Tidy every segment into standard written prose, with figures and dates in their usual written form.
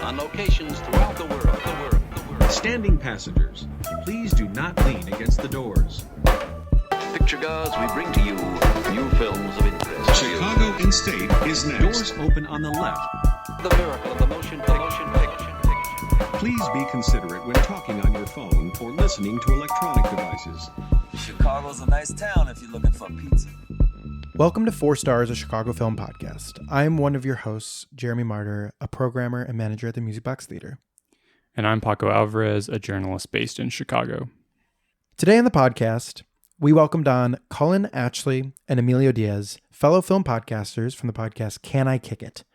on locations throughout the world. Standing passengers, please do not lean against the doors. Picture goers, we bring to you new films of interest. Chicago in State is next. Doors open on the left. The miracle of the motion picture. Please be considerate when talking on your phone or listening to electronic devices. Chicago's a nice town if you're looking for pizza. Welcome to 4 Stars, a Chicago film podcast. I'm one of your hosts, Jeremy Martyr, a programmer and manager at the Music Box Theater. And I'm Paco Alvarez, a journalist based in Chicago. Today on the podcast, we welcomed on Cullen, Atchley, and Emilio Diaz, fellow film podcasters from the podcast Can I Kick It?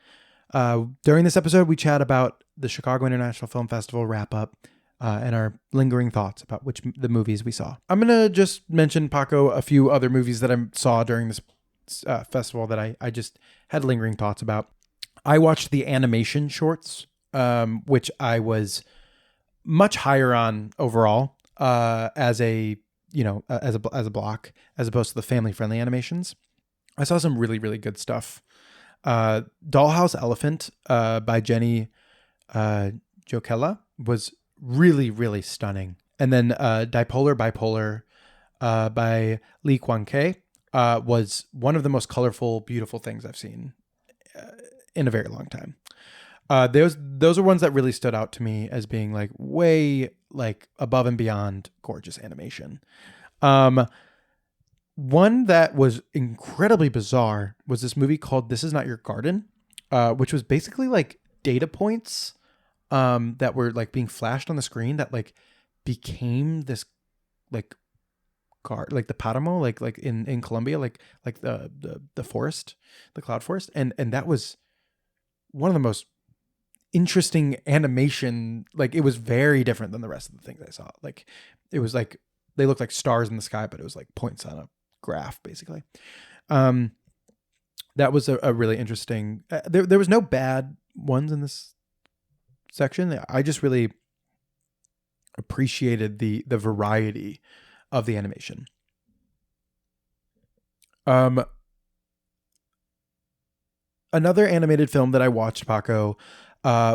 During this episode, we chat about the Chicago International Film Festival wrap-up and our lingering thoughts about the movies we saw. I'm going to just mention, Paco, a few other movies that I saw during this festival that I just had lingering thoughts about. I watched the animation shorts, which I was much higher on overall as a block, as opposed to the family-friendly animations. I saw some really, really good stuff. Dollhouse Elephant by Jenny Jokela was really, really stunning. And then Dipolar Bipolar by Lee Kwang-Kei was one of the most colorful, beautiful things I've seen in a very long time. Those are ones that really stood out to me as being like way like above and beyond gorgeous animation. One that was incredibly bizarre was this movie called This Is Not Your Garden, which was basically like data points that were like being flashed on the screen that like became this like like the Paramo, like in Colombia, like the forest, the cloud forest, and that was one of the most interesting animation. Like it was very different than the rest of the things I saw. Like it was like they looked like stars in the sky, but it was like points on a graph basically. That was a really interesting. There was no bad ones in this section. I just really appreciated the variety of the animation. Another animated film that I watched, Paco,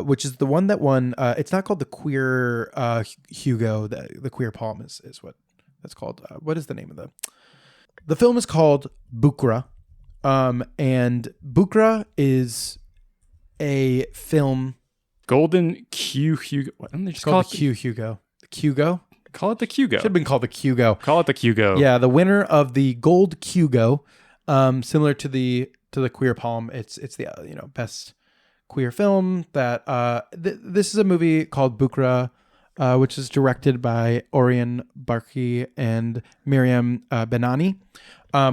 which is the one that won. It's not called the Queer Hugo. The Queer Palm is what that's called. What is the name of the film? Is called Bouchra, and Bouchra is a film. Golden Q Hugo. Why don't they just call it the Q Hugo? The Hugo. Call it the Hugo. Should have been called the Hugo. Call it the Hugo. Yeah, the winner of the Gold Hugo, similar to the Queer Palm. It's the best queer film. That this is a movie called Bouchra, which is directed by Orian, Barki, and Meriem Bennani,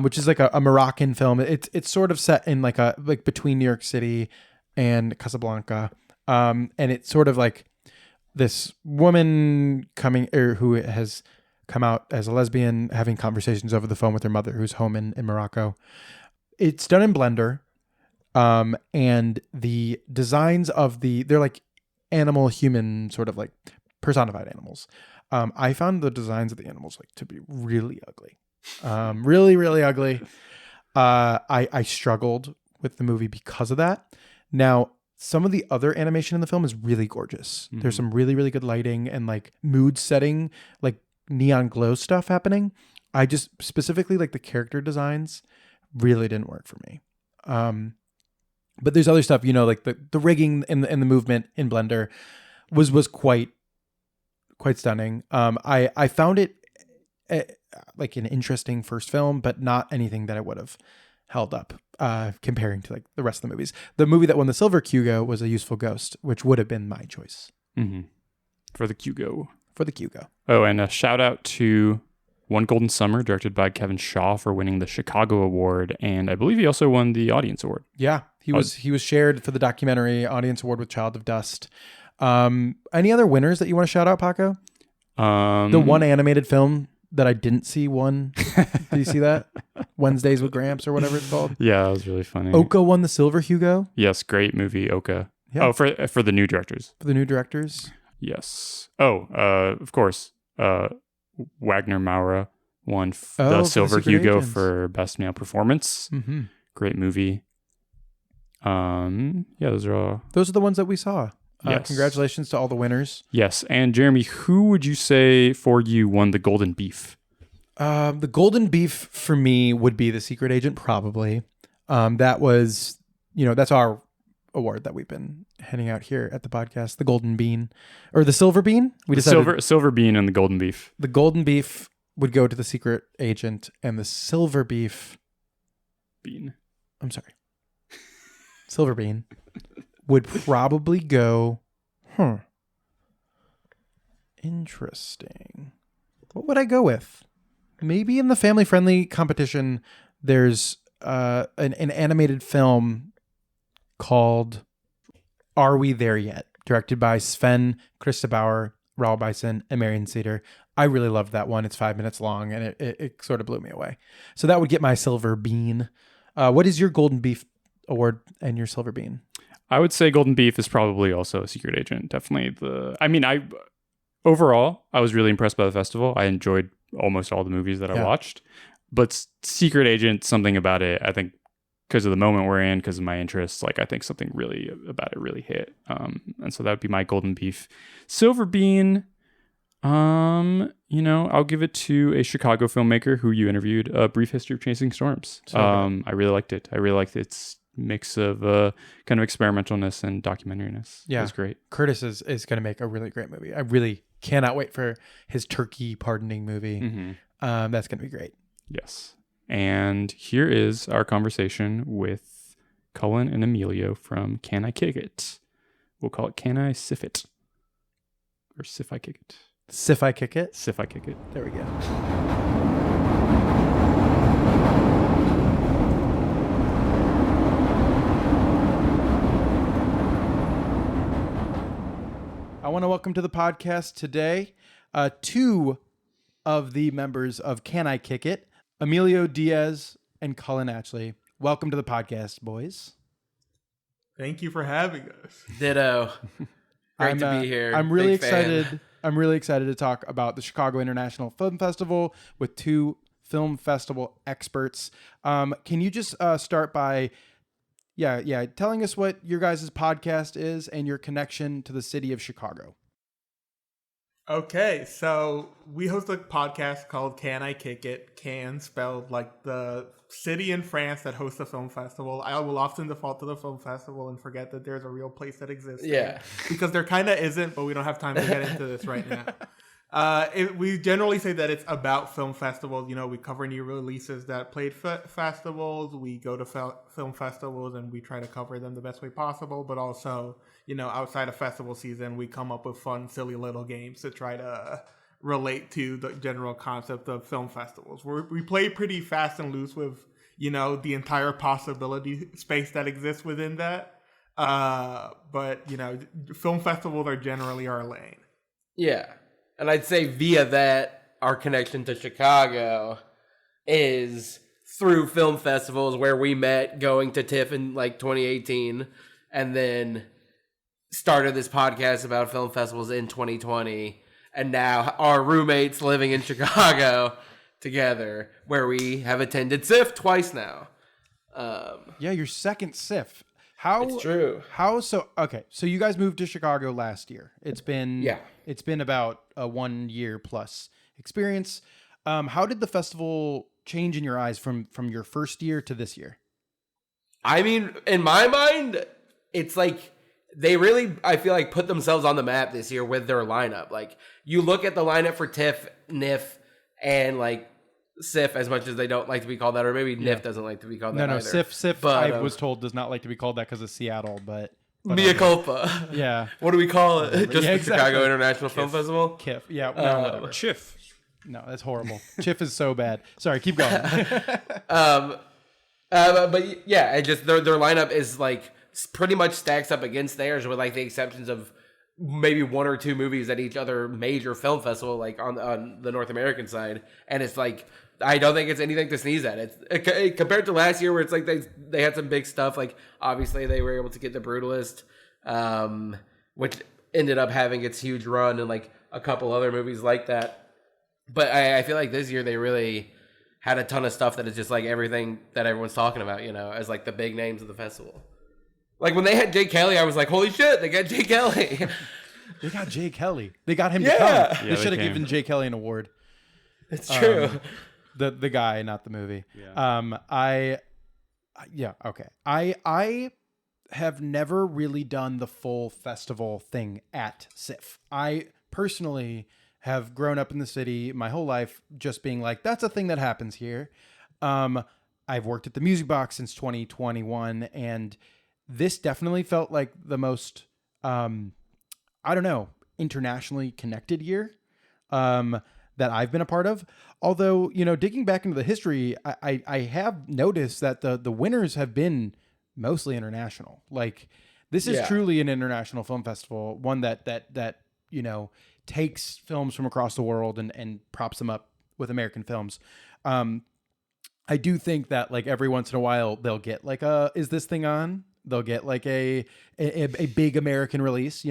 which is like a Moroccan film. It's sort of set in like between New York City and Casablanca, and it's sort of like this woman who has come out as a lesbian, having conversations over the phone with her mother, who's home in Morocco. It's done in Blender, and the designs of they're like animal human sort of like personified animals. I found the designs of the animals like to be really ugly, really, really ugly. I struggled with the movie because of that. Now, some of the other animation in the film is really gorgeous. Mm-hmm. There's some really, really good lighting and like mood setting, like neon glow stuff happening. I just specifically like the character designs really didn't work for me. But there's other stuff, like the rigging and the movement in Blender was quite stunning. I found it like an interesting first film, but not anything that I would have held up comparing to like the rest of the movies. The movie that won the Silver Hugo was A Useful Ghost, which would have been my choice. Mm-hmm. For the Hugo. Oh, and a shout out to One Golden Summer, directed by Kevin Shaw, for winning the Chicago Award, and I believe he also won the Audience Award. Yeah, he was shared for the documentary Audience Award with Child of Dust. Any other winners that you want to shout out, Paco? The one animated film that I didn't see won. Did you see that? Wednesdays with Gramps or whatever it's called. Yeah, that was really funny. Oka won the Silver Hugo. Yes, great movie, Oka. Yeah. Oh, for the new directors. For the new directors. Yes. Oh, of course. Wagner Maura won the Silver Hugo for Best Male Performance. Mm-hmm. Great movie. Yeah, those are the ones that we saw. Yes. Congratulations to all the winners. Yes. And Jeremy, who would you say for you won the Golden Beef? The Golden Beef for me would be The Secret Agent, probably. That was, that's our award that we've been handing out here at the podcast, the Golden Bean or the Silver Bean. We decided Silver Bean and the Golden Beef. The Golden Beef would go to The Secret Agent, and the Silver Beef Bean. I'm sorry. Silver Bean would probably go, interesting. What would I go with? Maybe in the family-friendly competition, there's an animated film called Are We There Yet? Directed by Sven Christebauer, Raoul Bison, and Marion Cedar. I really loved that one. It's 5 minutes long, and it sort of blew me away. So that would get my Silver Bean. What is your Golden Beef award and your Silver Bean? I would say Golden Beef is probably also a Secret Agent. Definitely overall, I was really impressed by the festival. I enjoyed almost all the movies that I watched, but Secret Agent, something about it, I think because of the moment we're in, because of my interests, I think something really about it really hit. And so that would be my Golden Beef. Silver Bean, I'll give it to a Chicago filmmaker who you interviewed, A Brief History of Chasing Storms. I really liked it. I really liked its mix of kind of experimentalness and documentariness. Yeah. It was great. Curtis is going to make a really great movie. I really cannot wait for his turkey pardoning movie. Mm-hmm. That's going to be great. Yes. And here is our conversation with Cullen and Emilio from Can I Kick It? We'll call it Can I Sif It? Or Sif I Kick It? Sif I Kick It? Sif I Kick It. There we go. I want to welcome to the podcast today two of the members of Can I Kick It? Emilio Diaz and Cullen Atchley. Welcome to the podcast, boys. Thank you for having us. Ditto. Great to be here. I'm really excited. I'm really excited to talk about the Chicago International Film Festival with two film festival experts. Can you just start by, telling us what your guys' podcast is and your connection to the city of Chicago? Okay, so we host a podcast called Can I Kick It? Can spelled like the city in France that hosts a film festival. I will often default to the film festival and forget that there's a real place that exists. Yeah. Because there kind of isn't, but we don't have time to get into this right now. We generally say that it's about film festivals. We cover new releases that played festivals. We go to film festivals and we try to cover them the best way possible. But also, outside of festival season, we come up with fun, silly little games to try to relate to the general concept of film festivals. We play pretty fast and loose with, the entire possibility space that exists within that. But, film festivals are generally our lane. Yeah. And I'd say via that, our connection to Chicago is through film festivals where we met going to TIFF in 2018 and then started this podcast about film festivals in 2020. And now our roommates living in Chicago together where we have attended SIF twice now. Your second SIF. It's true. So you guys moved to Chicago last year. It's been about a 1 year plus experience. How did the festival change in your eyes from your first year to this year? I mean, in my mind, it's they really, I feel put themselves on the map this year with their lineup. You look at the lineup for TIFF, NIF, and SIF, as much as they don't like to be called that, or maybe NIF doesn't like to be called that either. SIF, but, I was told, does not like to be called that because of Seattle, but mea culpa. Yeah. What do we call it? Just the exactly. Chicago International Film Festival? KIF. Yeah. No, Chiff. No, that's horrible. Chiff is so bad. Sorry, keep going. But yeah, their lineup is pretty much stacks up against theirs with the exceptions of maybe one or two movies at each other major film festival on the North American side, and it's I don't think it's anything to sneeze at. It's compared to last year where it's they had some big stuff. Obviously they were able to get The Brutalist, which ended up having its huge run, and a couple other movies like that. But I feel this year they really had a ton of stuff that is just everything that everyone's talking about, as the big names of the festival. Like when they had Jay Kelly, I was like, holy shit, they got Jay Kelly. They got Jay Kelly. They got him to Yeah. come. Yeah, They they should have came. given Jay Kelly an award. It's true. The guy, not the movie. Yeah. I have never really done the full festival thing at SIFF. I personally have grown up in the city my whole life just being like, that's a thing that happens here. I've worked at the Music Box since 2021, and this definitely felt like the most, internationally connected year that I've been a part of. Although, digging back into the history, I have noticed that the winners have been mostly international. Like, this is truly an international film festival, one that takes films from across the world and props them up with American films. I do think that, like, every once in a while they'll get like is this thing on? They'll get like a big American release,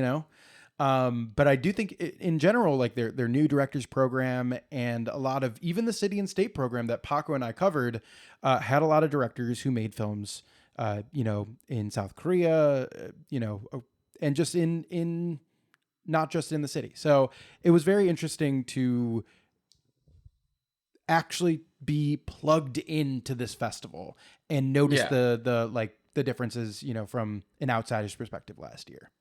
but I do think in general, like their new directors program and a lot of even the city and state program that Paco and I covered had a lot of directors who made films, in South Korea, and just in not just in the city. So it was very interesting to actually be plugged into this festival and notice the differences, from an outsider's perspective last year.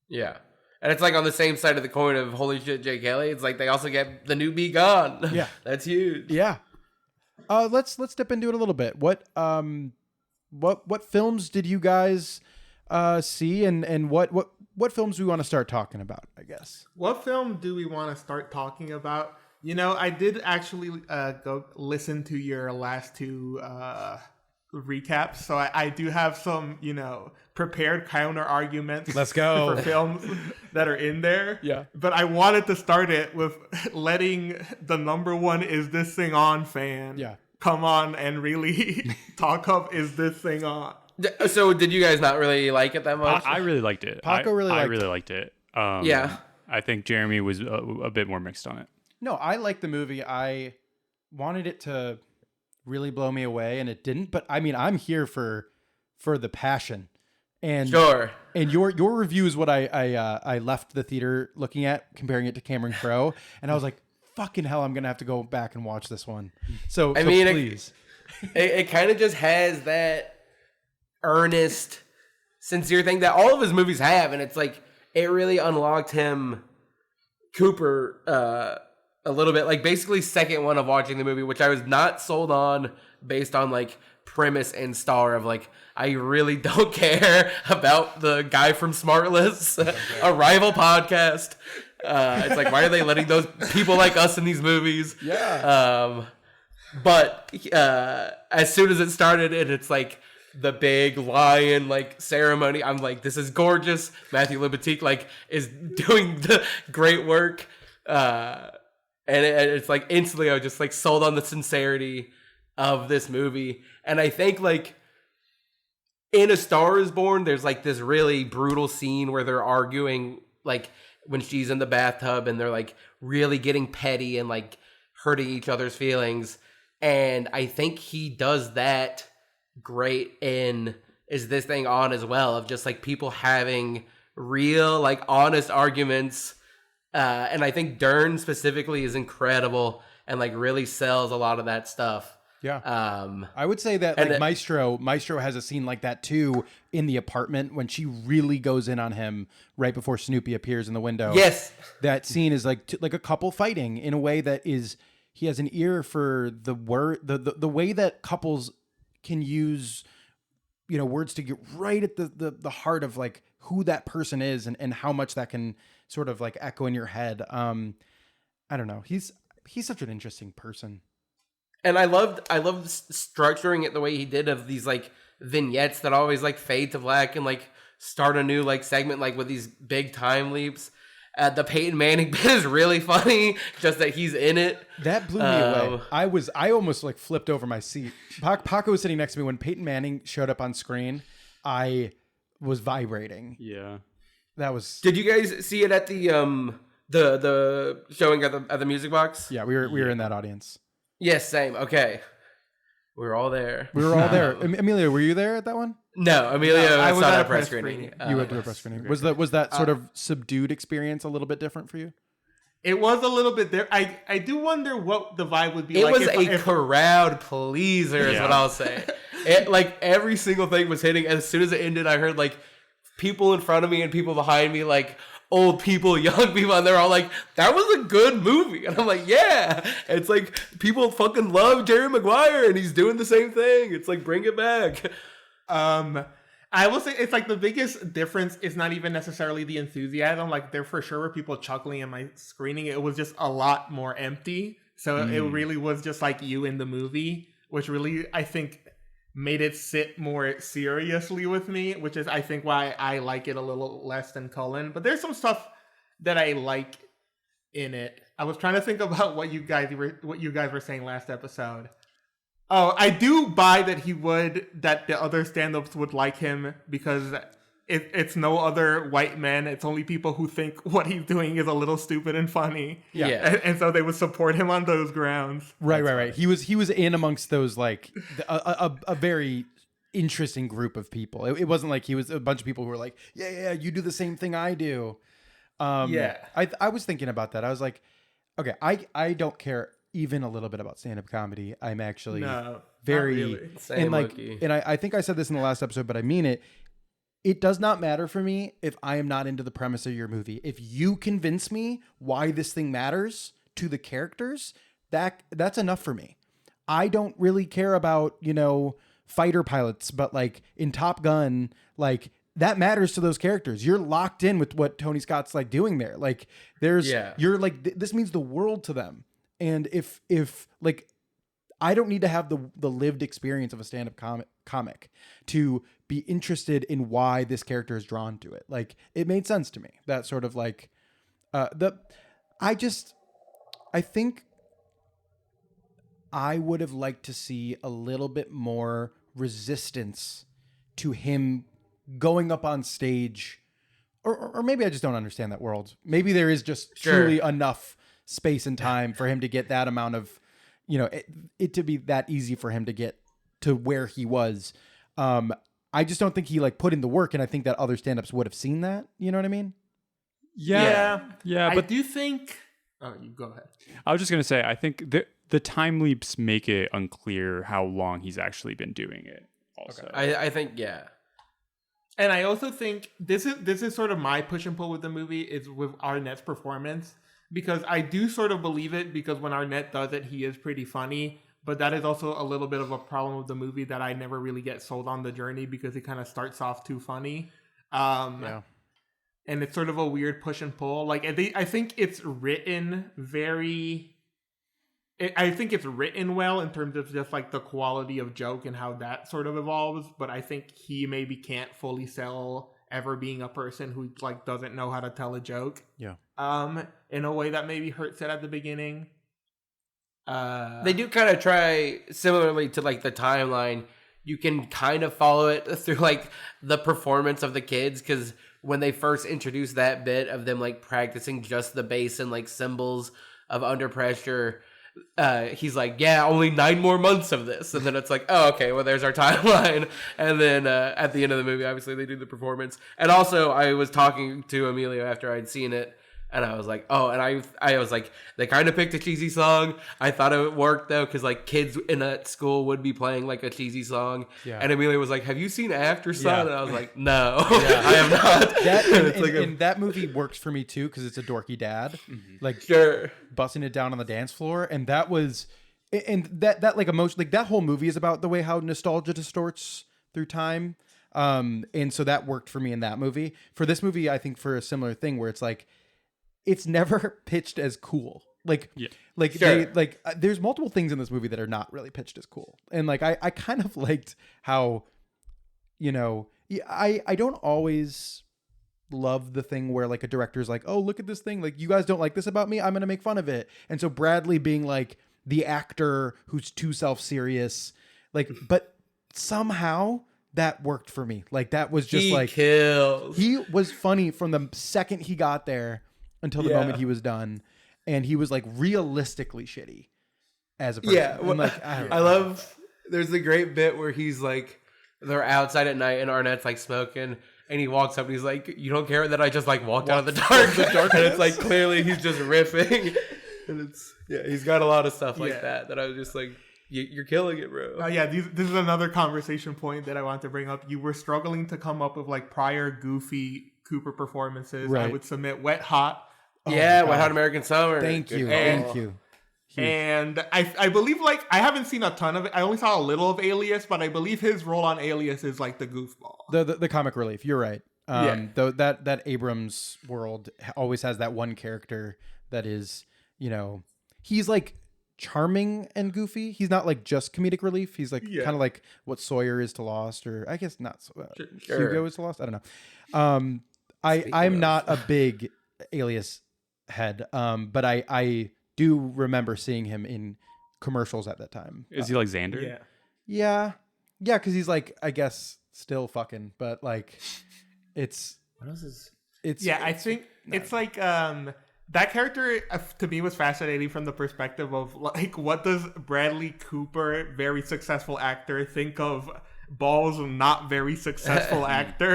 Yeah. And it's like on the same side of the coin of holy shit, Jay Kelly. It's like they also get the new Be Gone. Yeah. That's huge. Yeah. Let's dip into it a little bit. What films did you guys see, and what films do we want to start talking about, I guess? What film do we want to start talking about? I did actually go listen to your last two recaps, so I do have some, prepared counter arguments. Let's go. For films that are in there. Yeah. But I wanted to start it with letting the number one Is This Thing On fan come on and really talk up Is This Thing On. So did you guys not really like it that much? I really liked it. Paco really I liked really it. liked it. Yeah. I think Jeremy was a bit more mixed on it. No, I liked the movie. I wanted it to really blow me away, and it didn't. But I mean, I'm here for the passion. And Sure. And your review is what I left the theater looking at, comparing it to Cameron Crowe, and I was like, fucking hell, I'm gonna have to go back and watch this one. So please. It kind of just has that earnest, sincere thing that all of his movies have, and it's like it really unlocked Cooper a little bit. Like basically second one of watching the movie, which I was not sold on based on like premise and star of like I really don't care about the guy from Smartless, a rival podcast. It's like, why are they letting those people like us in these movies? Yeah. But as soon as it started and it's like the big lion like ceremony, I'm like, this is gorgeous. Matthew Libatique like is doing the great work. And it's like instantly I was just like sold on the sincerity of this movie. And I think like in A Star Is Born, there's like this really brutal scene where they're arguing, like when she's in the bathtub and they're like really getting petty and like hurting each other's feelings. And I think he does that great in Is This Thing On as well, of just like people having real like honest arguments. And I think Dern specifically is incredible and like really sells a lot of that stuff. Yeah. I would say that like Maestro has a scene like that too in the apartment when she really goes in on him right before Snoopy appears in the window. Yes. That scene is like a couple fighting in a way that is, he has an ear for the word, the way that couples can use, words to get right at the heart of like who that person is and how much that can sort of like echo in your head. I don't know. He's such an interesting person. And I loved structuring it the way he did of these like vignettes that always like fade to black and like start a new like segment like with these big time leaps. The Peyton Manning bit is really funny, just that he's in it. That blew me away. I almost like flipped over my seat. Paco was sitting next to me when Peyton Manning showed up on screen. I was vibrating. Yeah. That was. Did you guys see it at the showing at the Music Box? Yeah, we were in that audience. Yes, same. Okay. We were all there. We were all there. Emilio, were you there at that one? No, Emilio, I I was saw at that a press press screening. screening. You went to a press screening. Was that sort of subdued experience a little bit different for you? It was a little bit there. I do wonder what the vibe would be It like. was a crowd pleaser, is what I'll say. Like every single thing was hitting. As soon as it ended, I heard like people in front of me and people behind me, like old people, young people, and they're all like, "That was a good movie," and I'm like, "Yeah." It's like people fucking love Jerry Maguire, and he's doing the same thing. It's like, bring it back. I will say it's like the biggest difference is not even necessarily the enthusiasm. Like there for sure were people chuckling in my screening. It was just a lot more empty. So it really was just like you in the movie, which really I think made it sit more seriously with me, which is I think why I like it a little less than Cullen. But there's some stuff that I like in it. I was trying to think about what you guys were saying last episode. Oh, I do buy that that the other stand-ups would like him because it's no other white men. It's only people who think what he's doing is a little stupid and funny. Yeah. And so they would support him on those grounds. Right. He was in amongst those like a very interesting group of people. It wasn't like he was a bunch of people who were like, yeah, you do the same thing I do. I was thinking about that. I was like, okay, I don't care even a little bit about stand-up comedy. I'm actually very really. Same, and Mookie. and I think I said this in the last episode, but I mean it. It does not matter for me if I am not into the premise of your movie. If you convince me why this thing matters to the characters, that's enough for me. I don't really care about, fighter pilots, but like in Top Gun, like that matters to those characters. You're locked in with what Tony Scott's like doing there. Like you're like, this means the world to them. And if like, I don't need to have the lived experience of a stand-up comic to be interested in why this character is drawn to it. Like it made sense to me. That sort of like, I think I would have liked to see a little bit more resistance to him going up on stage, or maybe I just don't understand that world. Maybe there is just truly enough space and time for him to get that amount of, it to be that easy for him to get to where he was. I just don't think he like put in the work, and I think that other stand-ups would have seen that. You know what I mean? Yeah. But I do think. Oh, you go ahead. I was just gonna say, I think the time leaps make it unclear how long he's actually been doing it. Also, I think And I also think this is sort of my push and pull with the movie is with Arnett's performance, because I do sort of believe it, because when Arnett does it, he is pretty funny. But that is also a little bit of a problem with the movie, that I never really get sold on the journey, because it kind of starts off too funny. And it's sort of a weird push and pull. Like I think it's written I think it's written well in terms of just like the quality of joke and how that sort of evolves. But I think he maybe can't fully sell ever being a person who like doesn't know how to tell a joke. Yeah. In a way that maybe hurts it at the beginning. they do kind of try, similarly to like the timeline, you can kind of follow it through like the performance of the kids, because when they first introduced that bit of them like practicing just the bass and like cymbals of Under Pressure, he's like, yeah, only 9 more months of this. And then it's like, oh, okay, well, there's our timeline. And then at the end of the movie, obviously, they do the performance. And also, I was talking to Emilio after I'd seen it, and I was like, oh, and I was like, they kind of picked a cheesy song. I thought it worked, though, because like kids in that school would be playing like a cheesy song. Yeah. And Emilio was like, have you seen After Sun? Yeah. And I was like, no, I have not. And that movie works for me, too, because it's a dorky dad. Like, busting it down on the dance floor. And that was, and that like emotion, like that whole movie is about the way how nostalgia distorts through time. And so that worked for me in that movie. For this movie, I think for a similar thing where it's like, it's never pitched as cool. There's multiple things in this movie that are not really pitched as cool. And like, I kind of liked how, I don't always love the thing where like a director's like, oh, look at this thing. Like, you guys don't like this about me, I'm going to make fun of it. And so Bradley being like the actor who's too self-serious, like, but somehow that worked for me. Like, that was just he was funny from the second he got there until the moment he was done, and he was like realistically shitty as a person. Yeah, well, like, I love There's a great bit where he's like, they're outside at night and Arnett's like smoking. And he walks up and he's like, you don't care that I just like walked out of the dark? And it's like, clearly he's just riffing. And he's got a lot of stuff like that I was just like, you're killing it, bro. This is another conversation point that I want to bring up. You were struggling to come up with like prior goofy Cooper performances. Right. I would submit Wet Hot. Wet Hot American Summer. Thank you. And I believe, like, I haven't seen a ton of it. I only saw a little of Alias, but I believe his role on Alias is like the goofball. The comic relief. You're right. Though that Abrams world always has that one character that is, he's like charming and goofy. He's not like just comedic relief. He's like kind of like what Sawyer is to Lost, or I guess not. Hugo is to Lost. I don't know. I'm not a big Alias head, but I do remember seeing him in commercials at that time. Is he like Xander? Yeah, because he's like, I guess, still fucking, but like, it's what else is? I think it's like that character to me was fascinating from the perspective of like, what does Bradley Cooper, very successful actor, think of Ball's not very successful actor,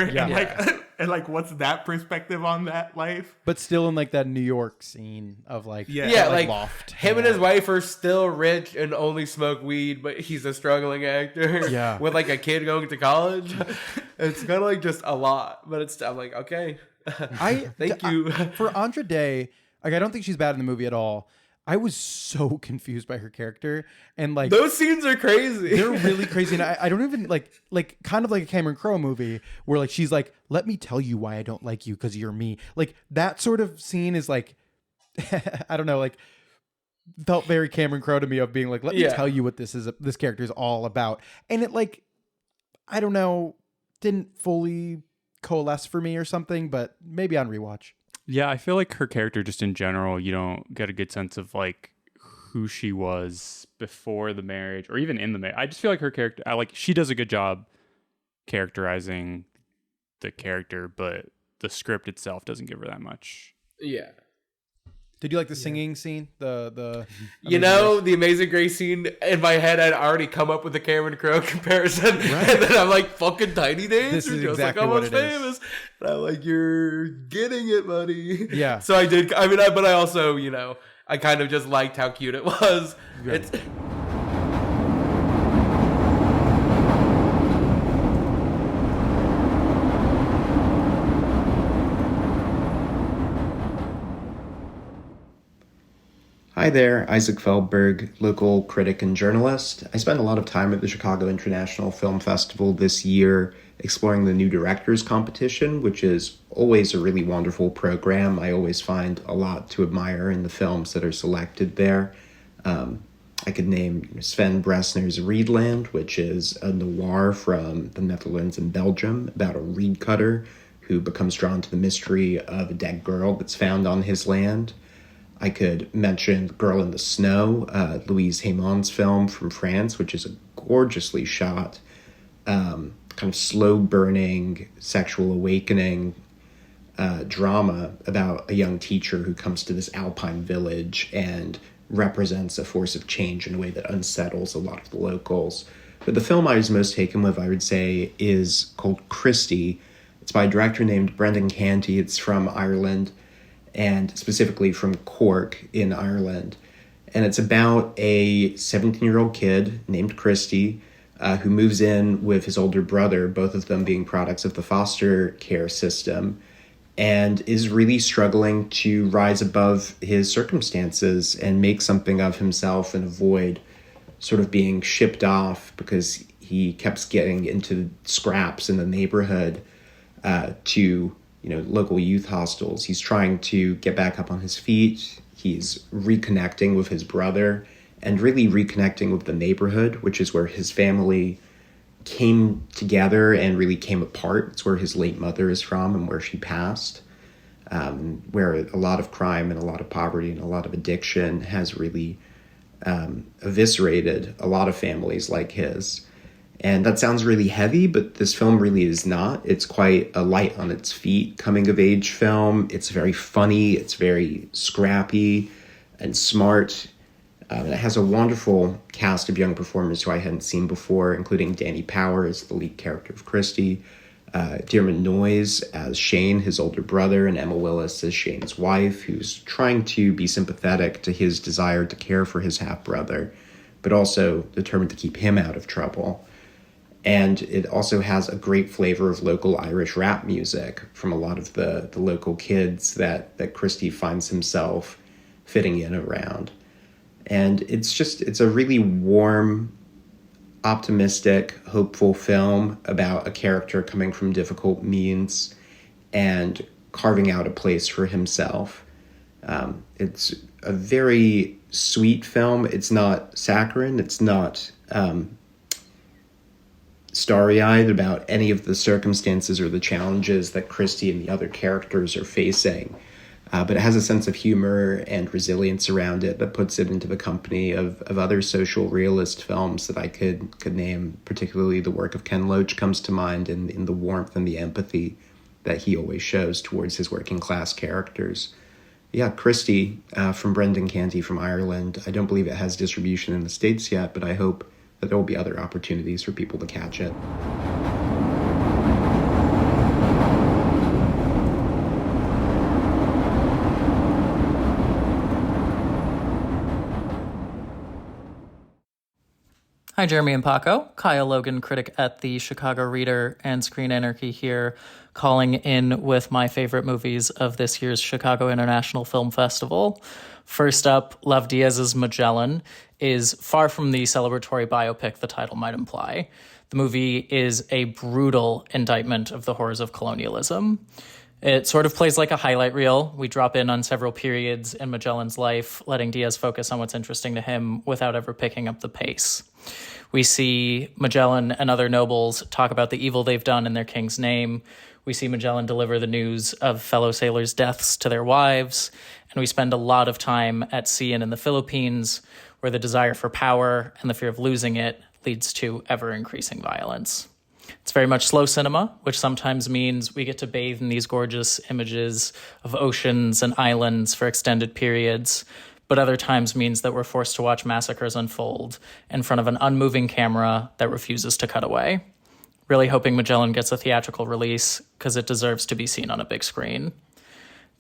and like what's that perspective on that life? But still in like that New York scene of like like loft. Him and his wife are still rich and only smoke weed, but he's a struggling actor. Yeah, with like a kid going to college. It's kind of like just a lot, but I'm like, okay. Thank you for Andra Day. Like, I don't think she's bad in the movie at all. I was so confused by her character, and like those scenes are crazy. They're really crazy, and I don't even like kind of like a Cameron Crowe movie where like she's like, "Let me tell you why I don't like you because you're me." Like that sort of scene is like, I don't know, like felt very Cameron Crowe to me of being like, "Let me tell you what this character is all about," and it like, I don't know, didn't fully coalesce for me or something, but maybe on rewatch. Yeah, I feel like her character, just in general, you don't get a good sense of like who she was before the marriage or even in the marriage. I just feel like her character, she does a good job characterizing the character, but the script itself doesn't give her that much. Yeah. Did you like the singing scene? The the Amazing Grace scene? In my head, I'd already come up with the Cameron Crowe comparison, and then I'm like, "Fucking Tiny Dancer, this is just exactly like what Almost it is. Famous." And I'm like, "You're getting it, buddy." Yeah. So I did. I mean, but I also, I kind of just liked how cute it was. Yeah. It's. Hi there, Isaac Feldberg, local critic and journalist. I spent a lot of time at the Chicago International Film Festival this year exploring the new directors competition, which is always a really wonderful program. I always find a lot to admire in the films that are selected there. I could name Sven Bresner's Reedland, which is a noir from the Netherlands and Belgium about a reed cutter who becomes drawn to the mystery of a dead girl that's found on his land. I could mention Girl in the Snow, Louise Haymon's film from France, which is a gorgeously shot, kind of slow-burning, sexual awakening drama about a young teacher who comes to this alpine village and represents a force of change in a way that unsettles a lot of the locals. But the film I was most taken with, I would say, is called Christie. It's by a director named Brendan Canty. It's from Ireland, and specifically from Cork in Ireland. And it's about a 17-year-old kid named Christy who moves in with his older brother, both of them being products of the foster care system, and is really struggling to rise above his circumstances and make something of himself and avoid sort of being shipped off because he kept getting into scraps in the neighborhood to local youth hostels. He's trying to get back up on his feet. He's reconnecting with his brother and really reconnecting with the neighborhood, which is where his family came together and really came apart. It's where his late mother is from and where she passed, where a lot of crime and a lot of poverty and a lot of addiction has really eviscerated a lot of families like his. And that sounds really heavy, but this film really is not. It's quite a light on its feet coming-of-age film. It's very funny. It's very scrappy and smart. And it has a wonderful cast of young performers who I hadn't seen before, including Danny Powers, the lead character of Christy, Dearman Noyes as Shane, his older brother, and Emma Willis as Shane's wife, who's trying to be sympathetic to his desire to care for his half-brother, but also determined to keep him out of trouble. And it also has a great flavor of local Irish rap music from a lot of the local kids that Christy finds himself fitting in around. And it's a really warm, optimistic, hopeful film about a character coming from difficult means and carving out a place for himself. It's a very sweet film. It's not saccharine. It's not starry-eyed about any of the circumstances or the challenges that Christy and the other characters are facing. But it has a sense of humor and resilience around it that puts it into the company of other social realist films that I could name. Particularly the work of Ken Loach comes to mind in the warmth and the empathy that he always shows towards his working class characters. Yeah, Christy from Brendan Canty from Ireland. I don't believe it has distribution in the States yet, but I hope that there will be other opportunities for people to catch it. Hi, Jeremy and Paco. Kyle Logan, critic at the Chicago Reader and Screen Anarchy here, calling in with my favorite movies of this year's Chicago International Film Festival. First up, Love Diaz's Magellan is far from the celebratory biopic the title might imply. The movie is a brutal indictment of the horrors of colonialism. It sort of plays like a highlight reel. We drop in on several periods in Magellan's life, letting Diaz focus on what's interesting to him without ever picking up the pace. We see Magellan and other nobles talk about the evil they've done in their king's name. We see Magellan deliver the news of fellow sailors' deaths to their wives. And we spend a lot of time at sea and in the Philippines, where the desire for power and the fear of losing it leads to ever-increasing violence. It's very much slow cinema, which sometimes means we get to bathe in these gorgeous images of oceans and islands for extended periods, but other times means that we're forced to watch massacres unfold in front of an unmoving camera that refuses to cut away. Really hoping Magellan gets a theatrical release, because it deserves to be seen on a big screen.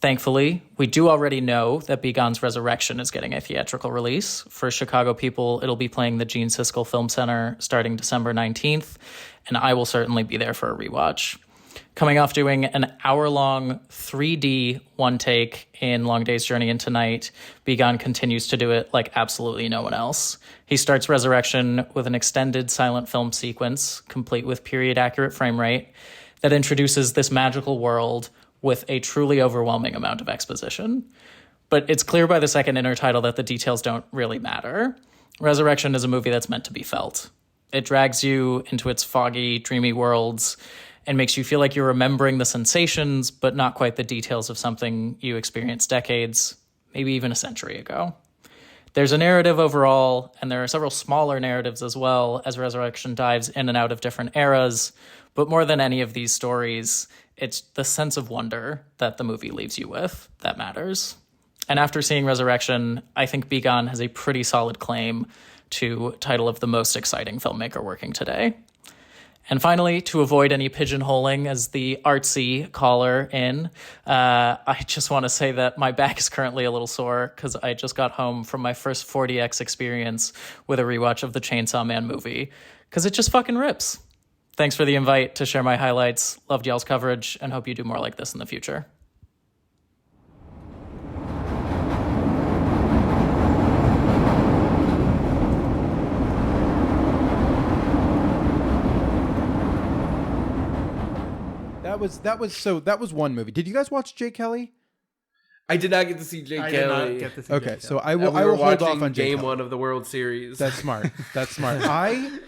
Thankfully, we do already know that Begon's Resurrection is getting a theatrical release. For Chicago people, it'll be playing the Gene Siskel Film Center starting December 19th, and I will certainly be there for a rewatch. Coming off doing an hour-long 3D one-take in Long Day's Journey into Night, Begon continues to do it like absolutely no one else. He starts Resurrection with an extended silent film sequence, complete with period-accurate frame rate, that introduces this magical world with a truly overwhelming amount of exposition. But it's clear by the second intertitle that the details don't really matter. Resurrection is a movie that's meant to be felt. It drags you into its foggy, dreamy worlds and makes you feel like you're remembering the sensations, but not quite the details of something you experienced decades, maybe even a century ago. There's a narrative overall, and there are several smaller narratives as well, as Resurrection dives in and out of different eras, but more than any of these stories, it's the sense of wonder that the movie leaves you with that matters. And after seeing Resurrection, I think Begon has a pretty solid claim to title of the most exciting filmmaker working today. And finally, to avoid any pigeonholing as the artsy caller in, I just want to say that my back is currently a little sore because I just got home from my first 4DX experience with a rewatch of the Chainsaw Man movie, because it just fucking rips. Thanks for the invite to share my highlights. Loved y'all's coverage and hope you do more like this in the future. That was one movie. Did you guys watch Jay Kelly? I did not get to see Jay I Kelly. did not get to see Okay, Jay so Kelly. I will We were hold off watching on Jay Game Kelly. 1 of the World Series. That's smart. That's smart. I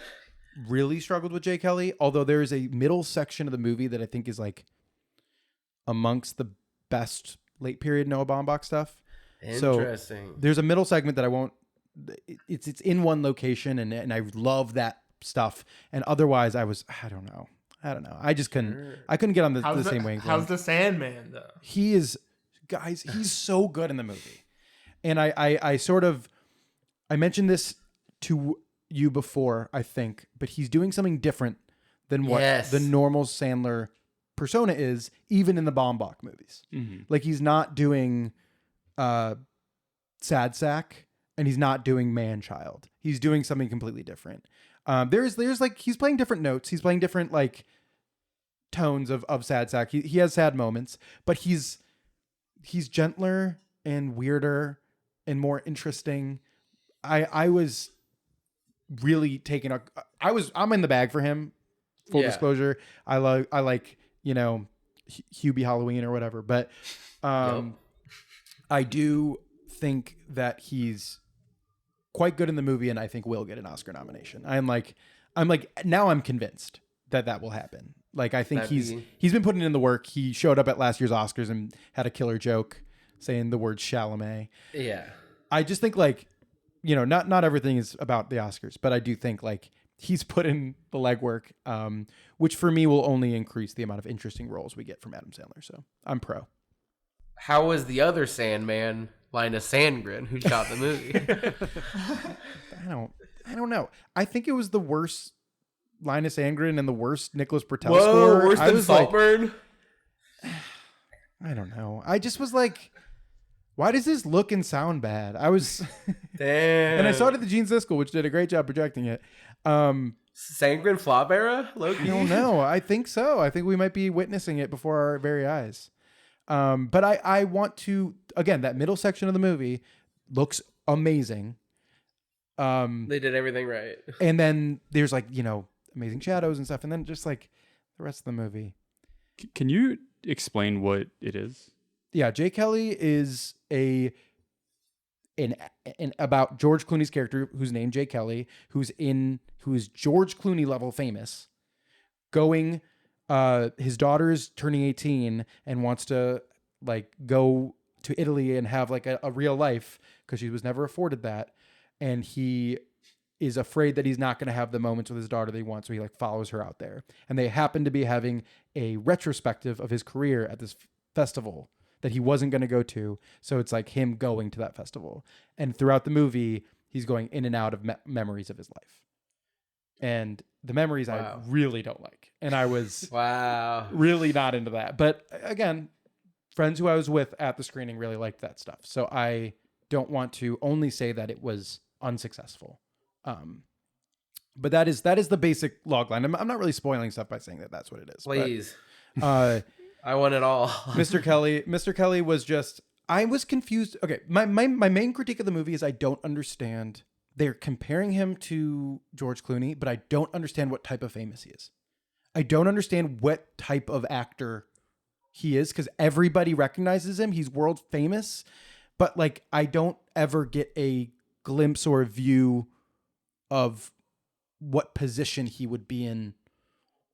really struggled with Jay Kelly, although there is a middle section of the movie that I think is like amongst the best late period Noah Baumbach stuff. Interesting. So there's a middle segment that I won't. It's in one location, and I love that stuff. And otherwise, I don't know. I just couldn't. Sure. I couldn't get on the same wavelength. How's the Sandman though? He is, guys. He's so good in the movie, and I sort of I mentioned this to you before, I think, but he's doing something different than what the normal Sandler persona is, even in the Baumbach movies. Like he's not doing sad sack, and he's not doing man child. He's doing something completely different. There's like he's playing different notes. He's playing different like tones of sad sack. He has sad moments, but he's gentler and weirder and more interesting. I was really taken. I'm in the bag for him. Full disclosure. I like Hubie Halloween or whatever, but I do think that he's quite good in the movie, and I think will get an Oscar nomination. I'm like now I'm convinced that will happen. Like I think he's been putting in the work. He showed up at last year's Oscars and had a killer joke saying the word Chalamet. Yeah. I just think like, not everything is about the Oscars, but I do think like he's put in the legwork, which for me will only increase the amount of interesting roles we get from Adam Sandler. So I'm pro. How was the other Sandman, Linus Sandgren, who shot the movie? I don't know. I think it was the worst Linus Sandgren and the worst Nicholas Britell Whoa, score. worse than Saltburn? I don't know. I just was like, why does this look and sound bad? I was Damn. And I saw it at the Gene Siskel, which did a great job projecting it. Sandgren flop era? Low-key? I don't know. I think so. I think we might be witnessing it before our very eyes. But I want to, again, that middle section of the movie looks amazing. They did everything right. And then there's like, amazing shadows and stuff. And then just like the rest of the movie. Can you explain what it is? Yeah. Jay Kelly is about George Clooney's character, who's named Jay Kelly, who is George Clooney level famous, going, his daughter's turning 18 and wants to like go to Italy and have like a real life because she was never afforded that. And he is afraid that he's not going to have the moments with his daughter that he wants. So he like follows her out there, and they happen to be having a retrospective of his career at this festival that he wasn't going to go to. So it's like him going to that festival. And throughout the movie, he's going in and out of memories of his life. And the memories I really don't like. And I was really not into that. But again, friends who I was with at the screening really liked that stuff. So I don't want to only say that it was unsuccessful. But that is the basic log line. I'm not really spoiling stuff by saying that that's what it is. Please. But, I want it all. Mr. Kelly was just, I was confused. Okay. My main critique of the movie is I don't understand. They're comparing him to George Clooney, but I don't understand what type of famous he is. I don't understand what type of actor he is because everybody recognizes him. He's world famous, but like, I don't ever get a glimpse or a view of what position he would be in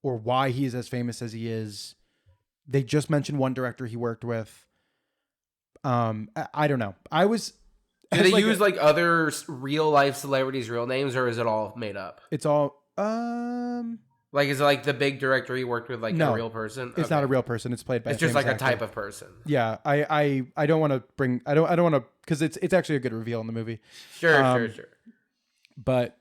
or why he is as famous as he is. They just mentioned one director he worked with. I don't know. Do they use like other real life celebrities' real names, or is it all made up? It's all like is it like the big director he worked with, like no, a real person? It's not a real person. It's played by. It's just like a type of person. Yeah, I don't want to bring. I don't want to because it's actually a good reveal in the movie. Sure. But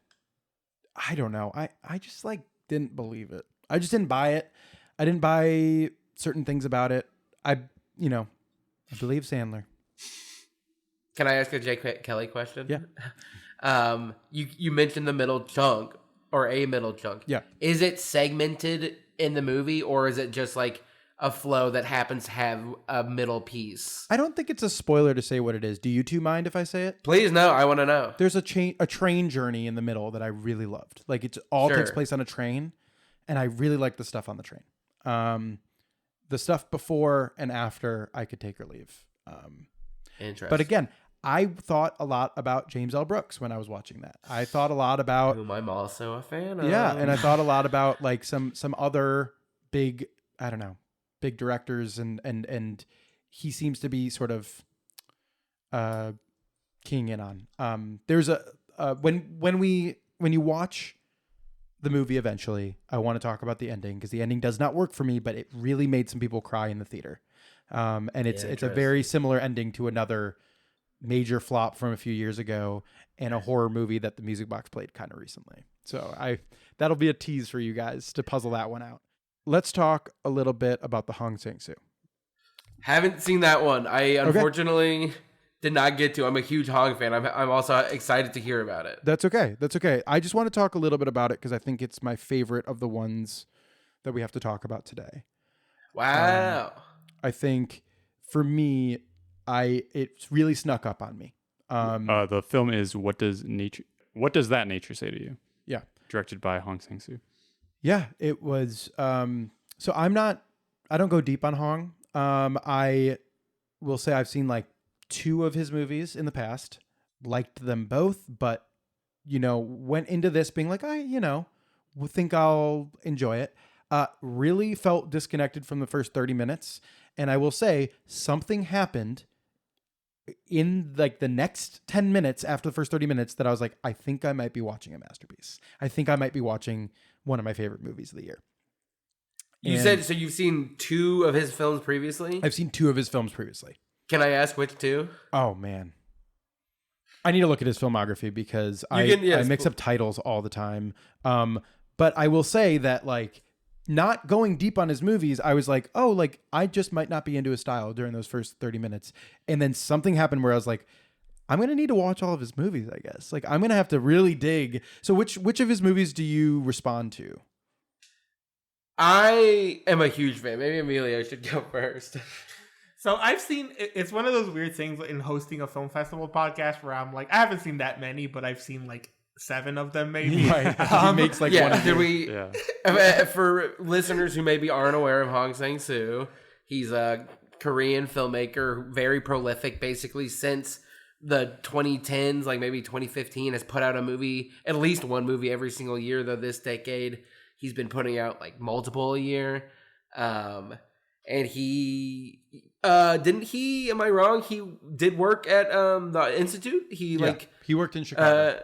I don't know. I just like didn't believe it. I just didn't buy it. I didn't buy certain things about it. I believe Sandler. Can I ask a Jay Kelly question? Yeah. You mentioned the middle chunk or a middle chunk. Yeah. Is it segmented in the movie, or is it just like a flow that happens to have a middle piece? I don't think it's a spoiler to say what it is. Do you two mind if I say it? Please, no. I want to know. There's a train journey in the middle that I really loved. Like it all takes place on a train, and I really like the stuff on the train. The stuff before and after I could take or leave. Interesting. But again, I thought a lot about James L. Brooks when I was watching that. I thought a lot about whom I'm also a fan of. Yeah, and I thought a lot about like some other big, I don't know, big directors and he seems to be sort of keying in on. There's when you watch the movie eventually, I want to talk about the ending because the ending does not work for me, but it really made some people cry in the theater. And it's a very similar ending to another major flop from a few years ago and a horror movie that the Music Box played kind of recently. So that'll be a tease for you guys to puzzle that one out. Let's talk a little bit about the Hong Sang-Soo. Haven't seen that one. I unfortunately did not get to. I'm a huge Hong fan. I'm also excited to hear about it. That's okay. That's okay. I just want to talk a little bit about it because I think it's my favorite of the ones that we have to talk about today. Wow. I think for me, it's really snuck up on me. The film is What Does That Nature Say to You? Yeah. Directed by Hong Sang-Soo. Yeah, it was. So I don't go deep on Hong. I will say I've seen like 2 of his movies in the past, liked them both, but, went into this being like, I think I'll enjoy it. Really felt disconnected from the first 30 minutes. And I will say something happened in like the next 10 minutes after the first 30 minutes that I was like, I think I might be watching a masterpiece. I think I might be watching one of my favorite movies of the year. You said, so you've seen 2 of his films previously? I've seen 2 of his films previously. Can I ask which 2? Oh, man. I need to look at his filmography because I mix up titles all the time. But I will say that, like, not going deep on his movies, I was like, oh, like, I just might not be into his style during those first 30 minutes. And then something happened where I was like, I'm going to need to watch all of his movies, I guess. Like, I'm going to have to really dig. So which of his movies do you respond to? I am a huge fan. Maybe Emilio should go first. So I've seen, it's one of those weird things in hosting a film festival podcast where I'm like, I haven't seen that many, but I've seen like 7 of them maybe. Right. He makes like one. For listeners who maybe aren't aware of Hong Sang-Soo, he's a Korean filmmaker, very prolific, basically since the 2010s, like maybe 2015, has put out a movie, at least one movie every single year, though this decade he's been putting out like multiple a year. And he didn't he? Am I wrong? He did work at the Institute. He worked in Chicago.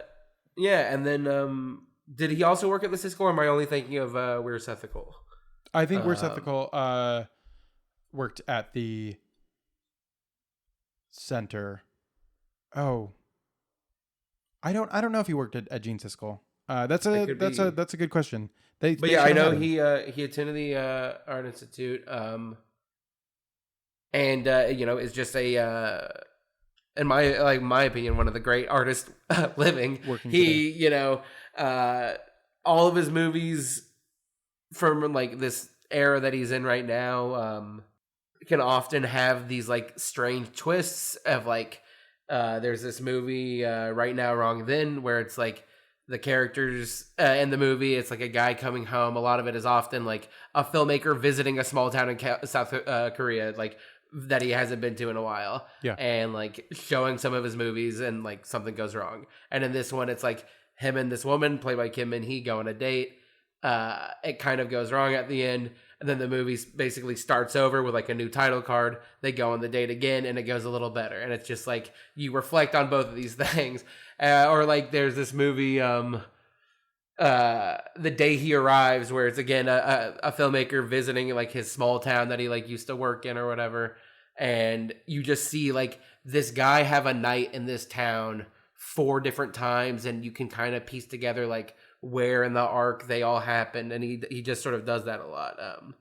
And then did he also work at the Siskel? Or am I only thinking of Where's Ethical? I think Where's Ethical worked at the center. Oh, I don't know if he worked at Gene Siskel. That's a good question. I know he attended the Art Institute, and is just in my opinion, one of the great artists living. Working all of his movies from like this era that he's in right now can often have these like strange twists of like there's this movie Right Now Wrong Then where it's like the characters in the movie, it's like a guy coming home. A lot of it is often like a filmmaker visiting a small town in South Korea, like that he hasn't been to in a while. Yeah. And like showing some of his movies and like something goes wrong. And in this one, it's like him and this woman played by Kim Min-hee go on a date. It kind of goes wrong at the end. And then the movie basically starts over with like a new title card. They go on the date again and it goes a little better. And it's just like you reflect on both of these things. Or like there's this movie, The Day He Arrives, where it's again a filmmaker visiting like his small town that he like used to work in or whatever. And you just see like this guy have a night in this town 4 different times, and you can kind of piece together like where in the arc they all happened, and he just sort of does that a lot.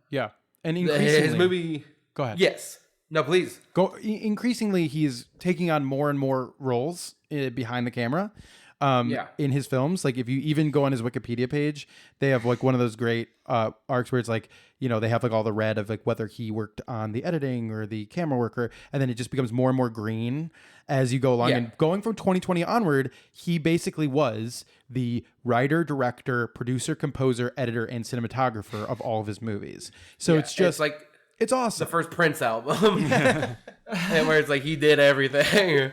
Yeah, and increasingly, his movie. Go ahead. Yes. No, please. Increasingly, he's taking on more and more roles behind the camera. In his films, like if you even go on his Wikipedia page, they have like one of those great arcs where it's like, they have like all the red of like whether he worked on the editing or the camera worker, and then it just becomes more and more green as you go along. Yeah. And going from 2020 onward, he basically was the writer, director, producer, composer, editor, and cinematographer of all of his movies. So it's just like it's awesome. The first Prince album, and where it's like he did everything.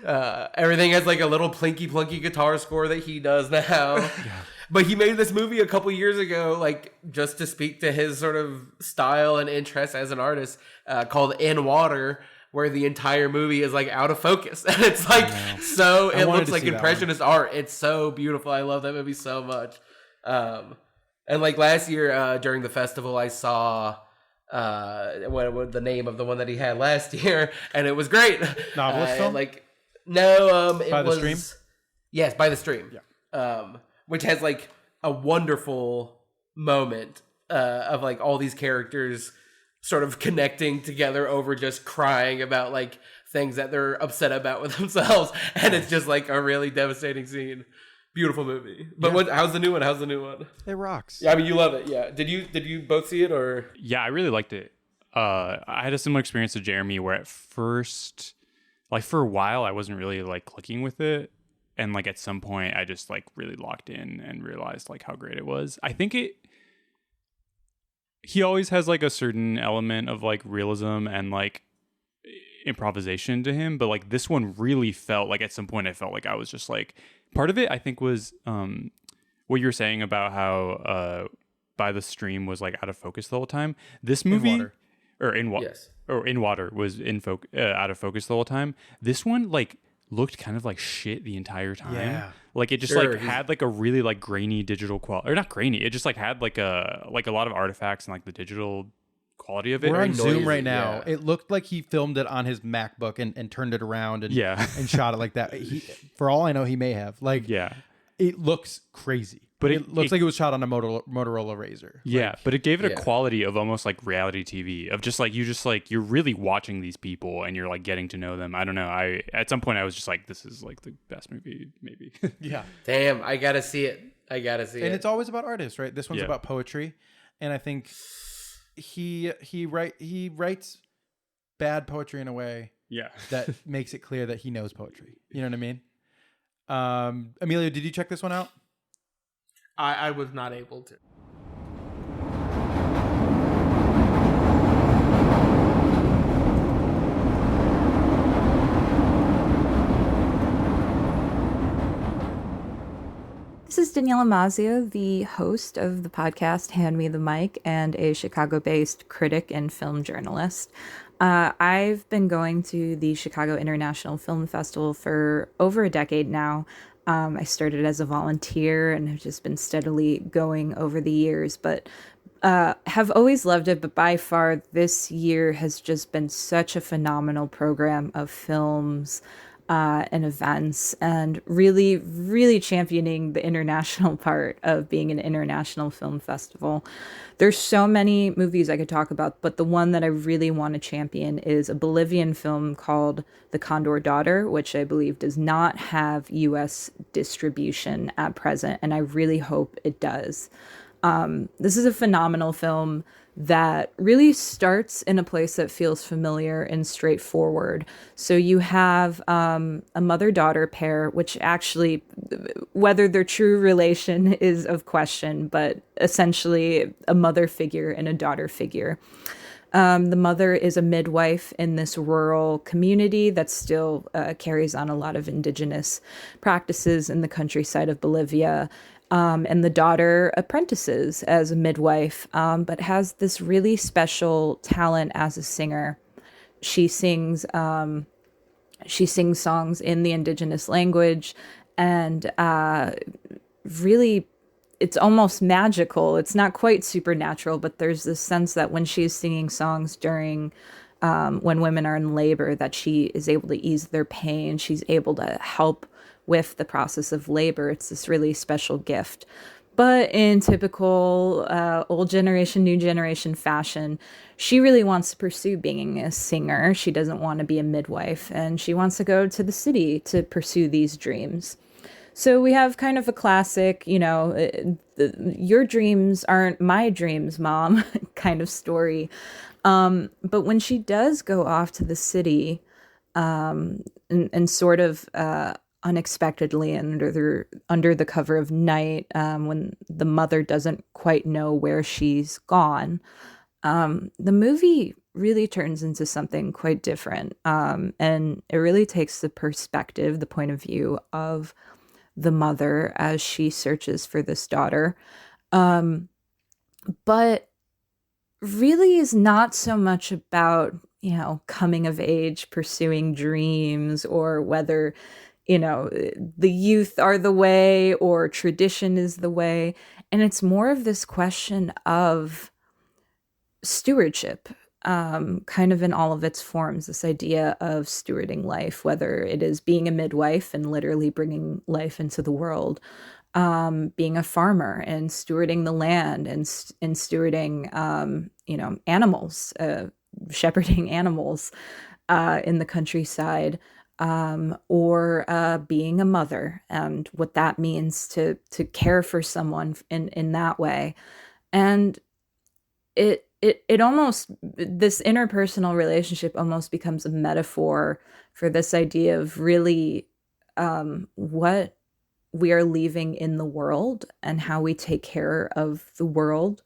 Everything has like a little plinky plunky guitar score that he does now. Yeah. But he made this movie a couple years ago, like just to speak to his sort of style and interest as an artist, called In Water, where the entire movie is like out of focus. And it's like, so it looks like impressionist art. It's so beautiful. I love that movie so much. And like last year during the festival, I saw what the name of the one that he had last year, and it was great. Novelist film? Like, No, it By the was Stream? Yes, By the Stream. Yeah. Which has like a wonderful moment of like all these characters sort of connecting together over just crying about like things that they're upset about with themselves, and it's just like a really devastating scene. Beautiful movie. But how's the new one? It rocks. Yeah, I mean, you love it. Yeah. Did you both see it or? Yeah, I really liked it. I had a similar experience to Jeremy where at first, like for a while, I wasn't really like clicking with it. And like at some point I just like really locked in and realized like how great it was. I think he always has like a certain element of like realism and like improvisation to him. But like this one really felt like at some point I felt like I was just like, part of it I think was what you were saying about how By the Stream was like out of focus the whole time. This movie in water was out of focus the whole time. This one like looked kind of like shit the entire time. Yeah. Like it just like had like a really like grainy digital quality, or not grainy. It just like had like a lot of artifacts and like the digital quality of it. We're on noisy, Zoom right now. yeah. It looked like he filmed it on his MacBook and turned it around and and shot it like that. For all I know, he may have. Like, it looks crazy. But it looks like it was shot on a Motorola Razr. Yeah, like, but it gave it a quality of almost like reality TV, of just like you're really watching these people and you're like getting to know them. I don't know. At some point I was just like, this is like the best movie maybe. Yeah. Damn, I gotta see it. And it's always about artists, right? This one's about poetry, and I think he writes bad poetry in a way that makes it clear that he knows poetry. You know what I mean? Emilio, did you check this one out? I was not able to. This is Daniella Mazzio, the host of the podcast Hand Me the Mic and a Chicago-based critic and film journalist. I've been going to the Chicago International Film Festival for over a decade now. I started as a volunteer and have just been steadily going over the years, but have always loved it. But by far, this year has just been such a phenomenal program of films and events, and really, really championing the international part of being an international film festival. There's so many movies I could talk about, but the one that I really want to champion is a Bolivian film called The Condor Daughter, which I believe does not have U.S. distribution at present, and I really hope it does. This is a phenomenal film that really starts in a place that feels familiar and straightforward. So you have a mother-daughter pair, which actually, whether their true relation is of question, but essentially a mother figure and a daughter figure. The mother is a midwife in this rural community that still carries on a lot of indigenous practices in the countryside of Bolivia. And the daughter apprentices as a midwife, but has this really special talent as a singer. She sings songs in the indigenous language, and really, it's almost magical. It's not quite supernatural, but there's this sense that when she's singing songs during when women are in labor, that she is able to ease their pain. She's able to help with the process of labor. It's this really special gift. But in typical old generation, new generation fashion, she really wants to pursue being a singer. She doesn't want to be a midwife, and she wants to go to the city to pursue these dreams. So we have kind of a classic, your dreams aren't my dreams, Mom, kind of story. But when she does go off to the city and sort of unexpectedly under the cover of night, when the mother doesn't quite know where she's gone, the movie really turns into something quite different. And it really takes the perspective, the point of view of the mother as she searches for this daughter. But really is not so much about, coming of age, pursuing dreams, or whether the youth are the way or tradition is the way. And it's more of this question of stewardship kind of in all of its forms, this idea of stewarding life, whether it is being a midwife and literally bringing life into the world, being a farmer and stewarding the land and stewarding, animals, shepherding animals in the countryside, or being a mother and what that means to care for someone in that way. And it almost, this interpersonal relationship almost becomes a metaphor for this idea of really what we are leaving in the world and how we take care of the world.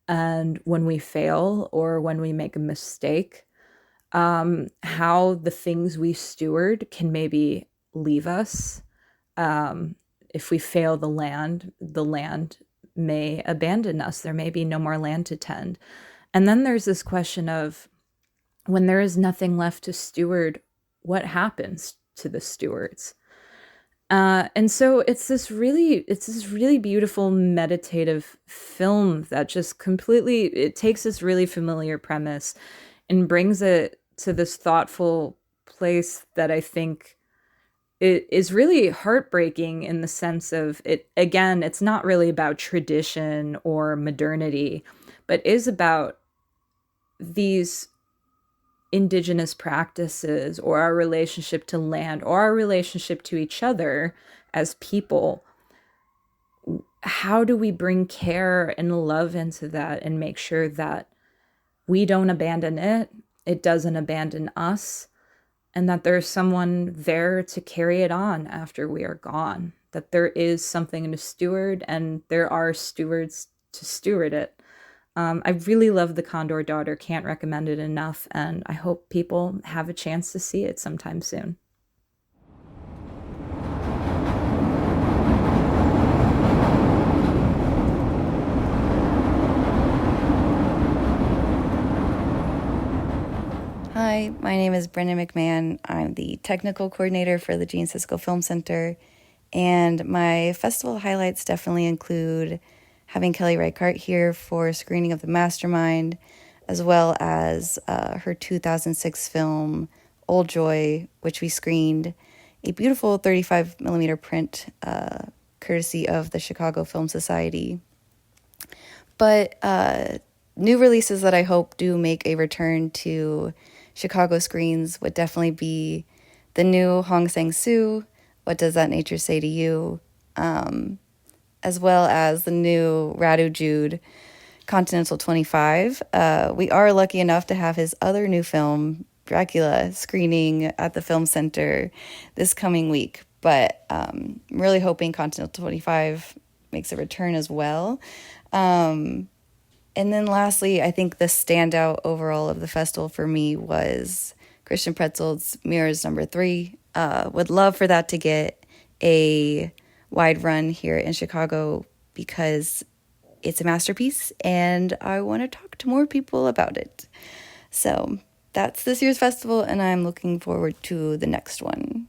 And when we fail or when we make a mistake, how the things we steward can maybe leave us. If we fail the land may abandon us. There may be no more land to tend. And then there's this question of, when there is nothing left to steward, what happens to the stewards? And so it's this really beautiful meditative film that just completely, it takes this really familiar premise and brings it to this thoughtful place that I think it is really heartbreaking, in the sense of it. Again, it's not really about tradition or modernity, but is about these indigenous practices, or our relationship to land, or our relationship to each other as people. How do we bring care and love into that and make sure that we don't abandon it, it doesn't abandon us, and that there's someone there to carry it on after we are gone, that there is something to steward and there are stewards to steward it. I really love The Condor Daughter, can't recommend it enough, and I hope people have a chance to see it sometime soon. Hi, my name is Brennan McMahon. I'm the technical coordinator for the Siskel Film Center, and my festival highlights definitely include having Kelly Reichardt here for a screening of the Mastermind, as well as her 2006 film, Old Joy, which we screened, a beautiful 35mm print, courtesy of the Chicago Film Society. But new releases that I hope do make a return to Chicago screens would definitely be the new Sang-Soo, What Does That Nature Say to You?, as well as the new Radu Jude, Kontinental 25. We are lucky enough to have his other new film, Dracula, screening at the Film Center this coming week. But I'm really hoping Kontinental 25 makes a return as well. And then lastly, I think the standout overall of the festival for me was Christian Petzold's Miroirs number 3. Would love for that to get a wide run here in Chicago because it's a masterpiece and I want to talk to more people about it. So that's this year's festival, and I'm looking forward to the next one.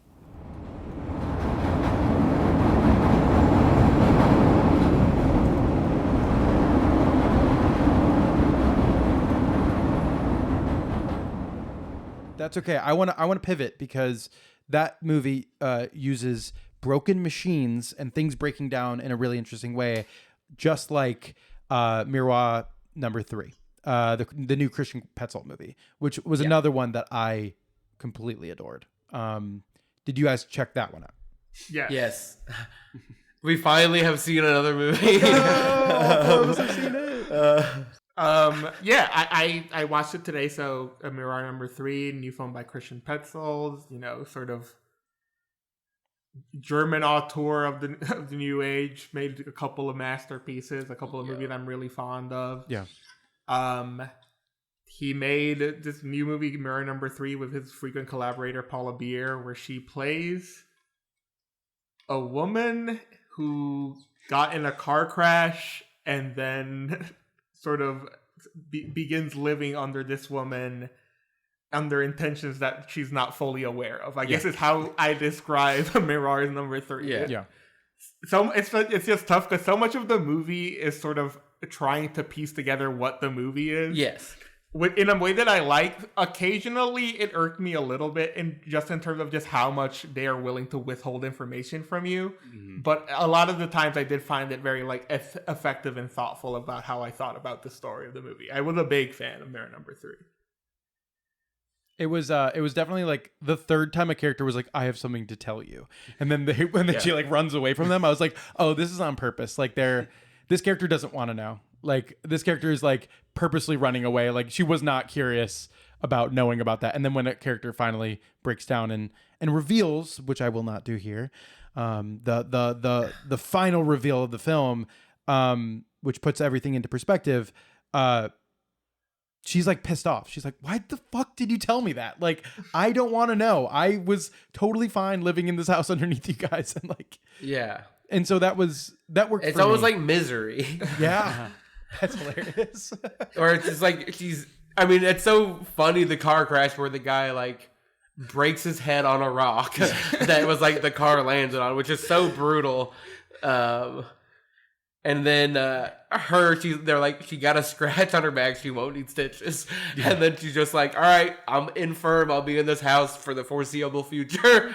That's okay. I want to pivot because that movie uses broken machines and things breaking down in a really interesting way, just like Miroirs number 3, the new Christian Petzold movie, which was another one that I completely adored. Did you guys check that one out? Yes. We finally have seen another movie. I watched it today. So Miroirs number 3, new film by Christian Petzold, sort of German auteur of the new age, made a couple of masterpieces, a couple of movies I'm really fond of. Yeah. He made this new movie, Miroirs number 3, with his frequent collaborator Paula Beer, where she plays a woman who got in a car crash and then sort of begins living under this woman under intentions that she's not fully aware of. I guess is how I describe Miroirs number 3. Yeah. So it's just tough because so much of the movie is sort of trying to piece together what the movie is. Yes. in a way that I like. Occasionally, it irked me a little bit, in terms of just how much they are willing to withhold information from you. Mm-hmm. But a lot of the times, I did find it very like effective and thoughtful about how I thought about the story of the movie. I was a big fan of Mirror Number 3. It was definitely like the third time a character was like, I have something to tell you. And then she like runs away from them, I was like, oh, this is on purpose. Like this character doesn't want to know. Like this character is like purposely running away. Like she was not curious about knowing about that. And then when a character finally breaks down and reveals, which I will not do here, the final reveal of the film, which puts everything into perspective, she's like pissed off. She's like, why the fuck did you tell me that? Like, I don't want to know. I was totally fine living in this house underneath you guys. And like, yeah. And so that worked. It's for almost me. like Misery. Yeah. That's hilarious. Or it's just like it's so funny, the car crash where the guy like breaks his head on a rock that was like the car landed on, which is so brutal. And then they're like, she got a scratch on her back, she won't need stitches. Yeah. And then she's just like, all right, I'm infirm, I'll be in this house for the foreseeable future.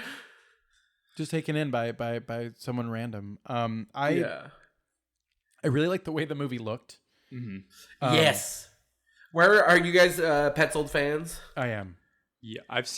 Just taken in by someone random. I really like the way the movie looked. Mm-hmm. Yes. Where are you guys Petzold fans? I am. Yeah, I've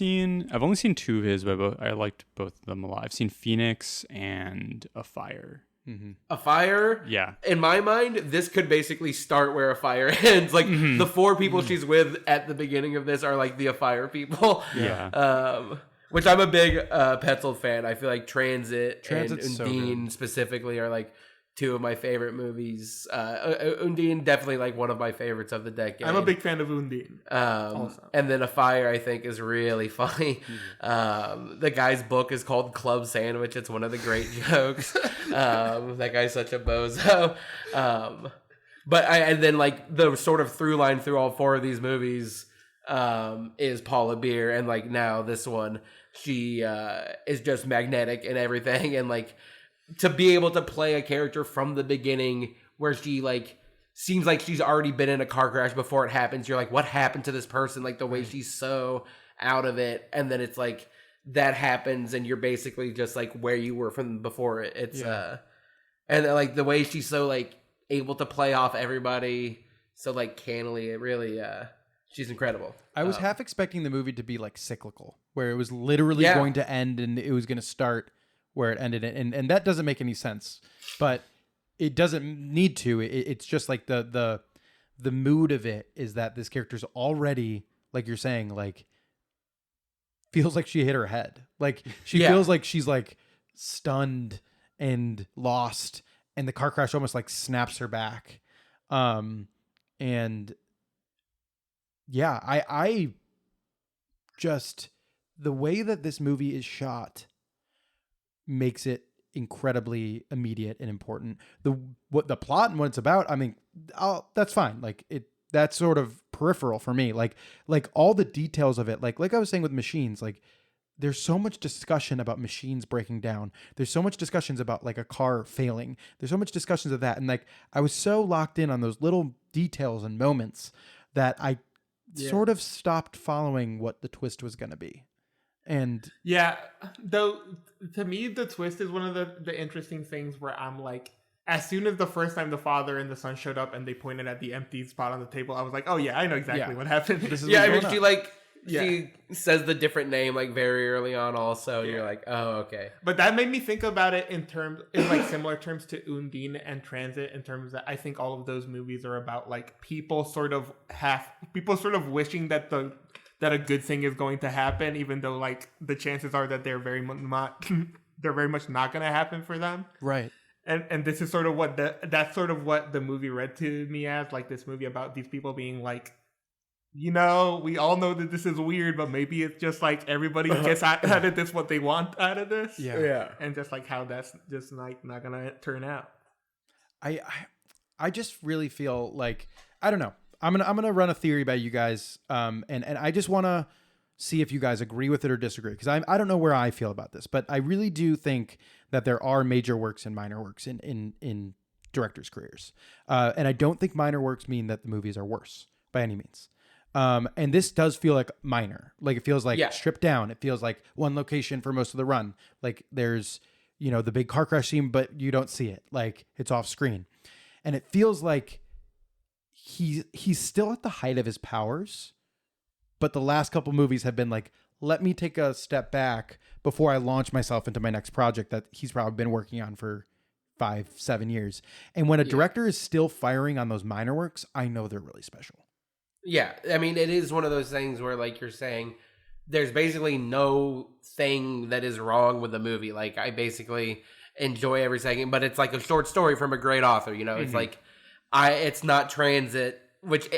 only seen 2 of his, but I liked both of them a lot. I've seen Phoenix and A Fire. Mm-hmm. A Fire? Yeah. In my mind, this could basically start where A Fire ends. Like, the 4 people she's with at the beginning of this are like the A Fire people. Yeah. Which I'm a big Petzold fan. I feel like Transit and Undine so specifically are like 2 of my favorite movies. Undine, definitely like one of my favorites of the decade. I'm a big fan of Undine. And then A Fire, I think, is really funny. The guy's book is called Club Sandwich. It's one of the great jokes. That guy's such a bozo. And then like the sort of through line through all 4 of these movies is Paula Beer, and like now this one, she is just magnetic and everything, and like to be able to play a character from the beginning where she like seems like she's already been in a car crash before it happens. You're like, what happened to this person? Like the way she's so out of it, and then it's like that happens, and you're basically just like where you were from before it. It's and like the way she's so like able to play off everybody so like cannily. It really she's incredible. I was half expecting the movie to be like cyclical, where it was literally going to end and it was going to start where it ended, and that doesn't make any sense, but it doesn't need to. It's just like the mood of it is that this character's already, like you're saying, like feels like she hit her head, like she feels like she's like stunned and lost, and the car crash almost like snaps her back. And yeah, I just, the way that this movie is shot makes it incredibly immediate and important. What the plot and what it's about, I mean, that's fine. Like that's sort of peripheral for me. Like all the details of it, like I was saying with machines, like there's so much discussion about machines breaking down. There's so much discussions about like a car failing. There's so much discussions of that. And like, I was so locked in on those little details and moments that I sort of stopped following what the twist was going to be. And though to me, the twist is one of the interesting things where I'm like, as soon as the first time the father and the son showed up and they pointed at the empty spot on the table, I was like, oh yeah, I know exactly what happened. She says the different name like very early on also. You're like, oh, okay. But that made me think about it in like similar terms to Undine and Transit, in terms that I think all of those movies are about like people sort of wishing that a good thing is going to happen, even though like the chances are that they're very much not going to happen for them. Right. And this is sort of that's sort of what the movie read to me as, like this movie about these people being like, you know, we all know that this is weird, but maybe it's just like everybody gets out of this what they want out of this. Yeah. And just like how that's just like not gonna turn out. I just really feel like, I don't know. I'm gonna run a theory by you guys, and I just want to see if you guys agree with it or disagree, because I don't know where I feel about this, but I really do think that there are major works and minor works in directors' careers, and I don't think minor works mean that the movies are worse by any means. And this does feel like minor. Like it feels like Yeah. stripped down. It feels like one location for most of the run. Like there's, the big car crash scene, but you don't see it. Like it's off screen. And it feels like he's still at the height of his powers, but the last couple movies have been like, let me take a step back before I launch myself into my next project that he's probably been working on for 5-7 years. And when a director is still firing on those minor works, I know they're really special. Yeah, I mean, it is one of those things where, like you're saying, there's basically no thing that is wrong with the movie. Like, I basically enjoy every second, but it's like a short story from a great author, It's like, it's not transit, which,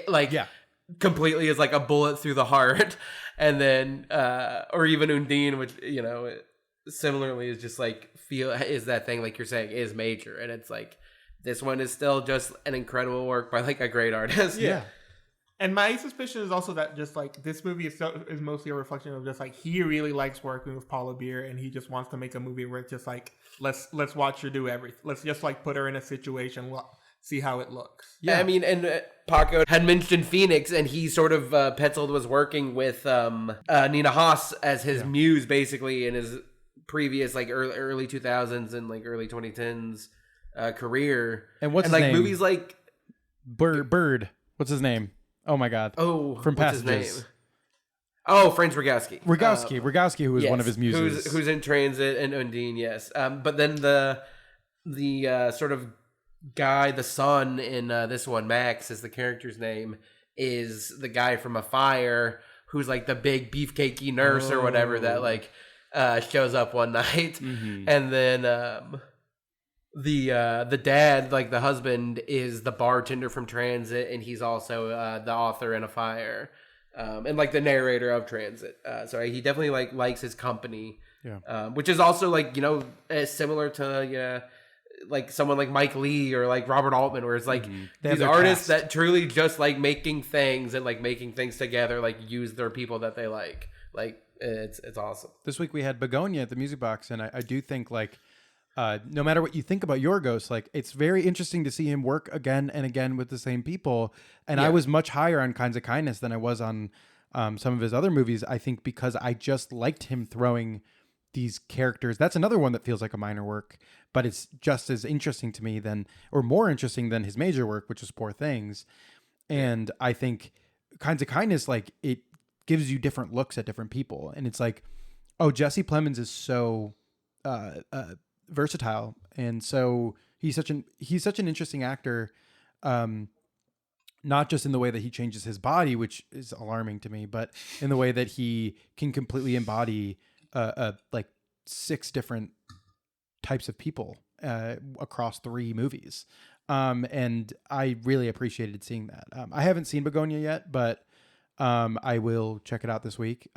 completely is like a bullet through the heart. And then, or even Undine, which, similarly is just like, is that thing, like you're saying, is major. And it's like, this one is still just an incredible work by, like, a great artist. Yeah. And my suspicion is also that just like this movie is mostly a reflection of just like he really likes working with Paula Beer and he just wants to make a movie where it's just like let's watch her do everything. Let's just like put her in a situation, see how it looks. Yeah, I mean, and Paco had mentioned Phoenix, and he sort of Petzold was working with Nina Haas as his muse basically in his previous like early 2000s and like early 2010s career. And what's his like name? Movies like Bird. What's his name? Oh my God. Oh, from what's his Passages. name? Oh, Franz Rogowski. Rogowski, who was one of his muses. Who's in Transit and Undine, yes. But then the sort of guy, the son in this one, Max is the character's name, is the guy from A Fire who's like the big beefcakey nurse or whatever that like shows up one night. Mm-hmm. And then the dad, like the husband, is the bartender from Transit, and he's also the author in A Fire, and like the narrator of Transit. So he definitely like likes his company, which is also like similar to like someone like Mike Lee or like Robert Altman, where it's like these artists that truly just like making things and like making things together, like use their people that they like. Like it's awesome. This week we had Begonia at the Music Box, and I do think like. No matter what you think about Yorgos, like it's very interesting to see him work again and again with the same people. And I was much higher on Kinds of Kindness than I was on some of his other movies. I think because I just liked him throwing these characters. That's another one that feels like a minor work, but it's just as interesting to me or more interesting than his major work, which is Poor Things. And I think Kinds of Kindness, like it gives you different looks at different people. And it's like, oh, Jesse Plemons is so versatile, and so he's such an interesting actor, not just in the way that he changes his body, which is alarming to me, but in the way that he can completely embody like 6 different types of people across 3 movies, and I really appreciated seeing that. I haven't seen Begonia yet, but I will check it out this week.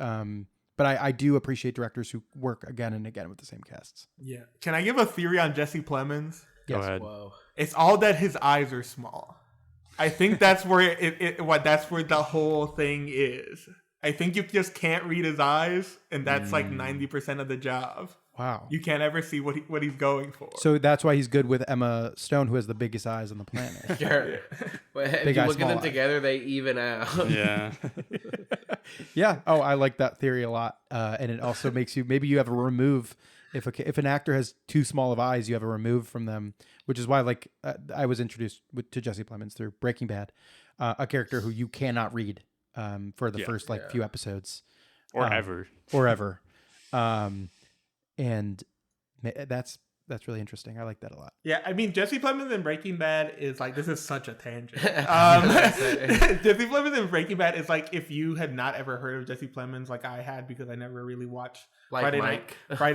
But I do appreciate directors who work again and again with the same casts. Yeah. Can I give a theory on Jesse Plemons? Go ahead. Whoa. It's all that his eyes are small. I think that's where that's where the whole thing is. I think you just can't read his eyes, and that's like 90% of the job. Wow. You can't ever see what he's going for. So that's why he's good with Emma Stone, who has the biggest eyes on the planet. Sure. But if you look at them together, they even out. Yeah. Yeah. Oh, I like that theory a lot. And it also makes maybe you have a remove. If an actor has too small of eyes, you have a remove from them, which is why like I was introduced to Jesse Plemons through Breaking Bad, a character who you cannot read for the first few episodes. Or ever. And that's really interesting. I like that a lot. Yeah, I mean, Jesse Plemons in Breaking Bad is like, this is such a tangent. Jesse Plemons in Breaking Bad is like, if you had not ever heard of Jesse Plemons like I had, because I never really watched Friday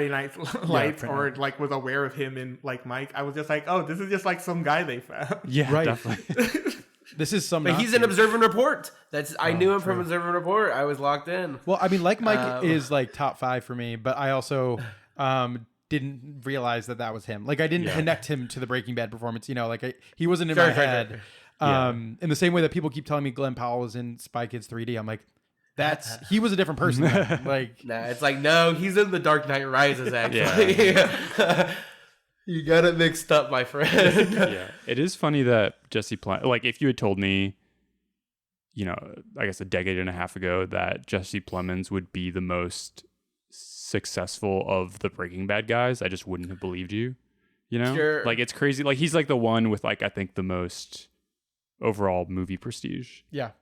Night Lights or like was aware of him in like Mike, I was just like, oh, this is just like some guy they found. Yeah, right. Definitely. This is some. But he's in Observe and Report. I knew him from Observe and Report. I was locked in. Well, I mean, like Mike is like top 5 for me, but I also didn't realize that was him. Like I didn't connect him to the Breaking Bad performance. Like he wasn't in my head. In the same way that people keep telling me Glenn Powell was in Spy Kids 3D. I'm like, he was a different person. Like, nah, it's like no, he's in The Dark Knight Rises. Actually, you got it mixed up, my friend. Yeah, it is funny that Jesse Plemons. Like, if you had told me I guess a decade and a half ago, that Jesse Plemons would be the most successful of the Breaking Bad guys, I just wouldn't have believed you. Sure. Like it's crazy. Like he's like the one with like I think the most overall movie prestige. Yeah,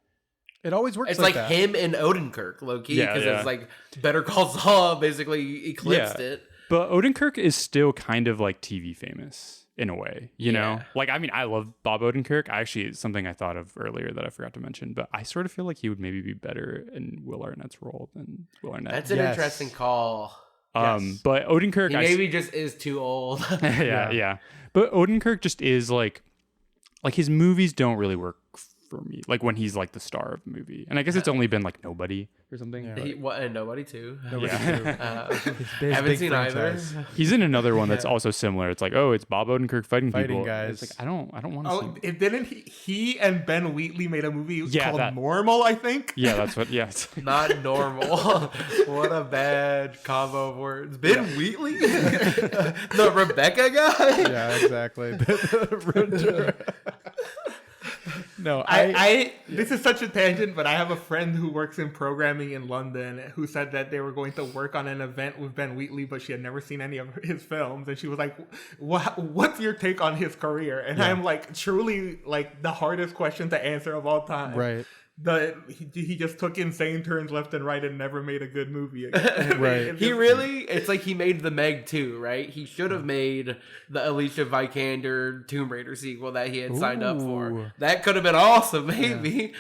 it always works. It's like that. him and Odenkirk, low key, because Yeah. it's like Better Call Saul basically eclipsed it. But Odenkirk is still kind of like TV famous in a way, you know? Like, I mean, I love Bob Odenkirk. It's something I thought of earlier that I forgot to mention, but I sort of feel like he would maybe be better in Will Arnett's role than Will Arnett. That's an interesting call. But Odenkirk, he maybe just is too old. yeah. But Odenkirk just is like his movies don't really work for me. Like when he's like the star of the movie, and I guess it's only been like Nobody or something. Yeah. And Nobody too. Haven't seen either. He's in another one that's also similar. It's like, it's Bob Odenkirk fighting people. Guys. It's like I don't want to. Oh, didn't he and Ben Wheatley made a movie called Normal? I think. Yeah, that's what. Yes. Not normal. What a bad combo of words. Ben Wheatley, the Rebecca guy. Yeah, exactly. No, this is such a tangent, but I have a friend who works in programming in London who said that they were going to work on an event with Ben Wheatley, but she had never seen any of his films, and she was like, "What's your take on his career?" And I'm like, truly, like the hardest question to answer of all time. Right. He just took insane turns left and right and never made a good movie again. Right. It's like he made the Meg 2, right? He should have made the Alicia Vikander Tomb Raider sequel that he had signed up for. That could have been awesome, maybe.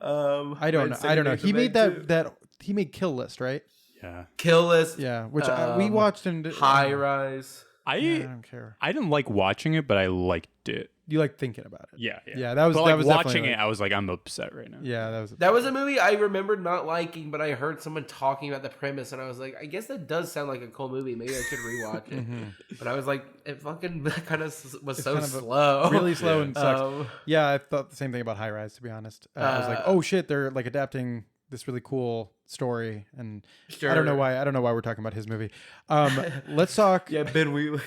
Yeah. I don't know. He made he made Kill List, right? Yeah. Kill List. Yeah, which we watched and High Rise. I don't care. I didn't like watching it, but I liked it. You like thinking about it? Yeah. That was watching it. I was like, I'm upset right now. Yeah, that was a movie I remembered not liking, but I heard someone talking about the premise, and I was like, I guess that does sound like a cool movie. Maybe I should rewatch it. But I was like, it fucking kind of was so slow, really slow and sucks. Yeah, I thought the same thing about High Rise. To be honest, I was like, oh shit, they're like adapting this really cool story, and I don't know why we're talking about his movie. Let's talk. Ben Wheatley.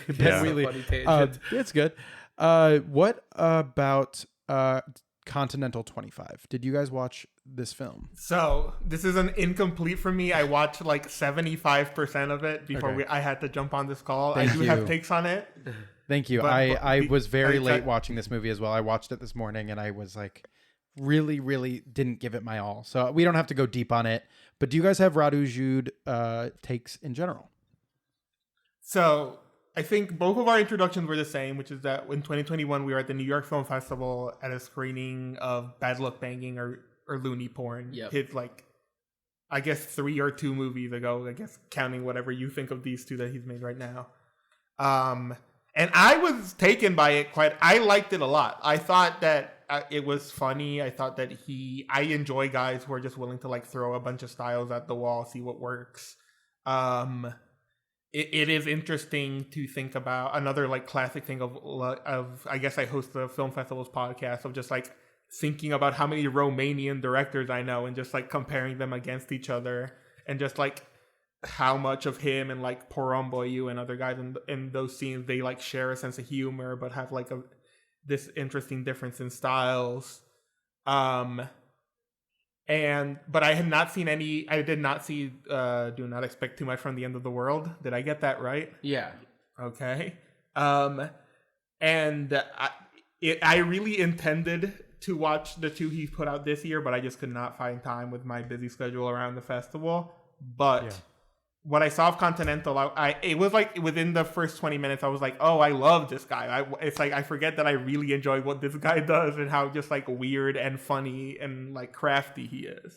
Funny tangent. It's good. What about Kontinental 25? Did you guys watch this film? So this is an incomplete for me. I watched like 75% of it before I had to jump on this call. I do have takes on it. Thank you. I was very late watching this movie as well. I watched it this morning and I was like, really didn't give it my all. So we don't have to go deep on it. But do you guys have Radu, Jude takes in general? So I think both of our introductions were the same, which is that in 2021 we were at the New York Film Festival at a screening of Bad Luck Banging or Looney Porn. Yep. His I guess 3 or 2 movies ago, I guess counting whatever you think of these 2 that he's made right now. And I was taken by it I liked it a lot. I thought that it was funny. I thought that I enjoy guys who are just willing to like throw a bunch of styles at the wall, see what works. It is interesting to think about another like classic thing of I guess I host the Film Festivals podcast of just like thinking about how many Romanian directors I know and just like comparing them against each other and just like how much of him and like Porumboiu and other guys in those scenes they like share a sense of humor but have like this interesting difference in styles. But I had not seen I did not see Do Not Expect Too Much from the End of the World. Did I get that right? Yeah. Okay. And I really intended to watch the 2 he put out this year, but I just could not find time with my busy schedule around the festival. But what I saw of Kontinental, it was like within the first 20 minutes, I was like, oh, I love this guy. It's like I forget that I really enjoy what this guy does and how just like weird and funny and like crafty he is.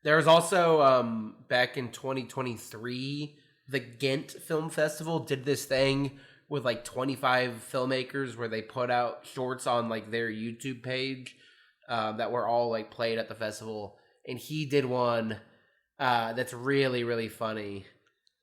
There was also back in 2023, the Ghent Film Festival did this thing with like 25 filmmakers where they put out shorts on like their YouTube page that were all like played at the festival, and he did one that's really, really funny.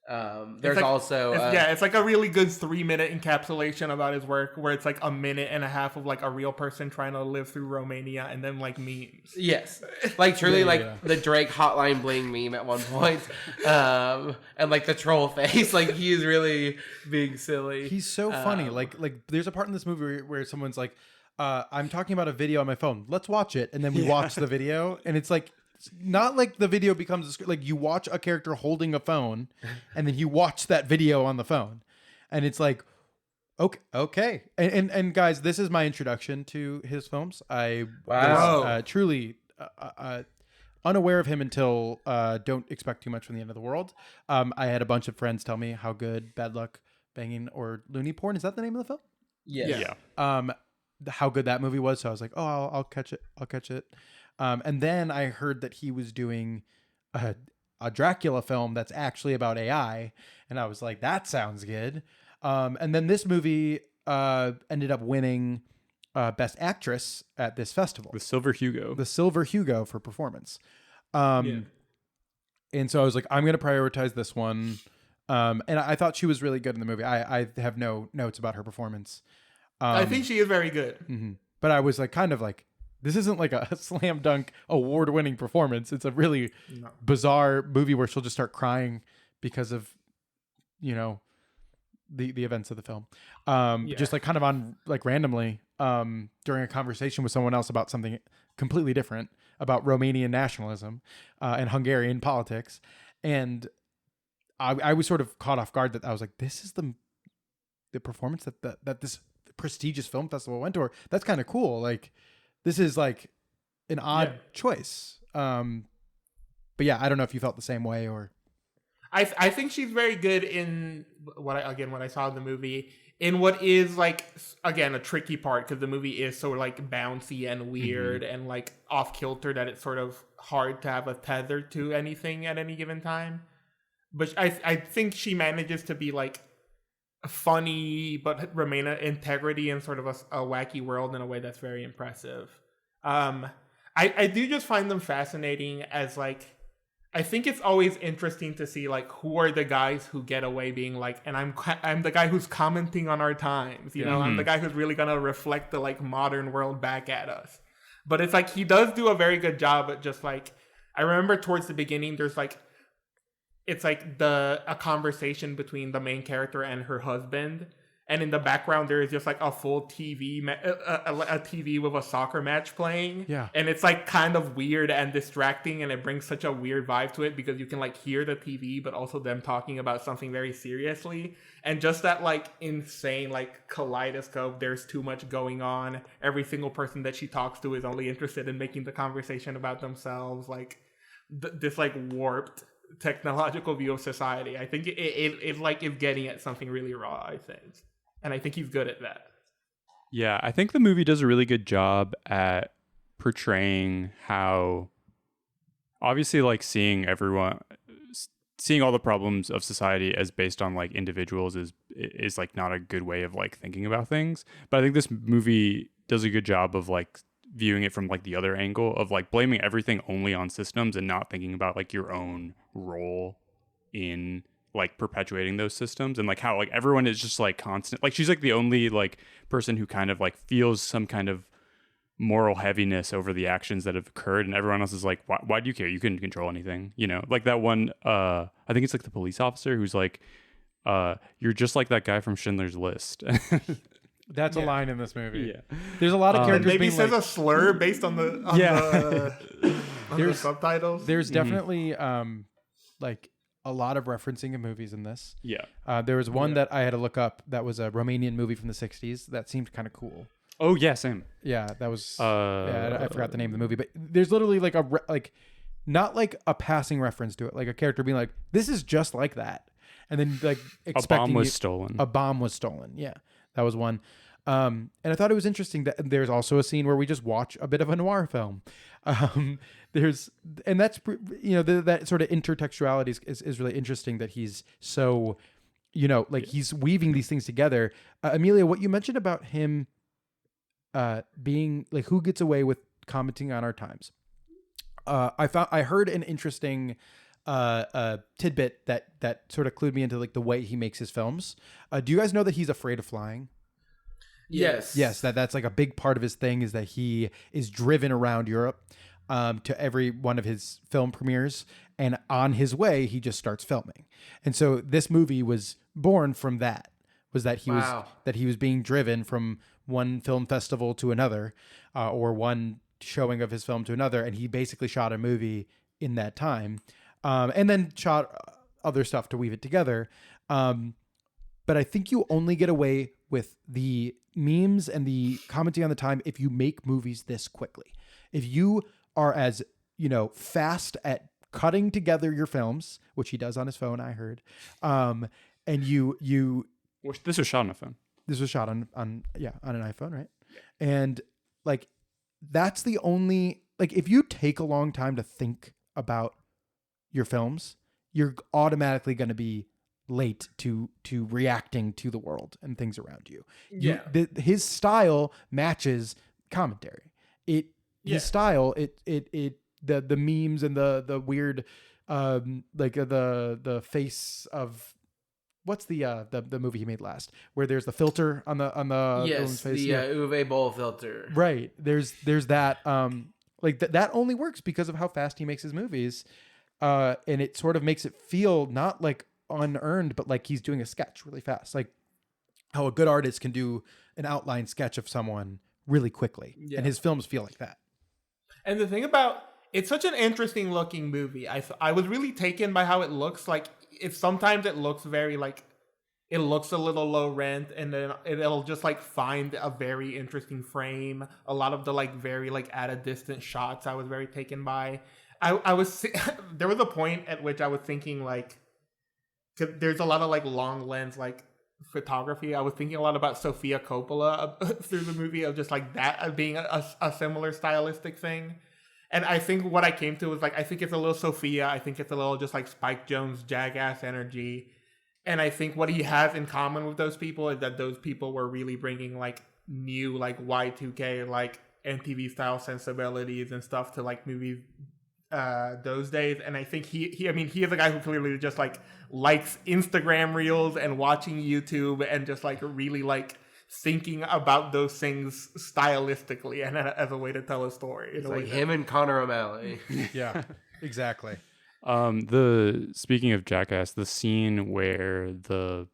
There's like, also it's like a really good 3-minute encapsulation about his work where it's like a minute and a half of like a real person trying to live through Romania and then like memes. Yes, like truly the Drake Hotline Bling meme at one point, and like the troll face, like he's really being silly. He's so funny. Like there's a part in this movie where someone's like, I'm talking about a video on my phone. Let's watch it. And then we watch the video. And it's like, not like the video becomes a script. Like you watch a character holding a phone and then you watch that video on the phone. And it's like, okay. And guys, this is my introduction to his films. I was truly unaware of him until Don't Expect Too Much from the End of the World. I had a bunch of friends tell me how good Bad Luck, Banging, or Looney Porn, is that the name of the film? Yeah. How good that movie was. So I was like, oh, I'll catch it. And then I heard that he was doing a Dracula film that's actually about AI. And I was like, that sounds good. And then this movie ended up winning Best Actress at this festival. The Silver Hugo for performance. And so I was like, I'm going to prioritize this one. And I thought she was really good in the movie. I have no notes about her performance. I think she is very good. Mm-hmm. But I was like, kind of like, this isn't like a slam dunk award-winning performance. It's a really bizarre movie where she'll just start crying because of, the events of the film. Just like kind of on like randomly during a conversation with someone else about something completely different, about Romanian nationalism and Hungarian politics. And I was sort of caught off guard that I was like, this is the performance that this prestigious film festival went to. Or that's kind of cool. Like, this is like an odd choice. But yeah, I don't know if you felt the same way or. I think she's very good in what I saw in the movie, in what is like, again, a tricky part, because the movie is so like bouncy and weird and like off kilter that it's sort of hard to have a tether to anything at any given time. But I think she manages to be like funny, but remain an integrity in sort of a wacky world in a way that's very impressive. I do just find them fascinating as like, I think it's always interesting to see like who are the guys who get away being like, and I'm the guy who's commenting on our times, you know, I'm the guy who's really gonna reflect the like modern world back at us. But it's like he does do a very good job at just like, I remember towards the beginning there's like, it's like a conversation between the main character and her husband, and in the background there is just like a full TV a TV with a soccer match playing. Yeah. And it's like kind of weird and distracting, and it brings such a weird vibe to it because you can like hear the TV but also them talking about something very seriously. And just that like insane like kaleidoscope, there's too much going on. Every single person that she talks to is only interested in making the conversation about themselves. Like this like warped technological view of society. I think it like is getting at something really raw, I think. And I think he's good at that. Yeah, I think the movie does a really good job at portraying how obviously like seeing all the problems of society as based on like individuals is like not a good way of like thinking about things. But I think this movie does a good job of like viewing it from like the other angle of like blaming everything only on systems and not thinking about like your own role in like perpetuating those systems, and like how like everyone is just like constant, like she's like the only like person who kind of like feels some kind of moral heaviness over the actions that have occurred, and everyone else is like, why do you care? You couldn't control anything, you know? Like that one I think it's like the police officer who's like, you're just like that guy from Schindler's List. That's a line in this movie. Yeah. There's a lot of characters maybe being says like, a slur based on the the subtitles. There's definitely like a lot of referencing of movies in this. Yeah. There was one that I had to look up that was a Romanian movie from the 60s that seemed kind of cool. Oh yeah, same. Yeah, that was I forgot the name of the movie, but there's literally like not like a passing reference to it, like a character being like, this is just like that. And then like expecting a bomb was stolen. A bomb was stolen. Yeah. That was one. And I thought it was interesting that there's also a scene where we just watch a bit of a noir film. That's, you know, that sort of intertextuality is really interesting, that he's so, you know, like he's weaving these things together. Emilio, what you mentioned about him being like, who gets away with commenting on our times? I heard an interesting tidbit that sort of clued me into like the way he makes his films. Do you guys know that he's afraid of flying? Yes. That's like a big part of his thing, is that he is driven around Europe to every one of his film premieres, and on his way he just starts filming. And so this movie was born from that, was that he was being driven from one film festival to another, or one showing of his film to another, and he basically shot a movie in that time, and then shot other stuff to weave it together. But I think you only get away with the memes and the commenting on the time if you make movies this quickly. If you are as, fast at cutting together your films, which he does on his phone, I heard, and you This was shot on a phone. This was shot on an iPhone, right? And like, that's the only, like, if you take a long time to think about your films, you're automatically going to be late to reacting to the world and things around you. His style matches commentary. His style, the memes and the weird, like the face of, what's the movie he made last, where there's the filter on the villain's face? The Uwe Boll filter. Right. There's that, like that only works because of how fast he makes his movies. And it sort of makes it feel not like unearned, but like he's doing a sketch really fast. Like how a good artist can do an outline sketch of someone really quickly. Yeah. And his films feel like that. And the thing about, it's such an interesting looking movie. I was really taken by how it looks. Like, sometimes it looks very like, it looks a little low rent, and then it'll just like find a very interesting frame. A lot of the like very like at a distance shots I was very taken by. I was there was a point at which I was thinking like, there's a lot of like long lens like photography. I was thinking a lot about Sofia Coppola through the movie, of just like that being a similar stylistic thing. And I think what I came to was like, I think it's a little Sofia. I think it's a little just like Spike Jonze jackass energy. And I think what he has in common with those people is that those people were really bringing like new like Y2K like MTV style sensibilities and stuff to like movies those days. And I think he is a guy who clearly just like likes Instagram reels and watching YouTube and just like really like thinking about those things stylistically and as a way to tell a story. It's like him and Connor O'Malley. Yeah, exactly. Speaking of Jackass, the scene where the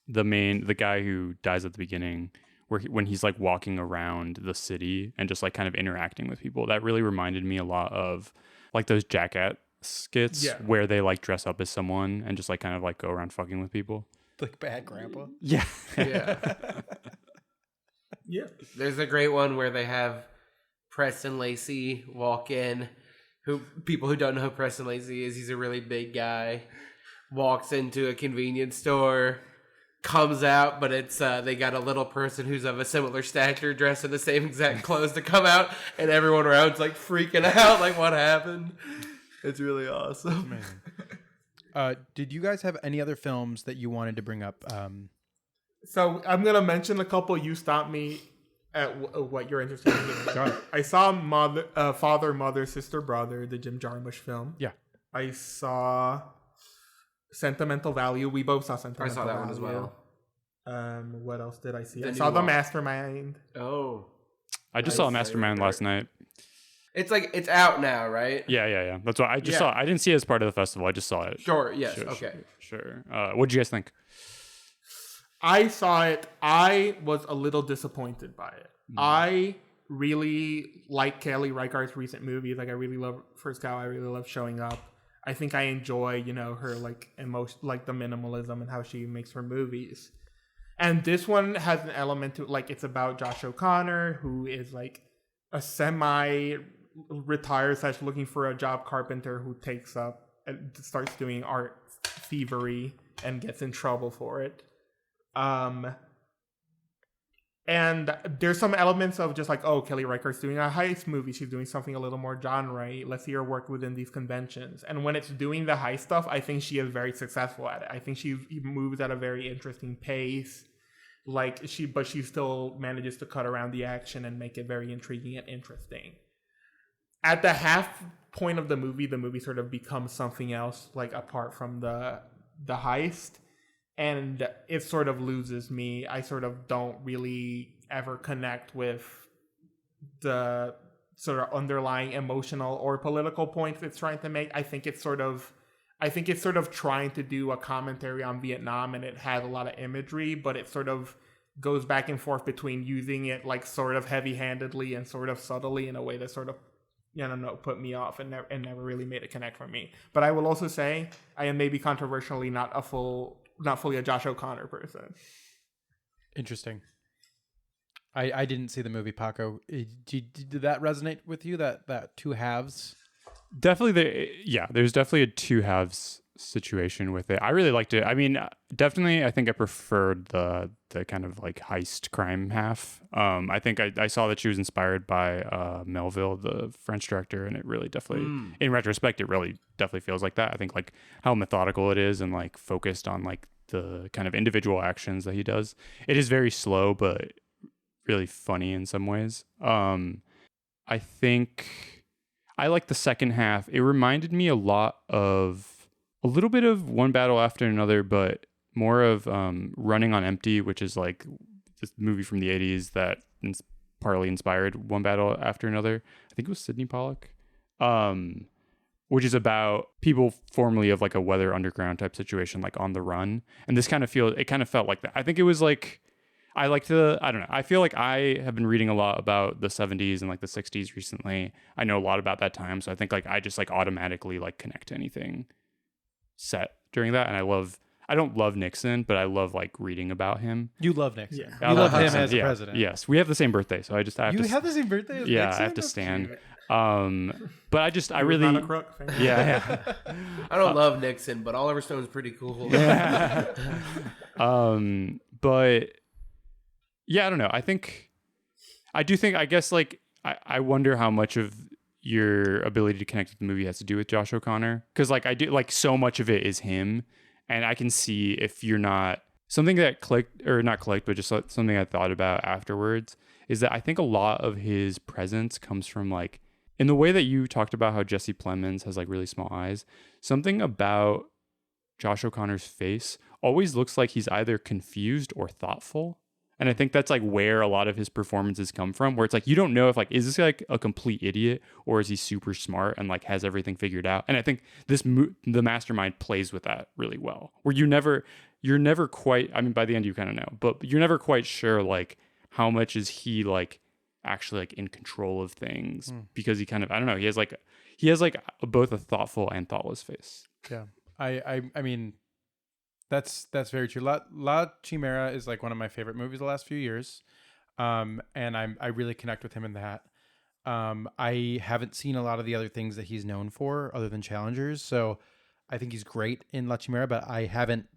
guy who dies at the beginning, when he's like walking around the city and just like kind of interacting with people, that really reminded me a lot of like those Jackass skits where they like dress up as someone and just like kind of like go around fucking with people. Like Bad Grandpa. Yeah. Yeah. There's a great one where they have Preston Lacey walk in. People who don't know who Preston Lacey is, he's a really big guy. Walks into a convenience store, comes out, but it's they got a little person who's of a similar stature dressed in the same exact clothes to come out, and everyone around's like freaking out, like what happened? It's really awesome. Man. Did you guys have any other films that you wanted to bring up? So I'm gonna mention a couple. You stopped me at what you're interested in. I saw Father, Mother, Sister, Brother, the Jim Jarmusch film. Yeah. I saw Sentimental Value. We both saw Sentimental Value. I saw that one as well. What else did I see? I saw The Mastermind. Oh. I just saw Mastermind last night. It's out now, right? Yeah. That's what I just saw. I didn't see it as part of the festival. I just saw it. Sure. Yes. Okay. Sure. What did you guys think? I saw it. I was a little disappointed by it. I really like Kelly Reichardt's recent movies. Like, I really love First Cow. I really love Showing Up. I think I enjoy, her like emotion, like the minimalism and how she makes her movies. And this one has an element to like, it's about Josh O'Connor, who is like a semi-retired / looking for a job carpenter who takes up and starts doing art thievery and gets in trouble for it. And there's some elements of just like, oh, Kelly Reichardt's doing a heist movie. She's doing something a little more genre-y. Let's see her work within these conventions. And when it's doing the heist stuff, I think she is very successful at it. I think she moves at a very interesting pace. But she still manages to cut around the action and make it very intriguing and interesting. At the half point of the movie sort of becomes something else, like apart from the heist. And it sort of loses me. I sort of don't really ever connect with the sort of underlying emotional or political points it's trying to make. I think it's sort of trying to do a commentary on Vietnam, and it has a lot of imagery, but it sort of goes back and forth between using it like sort of heavy-handedly and sort of subtly in a way that sort of put me off and never really made it connect for me. But I will also say I am maybe controversially not fully a Josh O'Connor person. Interesting. I didn't see the movie, Paco. Did that resonate with you? That two halves? Definitely, there's definitely a two halves situation with it. I really liked it. I mean, definitely, I think I preferred the kind of like heist crime half. I think I saw that she was inspired by Melville, the French director, and it really definitely, in retrospect, it really definitely feels like that. I think like how methodical it is and like focused on like the kind of individual actions that he does. It is very slow, but really funny in some ways. I think I like the second half. It reminded me a little bit of One Battle After Another, but more of Running on Empty, which is like this movie from the 80s that partly inspired One Battle After Another. I think it was Sidney Pollack, which is about people formerly of like a Weather Underground type situation, like on the run. And this kind of felt like that. I think it was like, I don't know. I feel like I have been reading a lot about the 70s and like the 60s recently. I know a lot about that time. So I think like I just like automatically like connect to anything set during that. And I don't love Nixon, but I love like reading about him. You love Nixon. Yeah. You love him as president. Yes. We have the same birthday. So I have the same birthday as Nixon? I have to stand. But I really, Not a crook. yeah. I don't love Nixon, but Oliver Stone's pretty cool. But yeah, I don't know. I guess like I wonder how much of your ability to connect with the movie has to do with Josh O'Connor, because like I do, like so much of it is him, and I can see if you're not something that clicked or not clicked, but just something I thought about afterwards is that I think a lot of his presence comes from like in the way that you talked about how Jesse Plemons has like really small eyes. Something about Josh O'Connor's face always looks like he's either confused or thoughtful. And I think that's like where a lot of his performances come from, where it's like, you don't know if like, is this like a complete idiot or is he super smart and like has everything figured out? And I think the Mastermind plays with that really well, where you're never quite, I mean, by the end you kind of know, but you're never quite sure like how much is he like actually like in control of things because he kind of, I don't know, he has like both a thoughtful and thoughtless face. Yeah. I mean, that's very true. La Chimera is like one of my favorite movies the last few years. And I really connect with him in that. I haven't seen a lot of the other things that he's known for other than Challengers. So I think he's great in La Chimera, but I haven't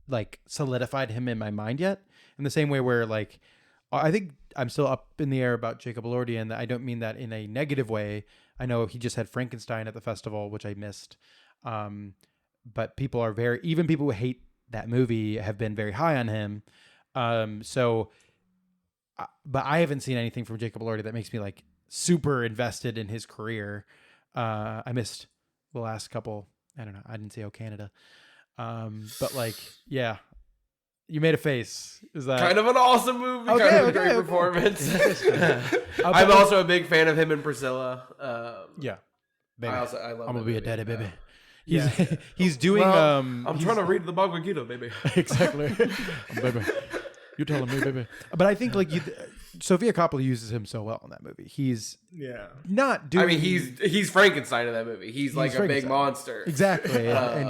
like solidified him in my mind yet, in the same way where like, I think I'm still up in the air about Jacob Elordi, and I don't mean that in a negative way. I know he just had Frankenstein at the festival, which I missed. But people are even people who hate that movie have been very high on him. But I haven't seen anything from Jacob Elordi that makes me like super invested in his career. I missed the last couple. I don't know. I didn't see O Canada. But like, yeah, you made a face. Is that kind of an awesome movie? Okay, kind of a great performance. I'm also a big fan of him and Priscilla. Yeah, baby. I love. I'm gonna be a daddy, baby. Yeah. He's doing. Well, I'm trying to read the Bhagavad Gita, baby. Exactly, baby. You're telling me, baby. But I think like Sofia Coppola uses him so well in that movie. He's not doing. I mean, he's Frankenstein in that movie. He's like a big monster. Exactly, and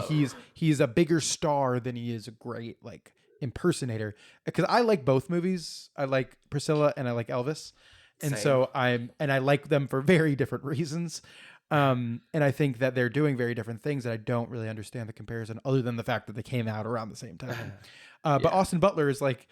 he's a bigger star than he is a great like impersonator. Because I like both movies. I like Priscilla and I like Elvis, and so I like them for very different reasons. And I think that they're doing very different things, and I don't really understand the comparison other than the fact that they came out around the same time. But Austin Butler is like,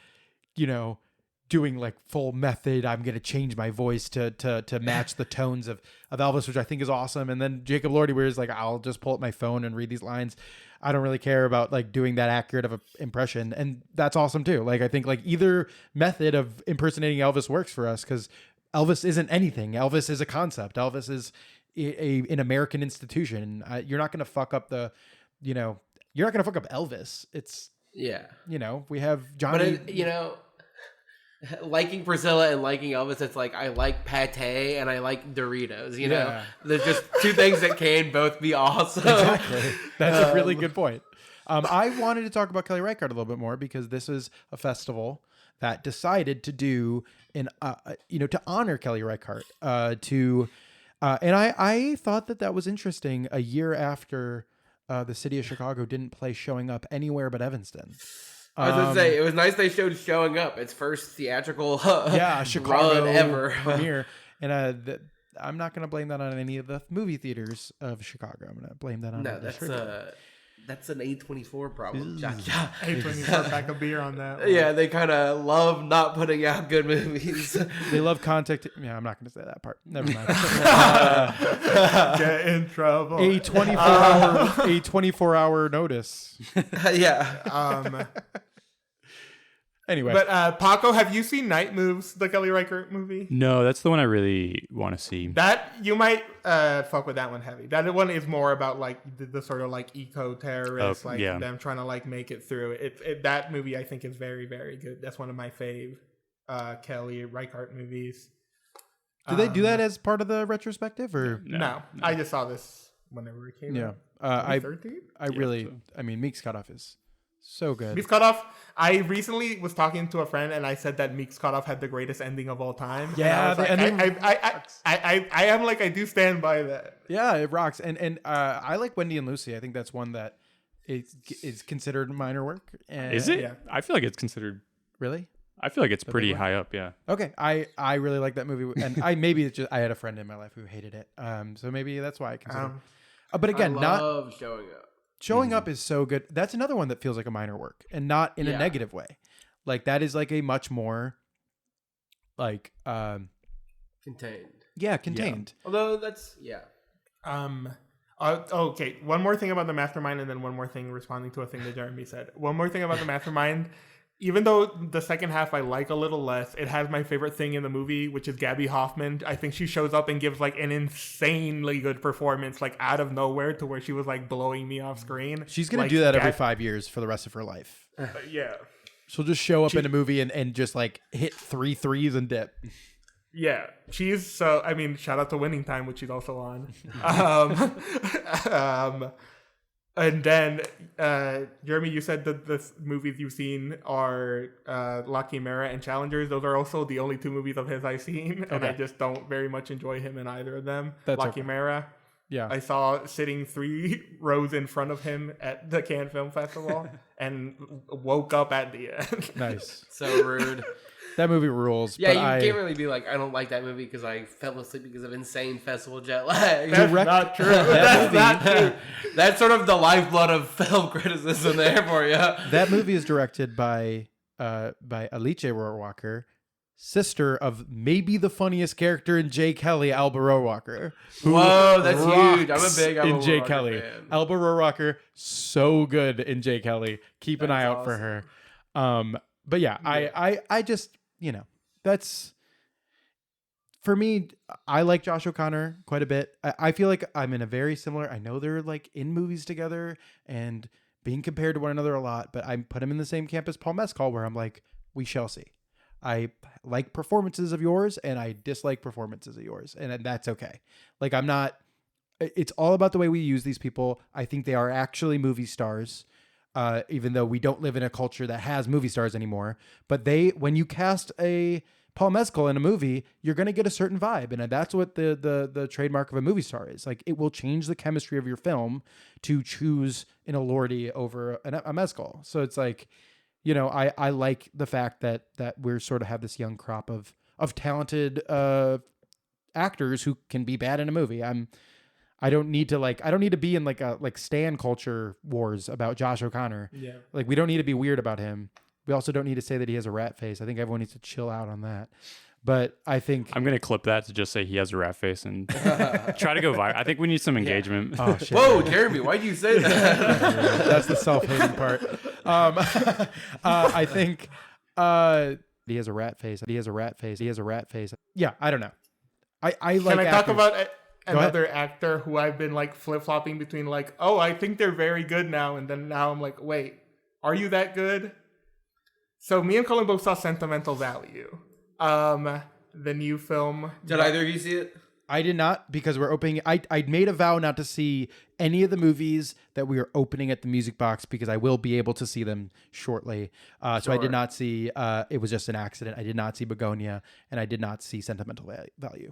doing like full method. I'm going to change my voice to match the tones of Elvis, which I think is awesome. And then Jacob Elordi, where he's like, I'll just pull up my phone and read these lines. I don't really care about like doing that accurate of an impression. And that's awesome too. Like, I think like either method of impersonating Elvis works for us, because Elvis isn't anything. Elvis is a concept. Elvis is an American institution. You're not going to fuck up you're not going to fuck up Elvis. It's, we have Johnny. But liking Priscilla and liking Elvis, it's like I like pate and I like Doritos. You know, there's just two things that can both be awesome. Exactly. That's a really good point. I wanted to talk about Kelly Reichardt a little bit more because this is a festival that decided to do to honor Kelly Reichardt, and I thought that was interesting. A year after the city of Chicago didn't play Showing Up anywhere but Evanston. I was gonna say, it was nice they showed Showing Up, its first theatrical Chicago run ever. premiere, and I'm not going to blame that on any of the movie theaters of Chicago. I'm going to blame that on that's an A24 problem. A24 pack of beer on that one. Yeah, they kind of love not putting out good movies. They love contact. Yeah, I'm not going to say that part. Never mind. Get in trouble. A 24-hour notice. Yeah. Anyway, but Paco, have you seen Night Moves, the Kelly Reichardt movie? No, that's the one I really want to see. That you might fuck with that one heavy. That one is more about like the sort of like eco terrorists, them trying to like make it through. That movie I think is very, very good. That's one of my fave Kelly Reichardt movies. Did they do that as part of the retrospective or no? I just saw this whenever it came out. I mean, Meek's Cutoff is so good. Meek's Cutoff. I recently was talking to a friend and I said that Meek's Cutoff had the greatest ending of all time. Yeah, I am like, I do stand by that. Yeah, it rocks. And I like Wendy and Lucy. I think that's one that is considered minor work. And is it? Yeah. I feel like it's considered. Really? I feel like it's pretty high up. Yeah. Okay. I really like that movie, and I had a friend in my life who hated it. So maybe that's why I consider. But again, I love Showing Up. Showing Up is so good. That's another one that feels like a minor work, and not in a negative way. Like that is like a much more like contained. Yeah, contained. Yeah. Although that's okay, one more thing about the Mastermind, and then one more thing responding to a thing that Jeremy said. One more thing about the Mastermind. Even though the second half I like a little less, it has my favorite thing in the movie, which is Gabby Hoffman. I think she shows up and gives like an insanely good performance, like out of nowhere, to where she was like blowing me off screen. She's gonna do that every 5 years for the rest of her life. Yeah, she'll just show up in a movie and just like hit 3 threes and dip. Yeah, she's so. I mean, shout out to Winning Time, which she's also on. And then, Jeremy, you said that the movies you've seen are La Chimera and Challengers. Those are also the only 2 movies of his I've seen, and I just don't very much enjoy him in either of them. La Chimera, I saw sitting 3 rows in front of him at the Cannes Film Festival and woke up at the end. Nice. So rude. That movie rules. Yeah, you can't really be like, I don't like that movie because I fell asleep because of insane festival jet lag. That's not true. That's not true. That's sort of the lifeblood of film criticism there for you. That movie is directed by Alice Rohrwacher, sister of maybe the funniest character in J. Kelly, Alba Rohrwacher. Whoa, that's huge. I'm a big Alba in J. Rohrwacher Kelly. fan. Alba Rohrwacher, so good in J. Kelly. Keep an eye out for her. But yeah, I just, that's, for me, I like Josh O'Connor quite a bit. I feel like I'm in a very similar, I know they're like in movies together and being compared to one another a lot, but I put him in the same camp as Paul Mescal, where I'm like, we shall see. I like performances of yours and I dislike performances of yours, and that's okay. Like, it's all about the way we use these people. I think they are actually movie stars. Even though we don't live in a culture that has movie stars anymore. But when you cast a Paul Mescal in a movie, you're going to get a certain vibe. And that's what the trademark of a movie star is. Like, it will change the chemistry of your film to choose an Elordi over a Mescal. So it's like, I like the fact that we're sort of have this young crop of talented actors who can be bad in a movie. I don't need to be in like stan culture wars about Josh O'Connor. Yeah. Like, we don't need to be weird about him. We also don't need to say that he has a rat face. I think everyone needs to chill out on that. But I think I'm going to clip that to just say he has a rat face and try to go viral. I think we need some engagement. Oh, shit. Whoa, Jeremy, why'd you say that? That's the self-hating part. I think he has a rat face. He has a rat face. He has a rat face. Yeah, I don't know. I like. Can I talk actors. about another actor who I've been like flip-flopping between like, oh, I think they're very good now, and then now I'm like, wait, are you that good? So me and Cullen both saw Sentimental Value, the new film. Did either of you see it? I did not, because we're opening. I made a vow not to see any of the movies that we are opening at the Music Box, because I will be able to see them shortly. So I did not see. It was just an accident. I did not see Begonia, and I did not see Sentimental Value.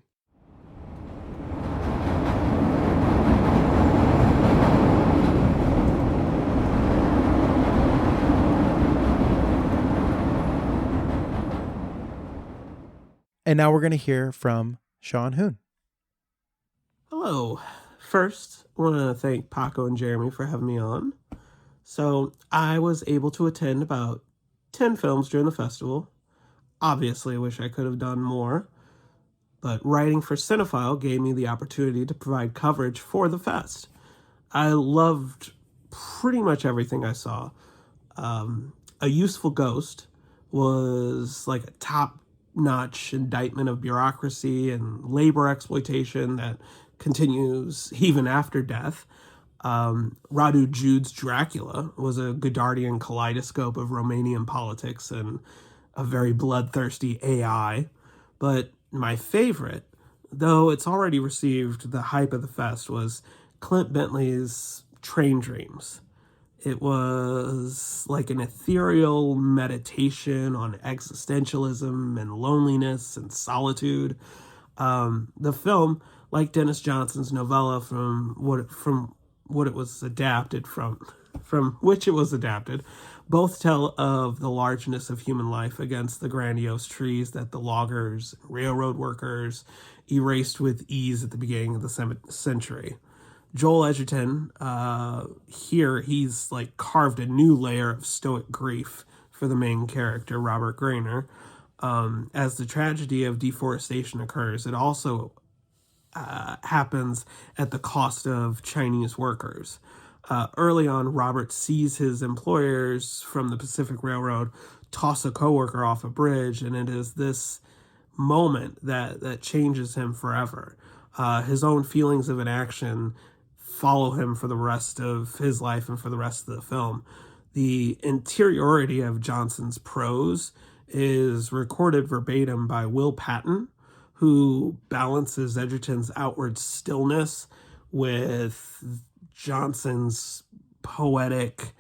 And now we're going to hear from Shaun Huhn. Hello. First, I want to thank Paco and Jeremy for having me on. So, I was able to attend about 10 films during the festival. Obviously, I wish I could have done more. But writing for Cinephile gave me the opportunity to provide coverage for the fest. I loved pretty much everything I saw. A Useful Ghost was like a top-notch indictment of bureaucracy and labor exploitation that continues even after death. Radu Jude's Dracula was a Godardian kaleidoscope of Romanian politics and a very bloodthirsty AI. But my favorite, though it's already received the hype of the fest, was Clint Bentley's Train Dreams. It was like an ethereal meditation on existentialism and loneliness and solitude. The film, like Dennis Johnson's novella from which it was adapted, both tell of the largeness of human life against the grandiose trees that the loggers, railroad workers erased with ease at the beginning of the century. Joel Edgerton, here he's like carved a new layer of stoic grief for the main character, Robert Grainer. As the tragedy of deforestation occurs, it also happens at the cost of Chinese workers. Early on, Robert sees his employers from the Pacific Railroad toss a coworker off a bridge, and it is this moment that changes him forever. His own feelings of inaction follow him for the rest of his life and for the rest of the film. The interiority of Johnson's prose is recorded verbatim by Will Patton, who balances Edgerton's outward stillness with Johnson's poetic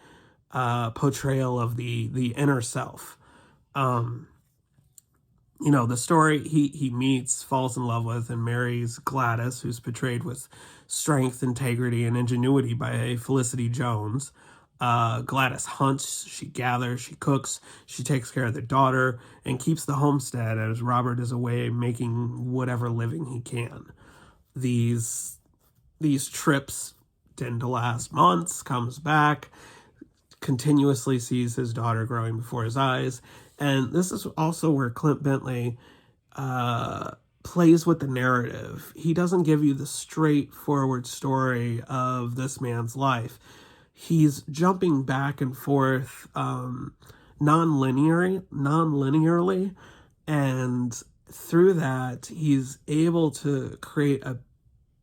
portrayal of the inner self. The story, he meets, falls in love with, and marries Gladys, who's portrayed with strength, integrity, and ingenuity by Felicity Jones. Gladys hunts, she gathers, she cooks, she takes care of their daughter, and keeps the homestead as Robert is away making whatever living he can. These trips tend to last months, comes back, continuously sees his daughter growing before his eyes. And this is also where Clint Bentley plays with the narrative. He doesn't give you the straightforward story of this man's life. He's jumping back and forth non-linearly, and through that, he's able to create a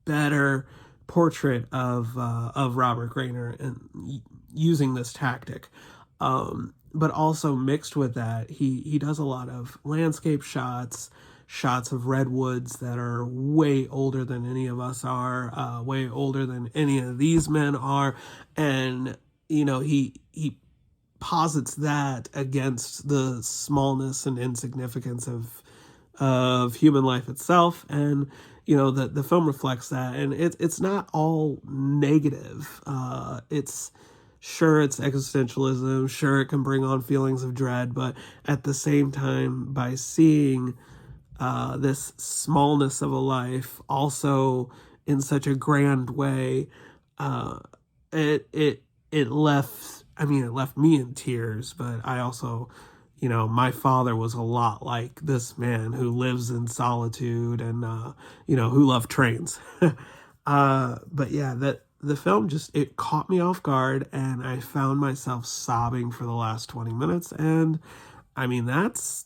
better portrait of Robert Grainer and using this tactic. But also mixed with that, he does a lot of landscape shots of redwoods that are way older than any of us are, way older than any of these men are. And, he posits that against the smallness and insignificance of human life itself. And, the film reflects that. And it's not all negative. Sure, it's existentialism. Sure, it can bring on feelings of dread. But at the same time, by seeing this smallness of a life also in such a grand way, it left me in tears. But I also, my father was a lot like this man who lives in solitude and, who loved trains. But yeah, the film it caught me off guard, and I found myself sobbing for the last 20 minutes. And that's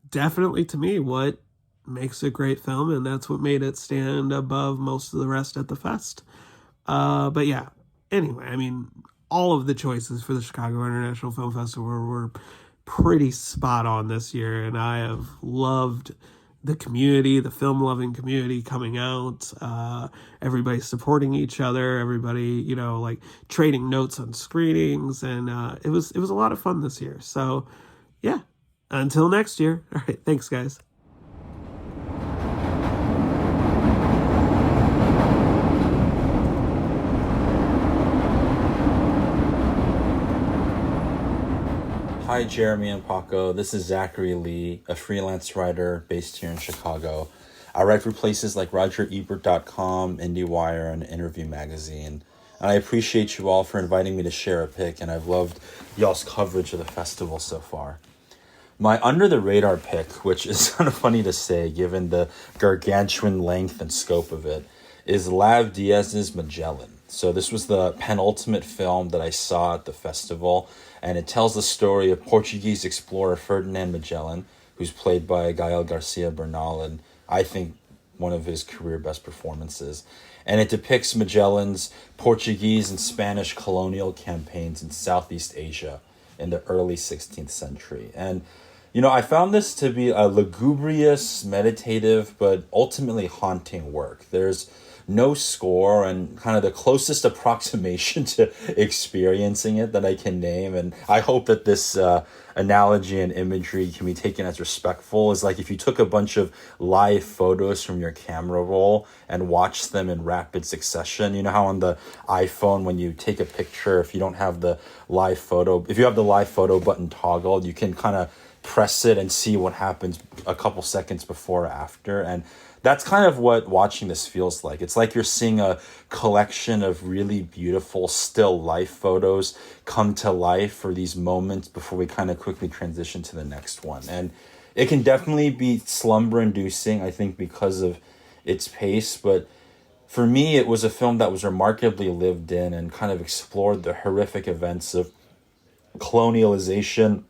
definitely, to me, what makes a great film, and that's what made it stand above most of the rest at the fest. But yeah, anyway, all of the choices for the Chicago International Film Festival were pretty spot on this year, and I have loved the community, the film loving community coming out, everybody supporting each other, everybody, like trading notes on screenings. And it was a lot of fun this year. So yeah, until next year. All right. Thanks, guys. Hi, Jeremy and Paco. This is Zachary Lee, a freelance writer based here in Chicago. I write for places like RogerEbert.com, IndieWire, and Interview Magazine. And I appreciate you all for inviting me to share a pick, and I've loved y'all's coverage of the festival so far. My under-the-radar pick, which is kind of funny to say given the gargantuan length and scope of it, is Lav Diaz's Magellan. So this was the penultimate film that I saw at the festival, and it tells the story of Portuguese explorer Ferdinand Magellan, who's played by Gael Garcia Bernal, and I think one of his career best performances. And it depicts Magellan's Portuguese and Spanish colonial campaigns in Southeast Asia in the early 16th century. And, I found this to be a lugubrious, meditative, but ultimately haunting work. There's no score, and kind of the closest approximation to experiencing it that I can name. And I hope that this analogy and imagery can be taken as respectful, is like if you took a bunch of live photos from your camera roll and watched them in rapid succession. You know how on the iPhone, when you take a picture, if you don't have the live photo, if you have the live photo button toggled, you can kind of press it and see what happens a couple seconds before or after. And that's kind of what watching this feels like. It's like you're seeing a collection of really beautiful still life photos come to life for these moments before we kind of quickly transition to the next one. And it can definitely be slumber-inducing, I think, because of its pace. But for me, it was a film that was remarkably lived in and kind of explored the horrific events of colonialization,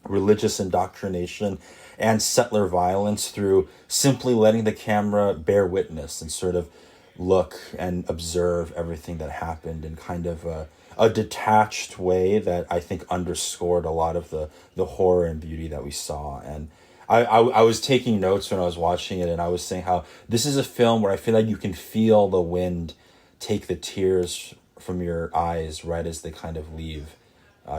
religious indoctrination, and settler violence through simply letting the camera bear witness and sort of look and observe everything that happened in kind of a detached way that I think underscored a lot of the horror and beauty that we saw. And I was taking notes when I was watching it, and I was saying how this is a film where I feel like you can feel the wind take the tears from your eyes right as they kind of leave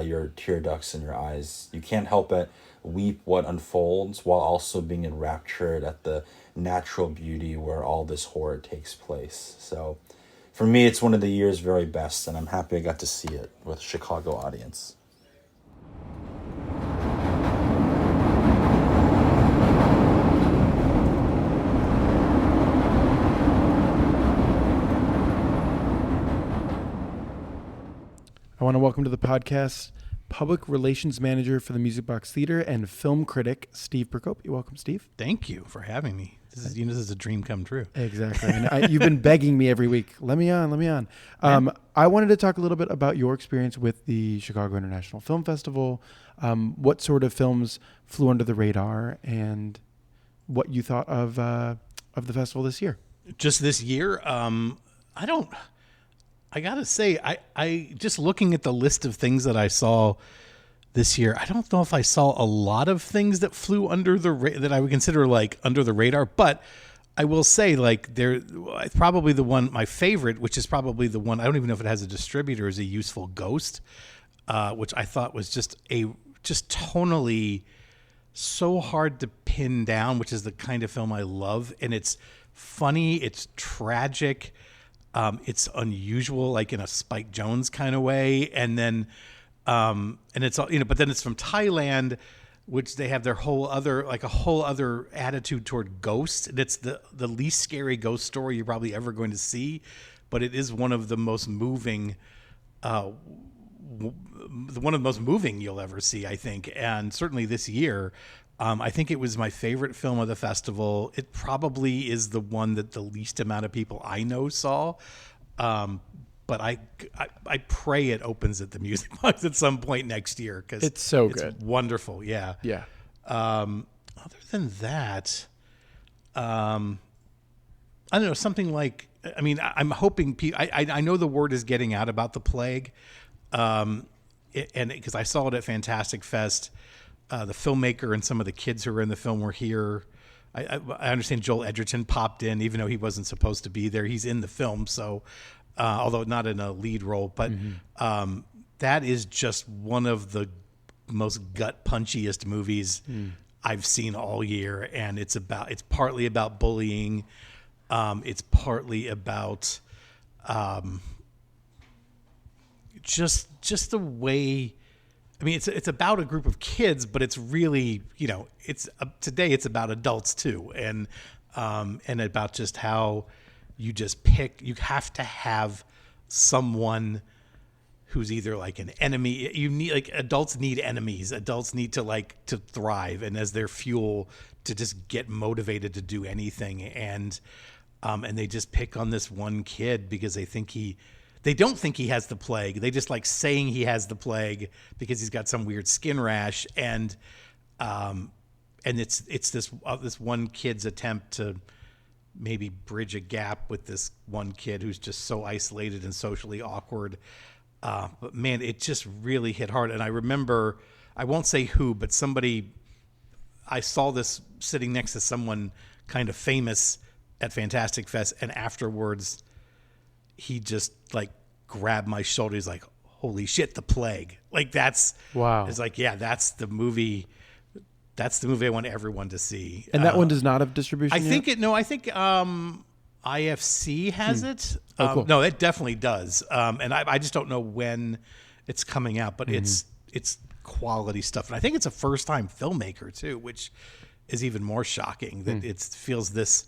your tear ducts in your eyes. You can't help but weep what unfolds while also being enraptured at the natural beauty where all this horror takes place. So for me, it's one of the year's very best, and I'm happy I got to see it with a Chicago audience. I want to welcome to the podcast Public Relations Manager for the Music Box Theater and film critic Steve Procopi. Welcome, Steve. Thank you for having me. This is a dream come true. Exactly. And you've been begging me every week. Let me on. I wanted to talk a little bit about your experience with the Chicago International Film Festival. What sort of films flew under the radar, and what you thought of the festival this year? Just this year, I gotta say, I just looking at the list of things that I saw this year, I don't know if I saw a lot of things that flew under that I would consider like under the radar. But I will say, like, probably the one, my favorite, which is probably the one I don't even know if it has a distributor, is A Useful Ghost, which I thought was just tonally so hard to pin down, which is the kind of film I love, and it's funny, it's tragic. It's unusual, like in a Spike Jonze kind of way. And then, and it's all, but then it's from Thailand, which they have their whole other attitude toward ghosts. And it's the least scary ghost story you're probably ever going to see, but it is one of the most moving, you'll ever see, I think. And certainly this year, I think it was my favorite film of the festival. It probably is the one that the least amount of people I know saw. But I pray it opens at the Music Box at some point next year, because it's so good. It's wonderful. Yeah. Yeah. Other than that, I don't know, something like, I mean, I'm hoping I know the word is getting out about the plague. And because I saw it at Fantastic Fest. The filmmaker and some of the kids who were in the film were here. I understand Joel Edgerton popped in, even though he wasn't supposed to be there. He's in the film, so although not in a lead role. But that is just one of the most gut punchiest movies I've seen all year, and it's partly about bullying. It's partly about just the way. I mean, it's about a group of kids, but it's really, today it's about adults too, and about just how you have to have someone who's either like an enemy. You need, like, adults need enemies. Adults need to thrive, and as their fuel to just get motivated to do anything. And they just pick on this one kid because they don't think he has the plague. They just like saying he has the plague because he's got some weird skin rash, and it's this one kid's attempt to maybe bridge a gap with this one kid who's just so isolated and socially awkward. But man, it just really hit hard. And I remember, I won't say who, but I saw this sitting next to someone kind of famous at Fantastic Fest, and afterwards he just like grabbed my shoulder. He's like, holy shit, the plague. Like, wow. It's like, yeah, that's the movie I want everyone to see. And that one does not have distribution I yet? think IFC has it. Oh, cool. No, it definitely does. And I just don't know when it's coming out, but it's quality stuff. And I think it's a first-time filmmaker too, which is even more shocking that it feels this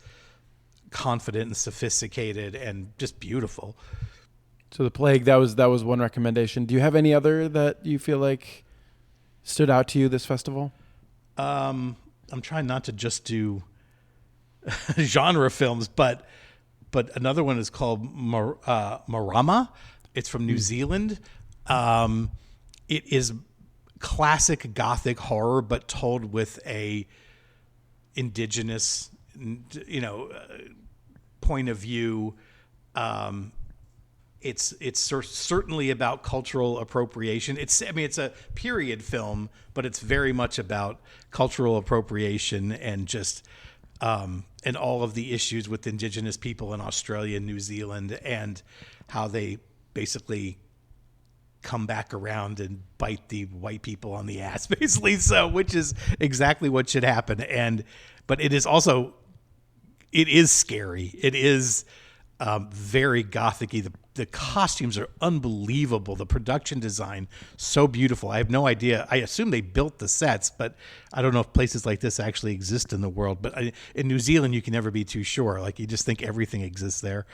confident and sophisticated and just beautiful. So The Plague, that was one recommendation. Do you have any other that you feel like stood out to you this festival? I'm trying not to just do genre films, but another one is called Marama. It's from New Zealand. It is classic Gothic horror, but told with a indigenous, point of view. It's certainly about cultural appropriation. It's a period film, but it's very much about cultural appropriation and just and all of the issues with indigenous people in Australia and New Zealand, and how they basically come back around and bite the white people on the ass, basically. So, which is exactly what should happen. But it is also, it is scary. It is very Gothic-y. The costumes are unbelievable. The production design, so beautiful. I have no idea. I assume they built the sets, but I don't know if places like this actually exist in the world. But in New Zealand, you can never be too sure. Like, you just think everything exists there,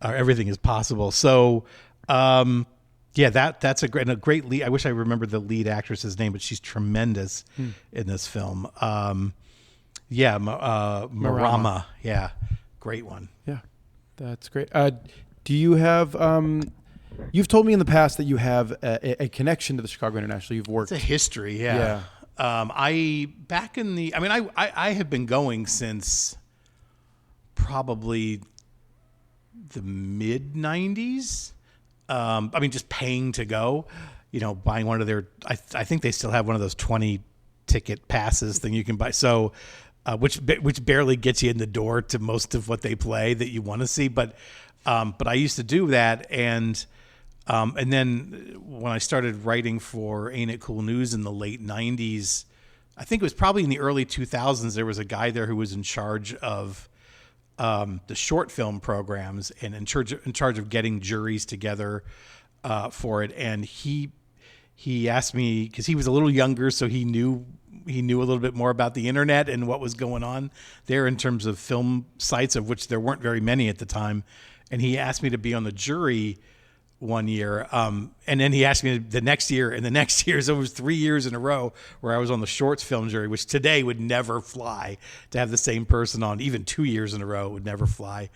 or everything is possible. So, yeah, that's a great lead. I wish I remembered the lead actress's name, but she's tremendous in this film. Marama. Yeah, great one. Yeah, that's great. Do you have? You've told me in the past that you have a connection to the Chicago International. You've worked. It's a history. Yeah. I have been going since probably the mid '90s. Just paying to go, buying one of their, I think they still have one of those 20 ticket passes thing you can buy. So, which barely gets you in the door to most of what they play that you want to see. But I used to do that. And then when I started writing for Ain't It Cool News in the late 90s, I think it was probably in the early 2000s, there was a guy there who was in charge of the short film programs and in charge of getting juries together for it. And he asked me, because he was a little younger, so he knew a little bit more about the internet and what was going on there in terms of film sites, of which there weren't very many at the time. And he asked me to be on the jury one year. And then he asked me the next year and the next year. So it was 3 years in a row where I was on the shorts film jury, which today would never fly. To have the same person on even 2 years in a row would never fly.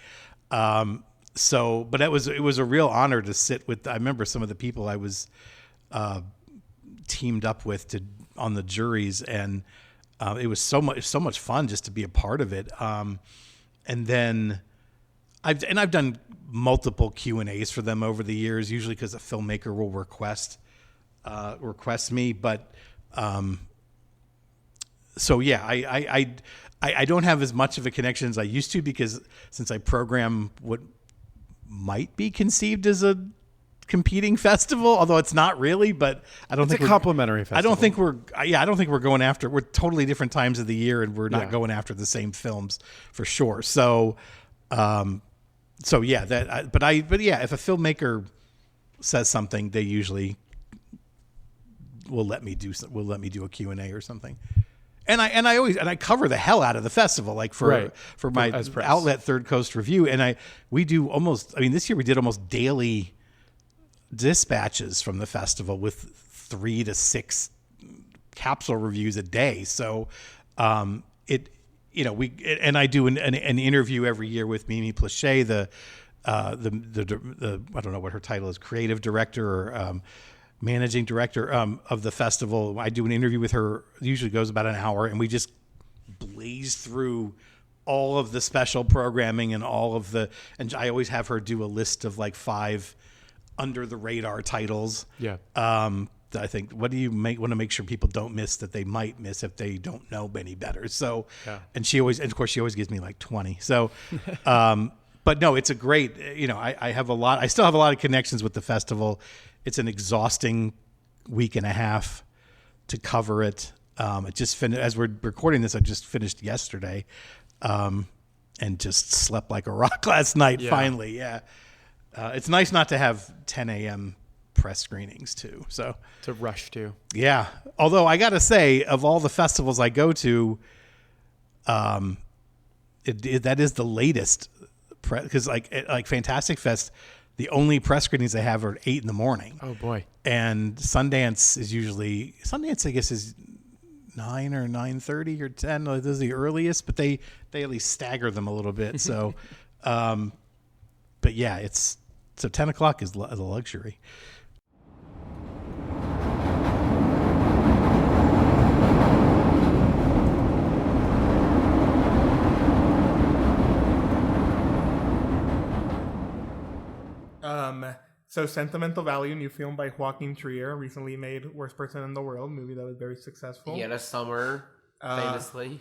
But it was a real honor to sit with. I remember some of the people I was teamed up with on the juries, and it was so much fun just to be a part of it. And then I've done multiple Q&As for them over the years, usually because a filmmaker will request me. But So yeah, I don't have as much of a connection as I used to, because since I program what might be conceived as a competing festival, although it's not really, but I don't think it's a complimentary festival. I don't think we're going after, we're totally different times of the year, and we're not going after the same films for sure. So, if a filmmaker says something, they usually will let me do a Q&A or something. And I cover the hell out of the festival, like for my outlet Third Coast Review. And this year we did almost daily dispatches from the festival with 3 to 6 capsule reviews a day. So, I do an interview every year with Mimi Plachet, the I don't know what her title is, creative director or managing director of the festival. I do an interview with her. It usually goes about an hour, and we just blaze through all of the special programming and and I always have her do a list of like 5 under the radar titles. Yeah. I think, what do you want to make sure people don't miss that they might miss if they don't know any better? So, and of course she always gives me like 20. So, but no, it's a great, I still have a lot of connections with the festival. It's an exhausting week and a half to cover it. It just finished, as we're recording this, I just finished yesterday, and just slept like a rock last night. Finally. Yeah. It's nice not to have 10 a.m. press screenings too. So to rush to. Yeah. Although I got to say, of all the festivals I go to, that is the latest because like Fantastic Fest, the only press screenings they have are at 8 a.m. Oh boy. And Sundance, I guess, is 9 or 9:30 or 10. Those are the earliest, but they at least stagger them a little bit. So, but yeah, so 10 o'clock is a luxury. So Sentimental Value, new film by Joachim Trier, recently made Worst Person in the World, movie that was very successful. He had a summer, famously.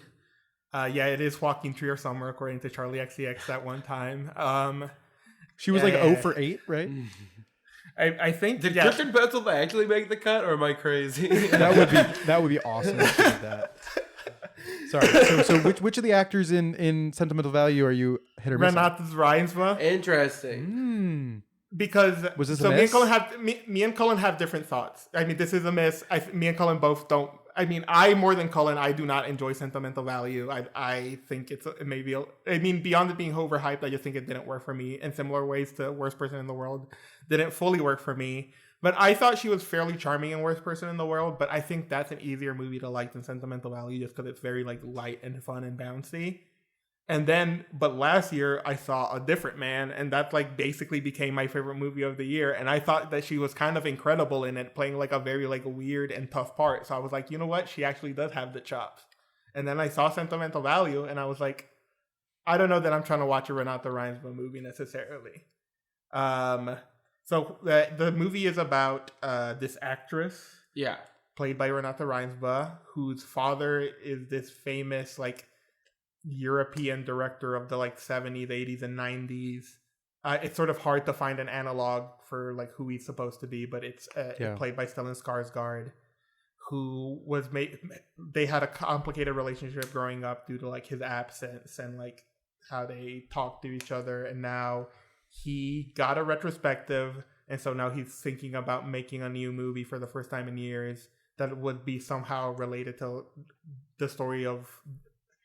It is Joachim Trier summer, according to Charlie XCX at one time. She was like 0 for 8, right? I think. Did Christian Petzold actually make the cut, or am I crazy? that would be awesome if she did that. Sorry. So which of the actors in Sentimental Value are you hit or miss? Renate Reinsma. Interesting. Because was this a miss? Me and Cullen have different thoughts. I mean, this is a miss. Me and Cullen both don't. I mean, I more than Cullen, I do not enjoy Sentimental Value. I think beyond it being overhyped, I just think it didn't work for me in similar ways to Worst Person in the World. Didn't fully work for me. But I thought she was fairly charming in Worst Person in the World. But I think that's an easier movie to like than Sentimental Value, just because it's very like light and fun and bouncy. But last year I saw A Different Man, and that like basically became my favorite movie of the year. And I thought that she was kind of incredible in it, playing like a very like weird and tough part. So I was like, you know what? She actually does have the chops. And then I saw Sentimental Value, and I was like, I don't know that I'm trying to watch a Renate Reinsma movie necessarily. So the movie is about this actress, played by Renate Reinsma, whose father is this famous like European director of the like 70s, 80s, and 90s. It's sort of hard to find an analog for like who he's supposed to be, but it's played by Stellan Skarsgård, who was they had a complicated relationship growing up due to like his absence and like how they talked to each other, and now he got a retrospective, and so now he's thinking about making a new movie for the first time in years that would be somehow related to the story of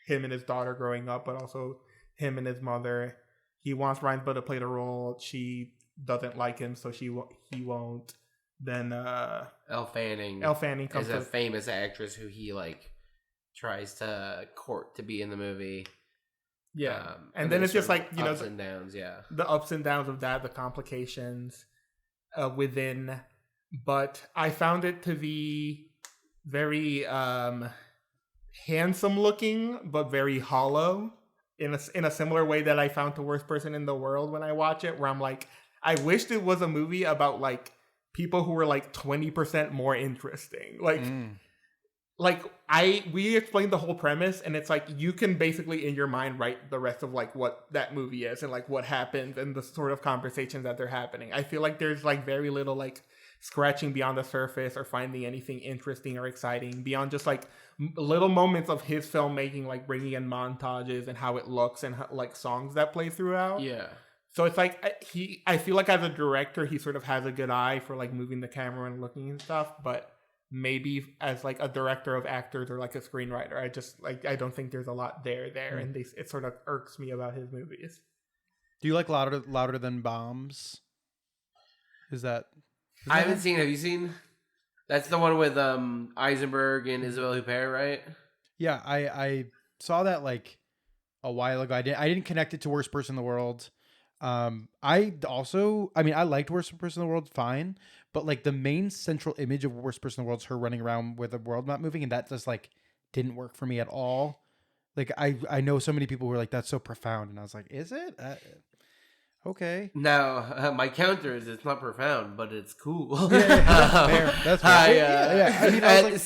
him and his daughter growing up, but also him and his mother. He wants Reinsma to play the role. She doesn't like him, so he won't. Then Elle Fanning comes is a famous actress who he like tries to court to be in the movie. Yeah, and then it's just like ups and downs. Yeah, the ups and downs of that, the complications within. But I found it to be very handsome looking, but very hollow in a similar way that I found The Worst Person in the World when I watch it, where I'm like, I wished it was a movie about like people who were like 20% more interesting. Like we explained the whole premise, and it's like you can basically in your mind write the rest of like what that movie is and like what happens and the sort of conversations that they're happening. I feel like there's like very little like scratching beyond the surface or finding anything interesting or exciting beyond just like little moments of his filmmaking, like bringing in montages and how it looks and how, like songs that play throughout. Yeah. So it's like I feel like as a director, he sort of has a good eye for like moving the camera and looking and stuff, but maybe as like a director of actors or like a screenwriter, I don't think there's a lot there, and it sort of irks me about his movies. Do you like louder than bombs? I haven't seen. Have you seen? That's the one with Eisenberg and Isabelle Huppert, right? Yeah, I saw that like a while ago. I didn't connect it to Worst Person in the World. I liked Worst Person in the World fine, but like the main central image of Worst Person in the World is her running around with the world not moving, and that just like didn't work for me at all. Like I know so many people who were like, that's so profound, and I was like, is it? Okay. Now, my counter is it's not profound, but it's cool. Fair. That's fair. I mean, I was like,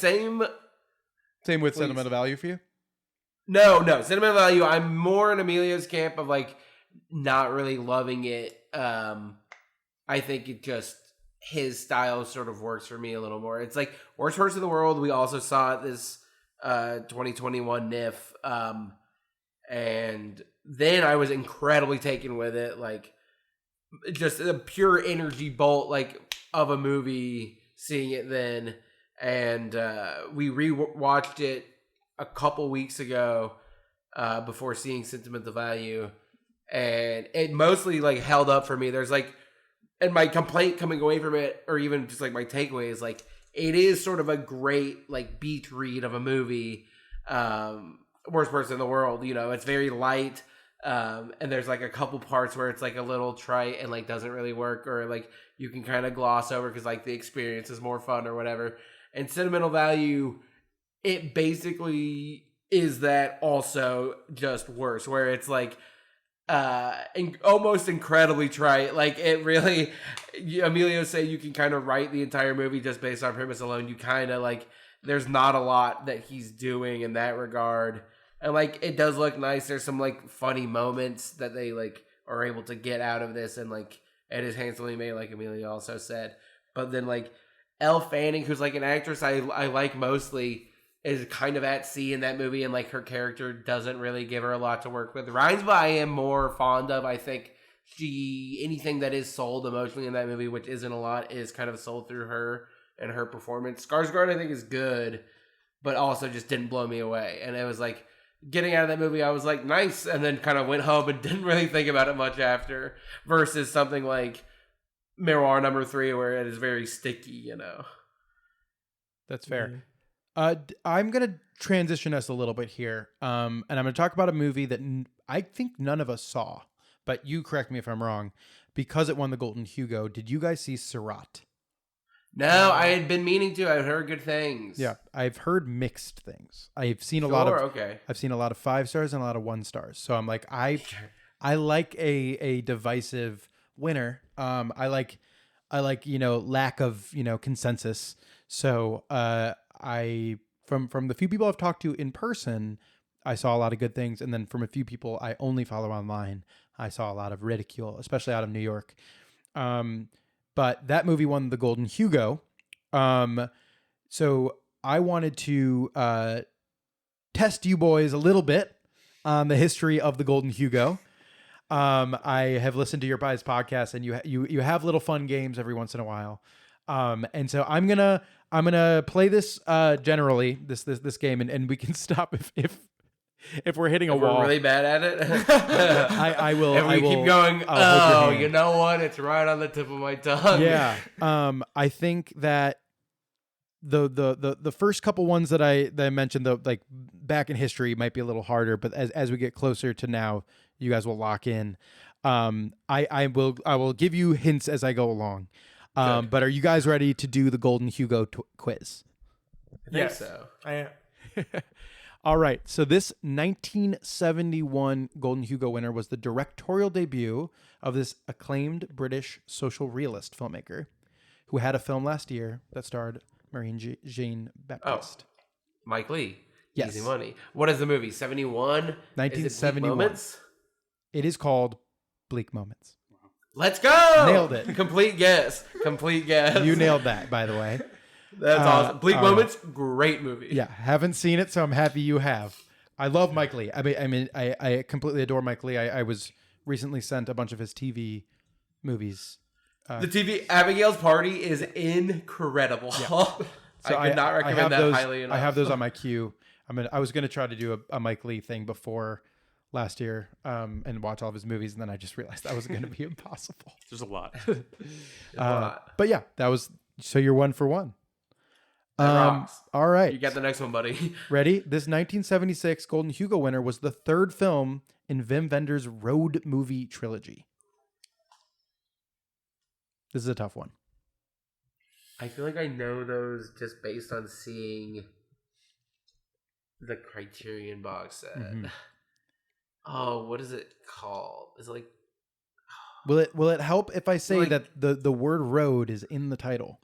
same with sentimental value for you? No. Sentimental value, I'm more in Emilio's camp of like not really loving it. I think it just his style sort of works for me a little more. It's like Worst Person in the World. We also saw it this 2021 NIF. And then I was incredibly taken with it, like just a pure energy bolt, like of a movie. Seeing it then, and we rewatched it a couple weeks ago before seeing Sentimental Value, and it mostly like held up for me. There's like, and my complaint coming away from it, or even just like my takeaway is like it is sort of a great like beach read of a movie. Worst Person in the World, you know, it's very light, and there's like a couple parts where it's like a little trite and like doesn't really work, or like you can kind of gloss over because like the experience is more fun or whatever. And Sentimental Value, it basically is that also, just worse, where it's like almost incredibly trite. Like it really, Emilio say you can kind of write the entire movie just based on premise alone. You kind of like, there's not a lot that he's doing in that regard. And like, it does look nice. There's some like funny moments that they like are able to get out of this, and like it is handsomely made, like Emilio also said. But then like Elle Fanning, who's like an actress I like mostly, is kind of at sea in that movie, and like her character doesn't really give her a lot to work with. Reinsby I am more fond of. I think anything that is sold emotionally in that movie, which isn't a lot, is kind of sold through her and her performance. Skarsgård I think is good, but also just didn't blow me away. And it was like, getting out of that movie, I was like, nice, and then kind of went home and didn't really think about it much after, versus something like Miroir number 3, where it is very sticky, you know. That's fair. I'm going to transition us a little bit here, and I'm going to talk about a movie that I think none of us saw, but you correct me if I'm wrong, because it won the Golden Hugo. Did you guys see Surat? No, I had been meaning to. I've heard good things. Yeah, I've heard mixed things. I've seen I've seen a lot of 5 stars and a lot of 1 stars. So I'm like, I like a divisive winner. I like lack of consensus. So I from the few people I've talked to in person, I saw a lot of good things, and then from a few people I only follow online, I saw a lot of ridicule, especially out of New York. But that movie won the Golden Hugo. So I wanted to test you boys a little bit on the history of the Golden Hugo. I have listened to your guys' podcast, and you have little fun games every once in a while. And so I'm gonna play this generally this game, and we can stop if we're hitting a wall. We're really bad at it. I will. If we keep going, you know what? It's right on the tip of my tongue. Yeah. I think that the first couple ones that I mentioned, though, like back in history, might be a little harder. But as we get closer to now, you guys will lock in. I will give you hints as I go along. But are you guys ready to do the Golden Hugo quiz? I think so. I am. All right. So this 1971 Golden Hugo winner was the directorial debut of this acclaimed British social realist filmmaker who had a film last year that starred Marine Jean Baptiste. Mike Lee. Yes. Easy money. What is the movie? 71? 1971. It is called Bleak Moments. Let's go! Nailed it. Complete guess. You nailed that, by the way. That's awesome. Bleak Moments, great movie. Yeah, haven't seen it, so I'm happy you have. I love Mike Lee. I completely adore Mike Lee. I was recently sent a bunch of his TV movies. The TV Abigail's Party is incredible. Yeah. So I could not recommend that highly enough. I have those on my queue. I was going to try to do a Mike Lee thing before last year and watch all of his movies, and then I just realized that was going to be impossible. There's a lot. But yeah, that was so you're 1 for 1. Rocks. All right. You got the next one, buddy. Ready? This 1976 Golden Hugo winner was the third film in Wim Wenders' road movie trilogy. This is a tough one. I feel like I know those just based on seeing the Criterion box set. Mm-hmm. Oh, what is it called? Is it like... Will it help if I say that the word road is in the title?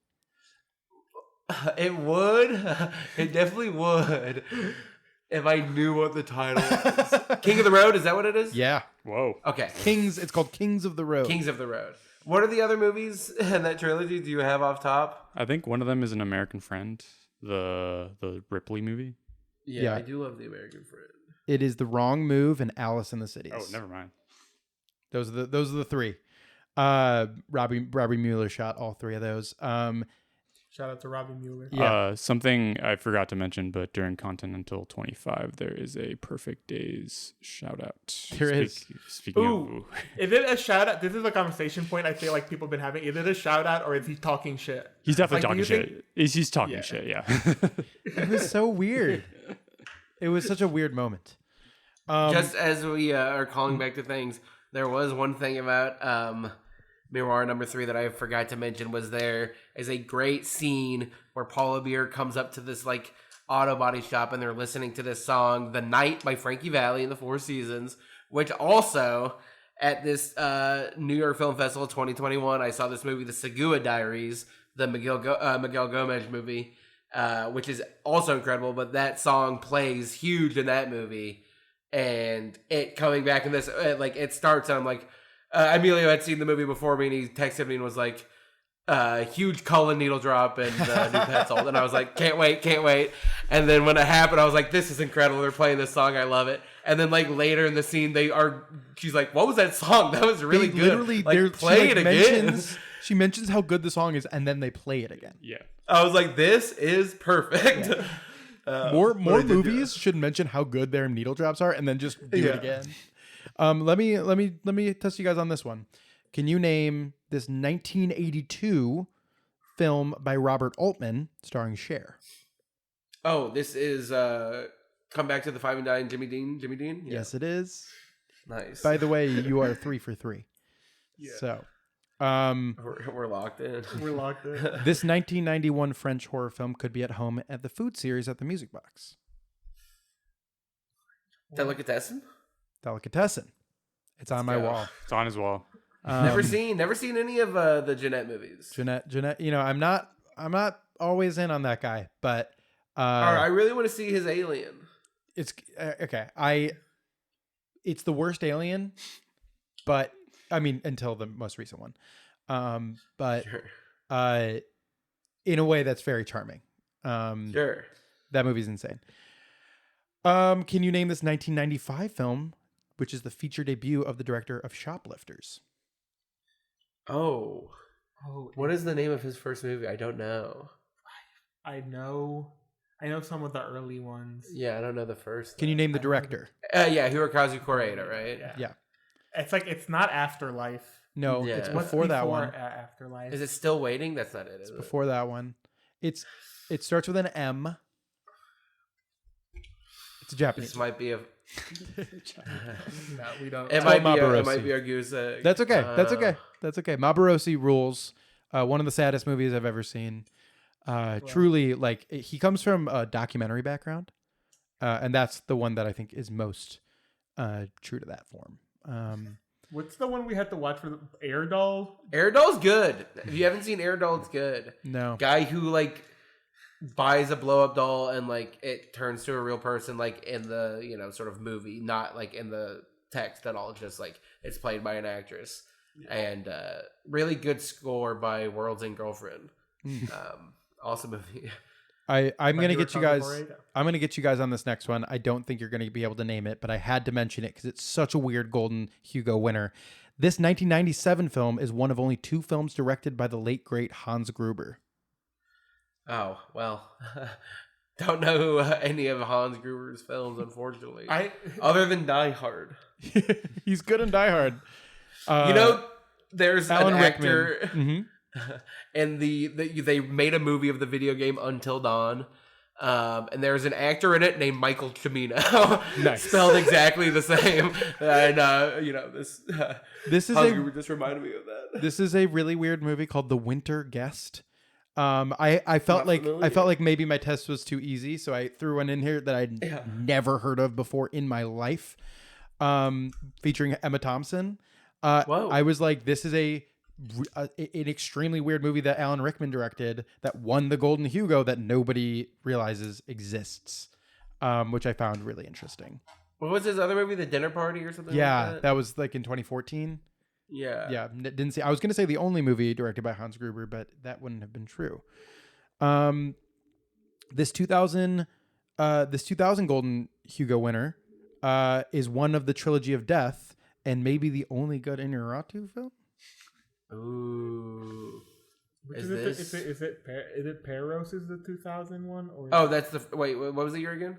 It would. It definitely would. If I knew what the title was. King of the Road, is that what it is? Yeah. Whoa. Okay. It's called Kings of the Road. Kings of the Road. What are the other movies in that trilogy? Do you have off top? I think one of them is An American Friend, the Ripley movie. Yeah, I do love The American Friend. It is The Wrong Move and Alice in the Cities. Oh, never mind. Those are the three. Robbie Mueller shot all three of those. Shout out to Robbie Mueller. Yeah. Something I forgot to mention, but during Continental 25, there is a Perfect Days shout out. Speaking of... Is it a shout out? This is a conversation point I feel like people have been having. Is it a shout out or is he talking shit? He's definitely talking shit. He's talking shit, yeah. It was so weird. It was such a weird moment. Just as we are calling back to things, there was one thing about Miroir number 3 that I forgot to mention was there is a great scene where Paula Beer comes up to this like auto body shop and they're listening to this song, The Night by Frankie Valli and the Four Seasons, which also at this New York Film Festival 2021, I saw this movie, The Segura Diaries, the Miguel Gomez movie, which is also incredible, but that song plays huge in that movie. And it coming back in this, it starts and I'm like, Emilio had seen the movie before me and he texted me and was like, huge Cullen needle drop and new Petzold. And I was like, can't wait. And then when it happened, I was like, this is incredible. They're playing this song. I love it. And then like later in the scene, she's like, what was that song? That was really good. Literally, play it again. She mentions how good the song is and then they play it again. Yeah. I was like, this is perfect. Yeah. More movies should mention how good their needle drops are and then just do it again. Let me test you guys on this one. Can you name this 1982 film by Robert Altman starring Cher? Oh, this is Come Back to the 5 and Dine, Jimmy Dean? Yeah. Yes, it is. Nice. By the way, you are 3 for 3. Yeah. So, we're locked in. This 1991 French horror film could be at home at the food series at the Music Box. Delicatessen. It's on my wall. It's on his wall. Never seen any of the Jeanette movies. Jeanette. You know, I'm not always in on that guy, but I really want to see his Alien. It's okay. It's the worst Alien, but I mean until the most recent one. But sure. In a way that's very charming. Sure. That movie's insane. Can you name this 1995 film, which is the feature debut of the director of Shoplifters? Oh, what is the name of his first movie? I don't know. I know some of the early ones. Yeah, I don't know the first. Can you name the director? Yeah, Hirokazu Koreeda, right? Yeah. It's not Afterlife. No, Yeah. it's before that one. Afterlife. Is it Still Waiting? That's not it. It's before that one. It starts with an M. It's a Japanese. This might be a. No, we don't. It might be a goose egg. That's okay. That's okay. Mabarosi rules. One of the saddest movies I've ever seen. Truly, like he comes from a documentary background, and that's the one that I think is most true to that form. What's the one we had to watch for the Air Doll? Air Doll's good. If you haven't seen Air Doll, it's good. No. Guy who buys a blow up doll and like it turns to a real person, like in the sort of movie, not like in the text at all. Just like it's played by an actress, and really good score by World's End Girlfriend. Awesome movie. I'm gonna get you guys. I'm gonna get you guys on this next one. I don't think you're gonna be able to name it, but I had to mention it because it's such a weird Golden Hugo winner. This 1997 film is one of only 2 films directed by the late great Hans Gruber. Oh, well, don't know any of Hans Gruber's films, unfortunately. Other than Die Hard. He's good in Die Hard. There's Alan an actor, Rickman. and they made a movie of the video game Until Dawn, and there's an actor in it named Michael Cimino, spelled exactly the same. And this is Hans Gruber just reminded me of that. This is a really weird movie called The Winter Guest. I felt like maybe my test was too easy, so I threw one in here that I'd never heard of before in my life. Featuring Emma Thompson. I was like, this is an extremely weird movie that Alan Rickman directed that won the Golden Hugo that nobody realizes exists, which I found really interesting. What was his other movie, The Dinner Party or something? Yeah, like that was like in 2014. Yeah. Didn't see. I was going to say the only movie directed by Hans Gruber, but that wouldn't have been true. This 2000 Golden Hugo winner is one of the Trilogy of Death, and maybe the only good Inarritu film. Ooh, Is it Paros is the 2001? Or that's the wait. What was the year again?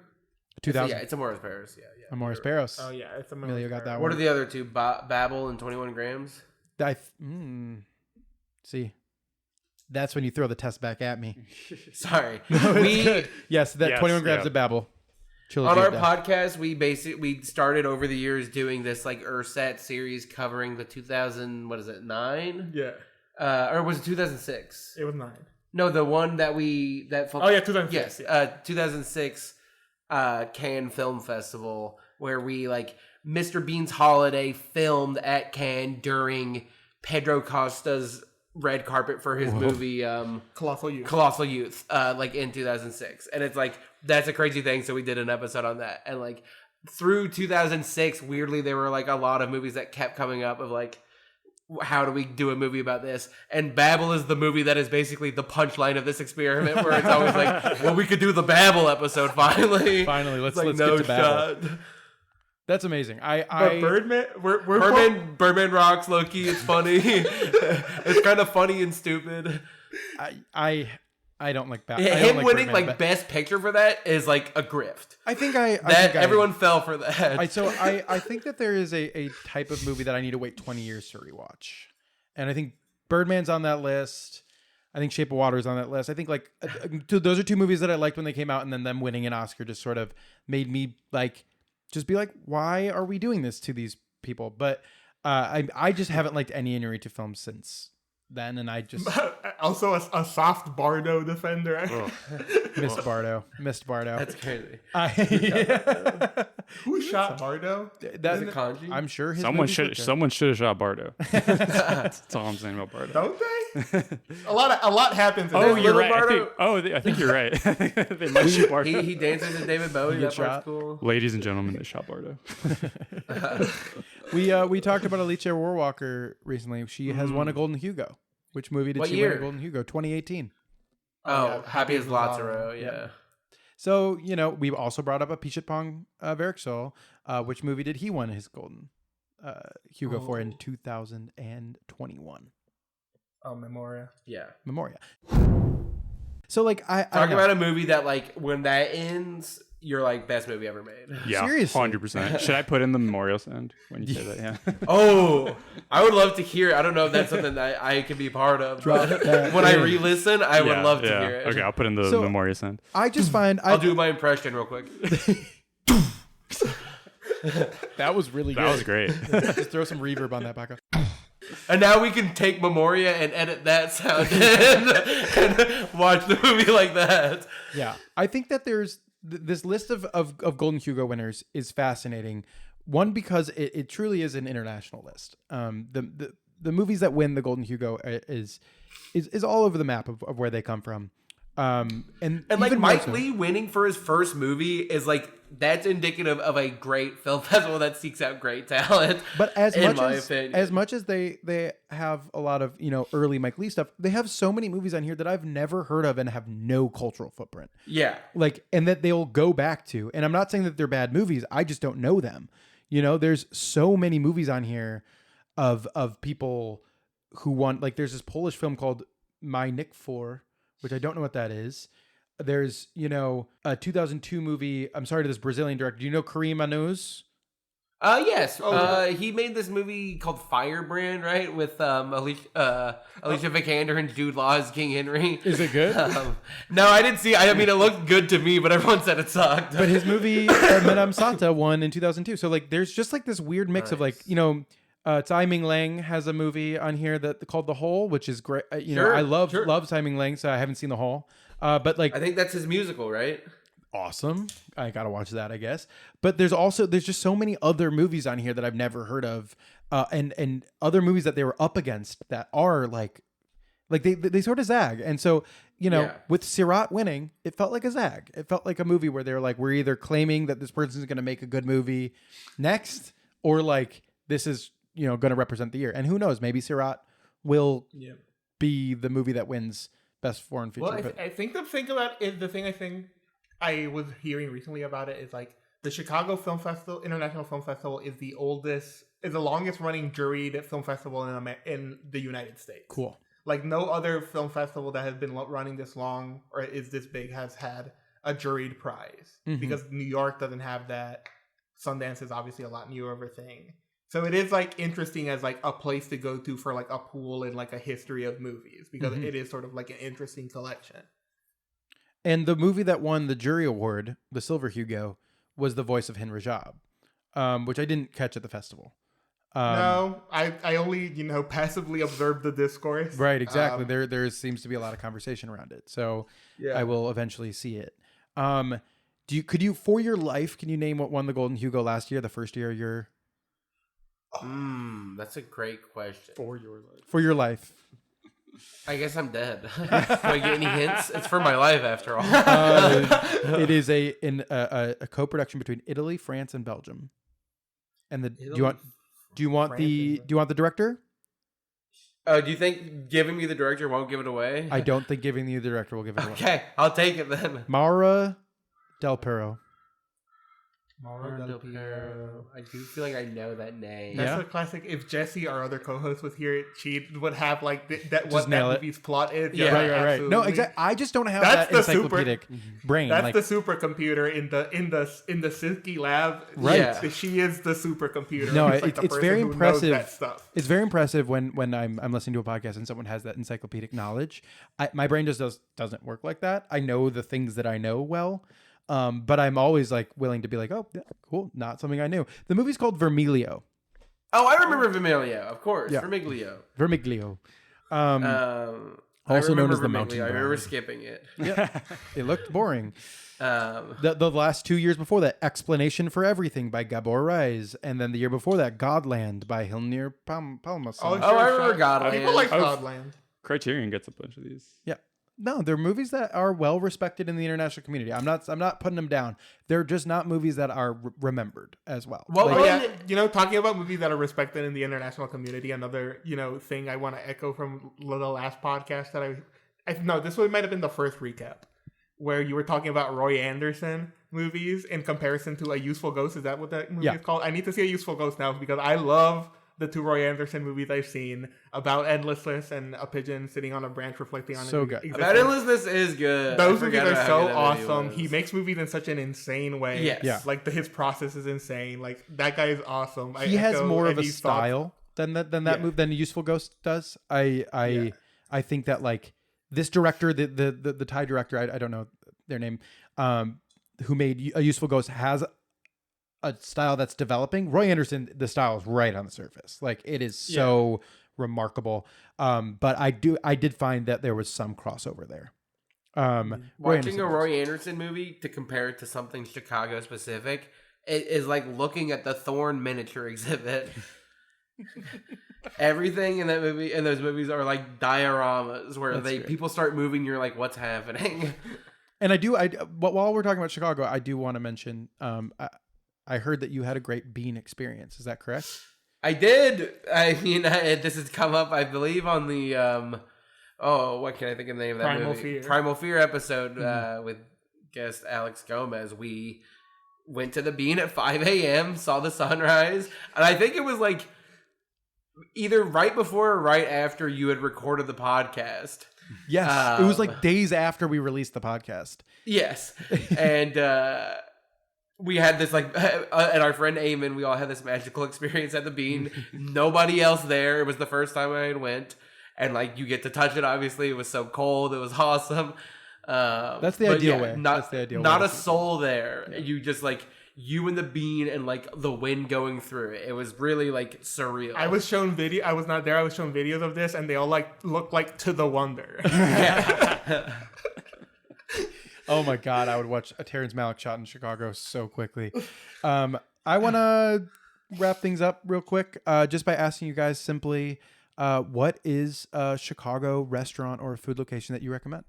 2000. It's Amores Paris. Yeah. Amores Paris. Oh yeah, it's Emilio got that one. What are the other two? Babel and 21 Grams. See, that's when you throw the test back at me. Sorry. Yes, 21 Grams of Babel. Trilogy On our of Death. podcast, we started over the years doing this like Ursat series covering the 2009? Yeah. Or was it 2006? It was 9. No, the one that 2006. Yes, 2006 Cannes Film Festival, where we like Mr. Bean's Holiday filmed at Cannes during Pedro Costa's red carpet for his movie Colossal Youth, like in 2006. And it's like, that's a crazy thing, so we did an episode on that. And like through 2006, weirdly there were like a lot of movies that kept coming up of like, how do we do a movie about this? And Babel is the movie that is basically the punchline of this experiment, where it's always like, well, we could do the Babel episode finally. Let's like, get to Babel. That's amazing. But Birdman, Birdman rocks, Loki. It's funny. It's kind of funny and stupid. I don't like Babel. Him winning Birdman, like Best Picture for that is like a grift. I think everyone fell for that. I think that there is a type of movie that I need to wait 20 years to rewatch, and I think Birdman's on that list. I think Shape of Water is on that list. I think like those are 2 movies that I liked when they came out, and then them winning an Oscar just sort of made me like just be like, why are we doing this to these people? But I just haven't liked any Inarritu films since then, and I just also a soft Bardo defender. Missed Bardo. That's crazy. Who shot Bardo? That's a Kanji. I'm sure someone should have shot Bardo. That's all I'm saying about Bardo. Don't they? A lot happens. You're right. I think you're right. They might shoot Bardo. He dances with David Bowie. That part's cool. Ladies and gentlemen, they shot Bardo. We talked about Alicia Warwalker recently. She has won a Golden Hugo. Which movie did she win a Golden Hugo? 2018. Happy as Lazaro. Yeah. So, we also brought up a Pichetpong Verksol. Which movie did he win his Golden Hugo for in 2021? Memoria. Yeah. Memoria. So, like, Talk about a movie that, like, when that ends, you're like, best movie ever made. Yeah, seriously. 100%. Should I put in the memorial sound when you say that? Yeah. I would love to hear. I don't know if that's something that I can be part of. When I re-listen, I would love to hear it. Okay, I'll put in the memorial sound. I just find I'll do my impression real quick. That was really good. That was great. Just throw some reverb on that back up. And now we can take Memoria and edit that sound and watch the movie like that. Yeah, I think that there's this list of Golden Hugo winners is fascinating. One, because it truly is an international list. The movies that win the Golden Hugo is all over the map of where they come from. And like even Mike more so- Lee winning for his first movie is like that's indicative of a great film festival that seeks out great talent. But as in much as they have a lot of early Mike Lee stuff, they have so many movies on here that I've never heard of and have no cultural footprint. Yeah. Like, and that they'll go back to. And I'm not saying that they're bad movies. I just don't know them. There's so many movies on here of people who want, like, there's this Polish film called My Nick 4, which I don't know what that is. There's, a 2002 movie. I'm sorry to this Brazilian director. Do you know Karim Anuz? Yes. He made this movie called Firebrand, right? With Alicia Vikander and Jude Law as King Henry. Is it good? No, I didn't see. I mean, it looked good to me, but everyone said it sucked. But his movie Madame Santa won in 2002. So like, there's just like this weird mix of like, Tsai Ming Lang has a movie on here called The Hole, which is great. I love Tsai Ming Lang, so I haven't seen The Hole. But like, I think that's his musical, right? Awesome. I gotta watch that, I guess. But there's just so many other movies on here that I've never heard of, and other movies that they were up against that are like they sort of zag. And so with Sirat winning, it felt like a zag. It felt like a movie where they're like, we're either claiming that this person's going to make a good movie next, or like this is going to represent the year. And who knows? Maybe Sirat will be the movie that wins Best Foreign Feature. Well, I think the thing about it, the thing I think I was hearing recently about it is like the Chicago Film Festival, International Film Festival, is the longest running juried film festival in the United States. Cool. Like no other film festival that has been running this long or is this big has had a juried prize, because New York doesn't have that. Sundance is obviously a lot newer of a thing. So it is like interesting as like a place to go to for like a pool and like a history of movies, because it is sort of like an interesting collection. And the movie that won the jury award, the Silver Hugo, was The Voice of Henry Job, which I didn't catch at the festival. No, I only passively observed the discourse. Right, exactly. There seems to be a lot of conversation around it, so I will eventually see it. Could you for your life, can you name what won the Golden Hugo last year, the first year you're? That's a great question. For your life. I guess I'm dead. Do I get any hints? It's for my life, after all. It is a co-production between Italy, France, and Belgium. And do you want the director? Do you think giving me the director won't give it away? I don't think giving you the director will give it away. Okay, I'll take it then. Maura Del Perro. Maura Del Perro. I do feel like I know that name. That's a classic. If Jesse, our other co-host, was here, she would have like that what that movie's plot is. Yeah, right. No, exactly. I just don't have that encyclopedic brain. That's the supercomputer in the Silky lab. Right. Yeah. She is the supercomputer. No, it's very impressive. That stuff. It's very impressive when I'm listening to a podcast and someone has that encyclopedic knowledge. My brain just doesn't work like that. I know the things that I know well. But I'm always like willing to be like, oh, yeah, cool, not something I knew. The movie's called Vermiglio. Oh, I remember Vermiglio, of course. Yeah. Vermiglio. Also known as the Mountain I Bride. remember skipping it. Yeah, it looked boring. The last 2 years before that, Explanation for Everything by Gabor Reis, and then the year before that, Godland by Hilnir Palmason. I remember Godland. People like Godland. Criterion gets a bunch of these. Yeah. No, they're movies that are well respected in the international community. I'm not putting them down. They're just not movies that are remembered as well. Well, talking about movies that are respected in the international community, another thing I want to echo from the last podcast that this one might have been the first recap where you were talking about Roy Andersson movies in comparison to A Useful Ghost. Is that what that movie is called? I need to see A Useful Ghost now because I love the two Roy Andersson movies I've seen about endlessness and a pigeon sitting on a branch reflecting on so it. good. About endlessness is good. Those movies are so awesome. He makes movies in such an insane way. Yes. Yeah. Like his process is insane. Like that guy is awesome. He has more of a style than than Useful Ghost does. I think that like this director, the Thai director, I don't know their name, who made A Useful Ghost, has a style that's developing. Roy Andersson, the style is right on the surface. Like it is so remarkable. But I did find that there was some crossover there. Watching a Roy Andersson movie to compare it to something Chicago specific is like looking at the Thorn miniature exhibit. Everything in those movies are like dioramas where people start moving. You're like, what's happening? And while we're talking about Chicago, I do want to mention, I heard that you had a great bean experience. Is that correct? I did. I mean, this has come up, I believe, on the what can I think of the name of that movie? Primal Fear episode with guest Alex Gomez. We went to the Bean at 5 a.m., saw the sunrise, and I think it was like either right before or right after you had recorded the podcast. Yes, it was like days after we released the podcast. Yes, and we had this and our friend Eamon, we all had this magical experience at the Bean. Nobody else there. It was the first time I went, and like you get to touch it. Obviously, it was so cold. It was awesome. That's the ideal way. That's the ideal not way a soul there. Yeah. You just like you and the Bean and like the wind going through it. It was really like surreal. I was shown video. I was not there. I was shown videos of this, and they all like looked like To the Wonder. Oh my God, I would watch a Terrence Malick shot in Chicago so quickly. I want to wrap things up real quick just by asking you guys simply, what is a Chicago restaurant or food location that you recommend?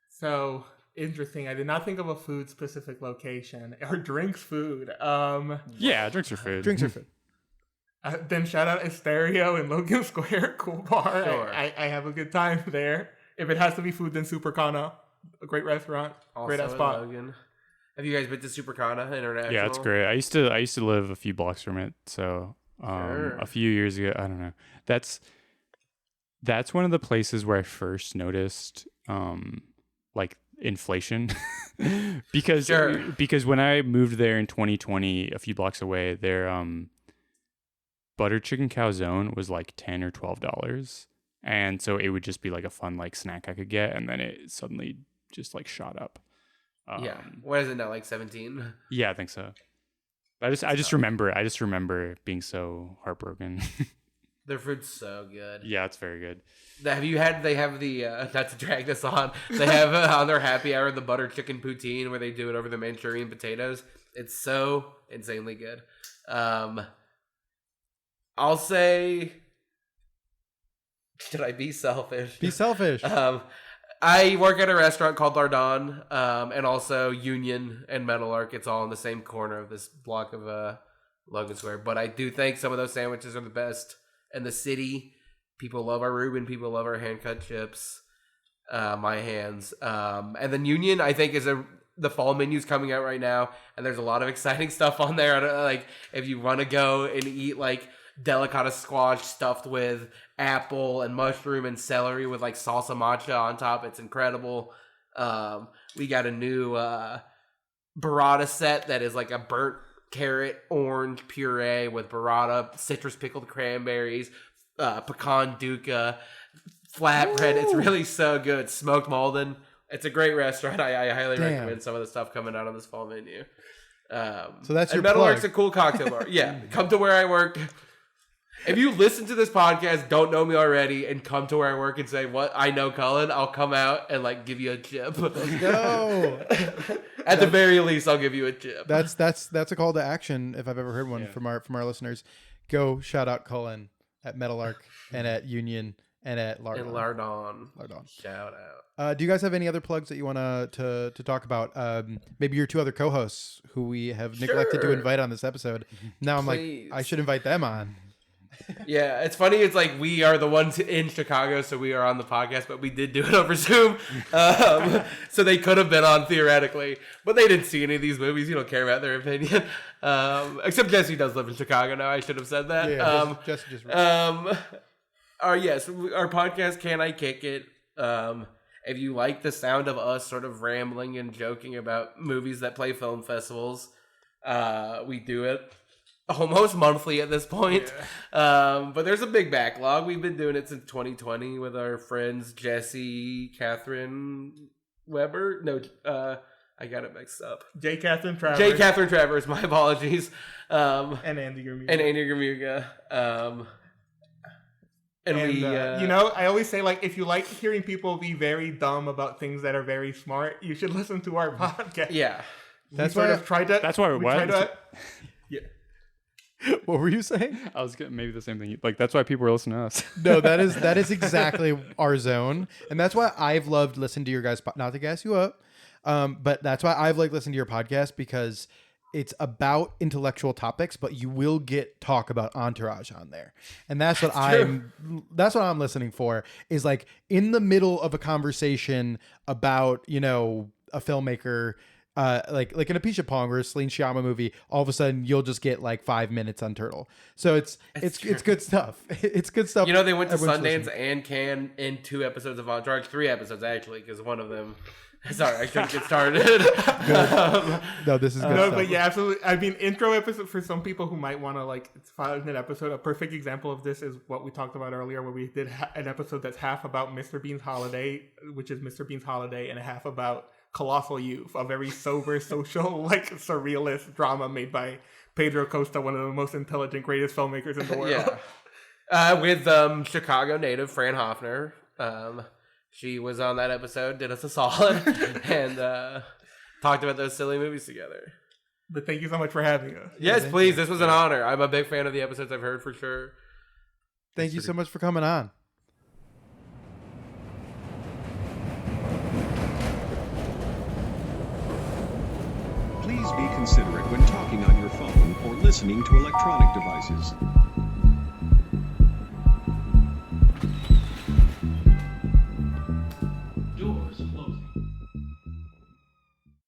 So interesting. I did not think of a food specific location or drinks food. Yeah, drinks are food. Drinks are food. Then shout out Estereo in Logan Square, cool bar. Sure. I have a good time there. If it has to be food, then Supercana, a great restaurant, Also great in spot. Logan. Have you guys been to Supercana International? Yeah, it's great. I used to live a few blocks from it, so a few years ago, I don't know. That's one of the places where I first noticed like inflation because when I moved there in 2020, a few blocks away, their butter chicken calzone was like $10 or $12. And so it would just be like a fun like snack I could get, and then it suddenly just like shot up. Yeah, what is it now? Like 17? Yeah, I think so. I just remember being so heartbroken. Their food's so good. Yeah, it's very good. Have you had? They have the not to drag this on. They have on their happy hour the butter chicken poutine where they do it over the Manchurian potatoes. It's so insanely good. I'll say. Should I be selfish? Be selfish. I work at a restaurant called Lardon, and also Union and Metal Arc. It's all in the same corner of this block of Logan Square. But I do think some of those sandwiches are the best in the city. People love our Reuben. People love our hand-cut chips. My hands. And then Union, I think, is the fall menu's coming out right now, and there's a lot of exciting stuff on there. Like, if you want to go and eat, like, delicata squash stuffed with apple and mushroom and celery with like salsa matcha on top. It's incredible. We got a new burrata set that is like a burnt carrot orange puree with burrata, citrus pickled cranberries, pecan dukkha, flatbread. It's really so good. Smoked Malden. It's a great restaurant. I highly recommend some of the stuff coming out on this fall menu. So that's your Metal plug. Arc's a cool cocktail bar. Yeah, come to where I work. If you listen to this podcast, don't know me already, and come to where I work and say, "What? I know Cullen." I'll come out and like give you a chip. Let's go. At the very least, I'll give you a chip. That's a call to action if I've ever heard one from our listeners. Go shout out Cullen at Metal Arc and at Union and at Lardon. And Lardon. Shout out. Do you guys have any other plugs that you want to talk about? Maybe your two other co-hosts who we have neglected to invite on this episode. Now I'm like, I should invite them on. Yeah, it's funny. It's like we are the ones in Chicago, so we are on the podcast, but we did do it over Zoom. So they could have been on theoretically, but they didn't see any of these movies. You don't care about their opinion. Except Jesse does live in Chicago now. I should have said that. Yeah, Jesse just our podcast, Can I Kick It? If you like the sound of us sort of rambling and joking about movies that play film festivals, we do it almost monthly at this point. Yeah. But there's a big backlog. We've been doing it since 2020 with our friends Jesse, Catherine Weber. No, I got it mixed up. J. Catherine Travers. My apologies. And Andy Gramuga. I always say, like, if you like hearing people be very dumb about things that are very smart, you should listen to our podcast. Yeah. That's why we're What were you saying? I was getting maybe the same thing. Like, that's why people are listening to us. No, that is exactly our zone, and that's why I've loved listening to your guys. Not to gas you up, but that's why I've liked listening to your podcast, because it's about intellectual topics, but you will get talk about Entourage on there, and that's what I'm listening for. Is like in the middle of a conversation about a filmmaker. Like in a Pisha Pong or a Celine Sciamma movie, all of a sudden you'll just get like 5 minutes on Turtle. So it's good stuff. It's good stuff. They went to Sundance and Cannes in 2 episodes of Entourage, 3 episodes actually, because one of them. Sorry, I shouldn't get started. No, this is good stuff. But yeah, absolutely. I mean, intro episode for some people who might want to it's 5-minute episode. A perfect example of this is what we talked about earlier, where we did an episode that's half about Mr. Bean's Holiday, which is Mr. Bean's Holiday, and half about Colossal Youth, a very sober, social, surrealist drama made by Pedro Costa, one of the most intelligent, greatest filmmakers in the world. Yeah. With Chicago native Fran Hoffner. She was on that episode, did us a solid, and talked about those silly movies together. But thank you so much for having us. Yes, please. This was an honor. I'm a big fan of the episodes I've heard for sure. Thank you so much for coming on. Please be considerate when talking on your phone or listening to electronic devices.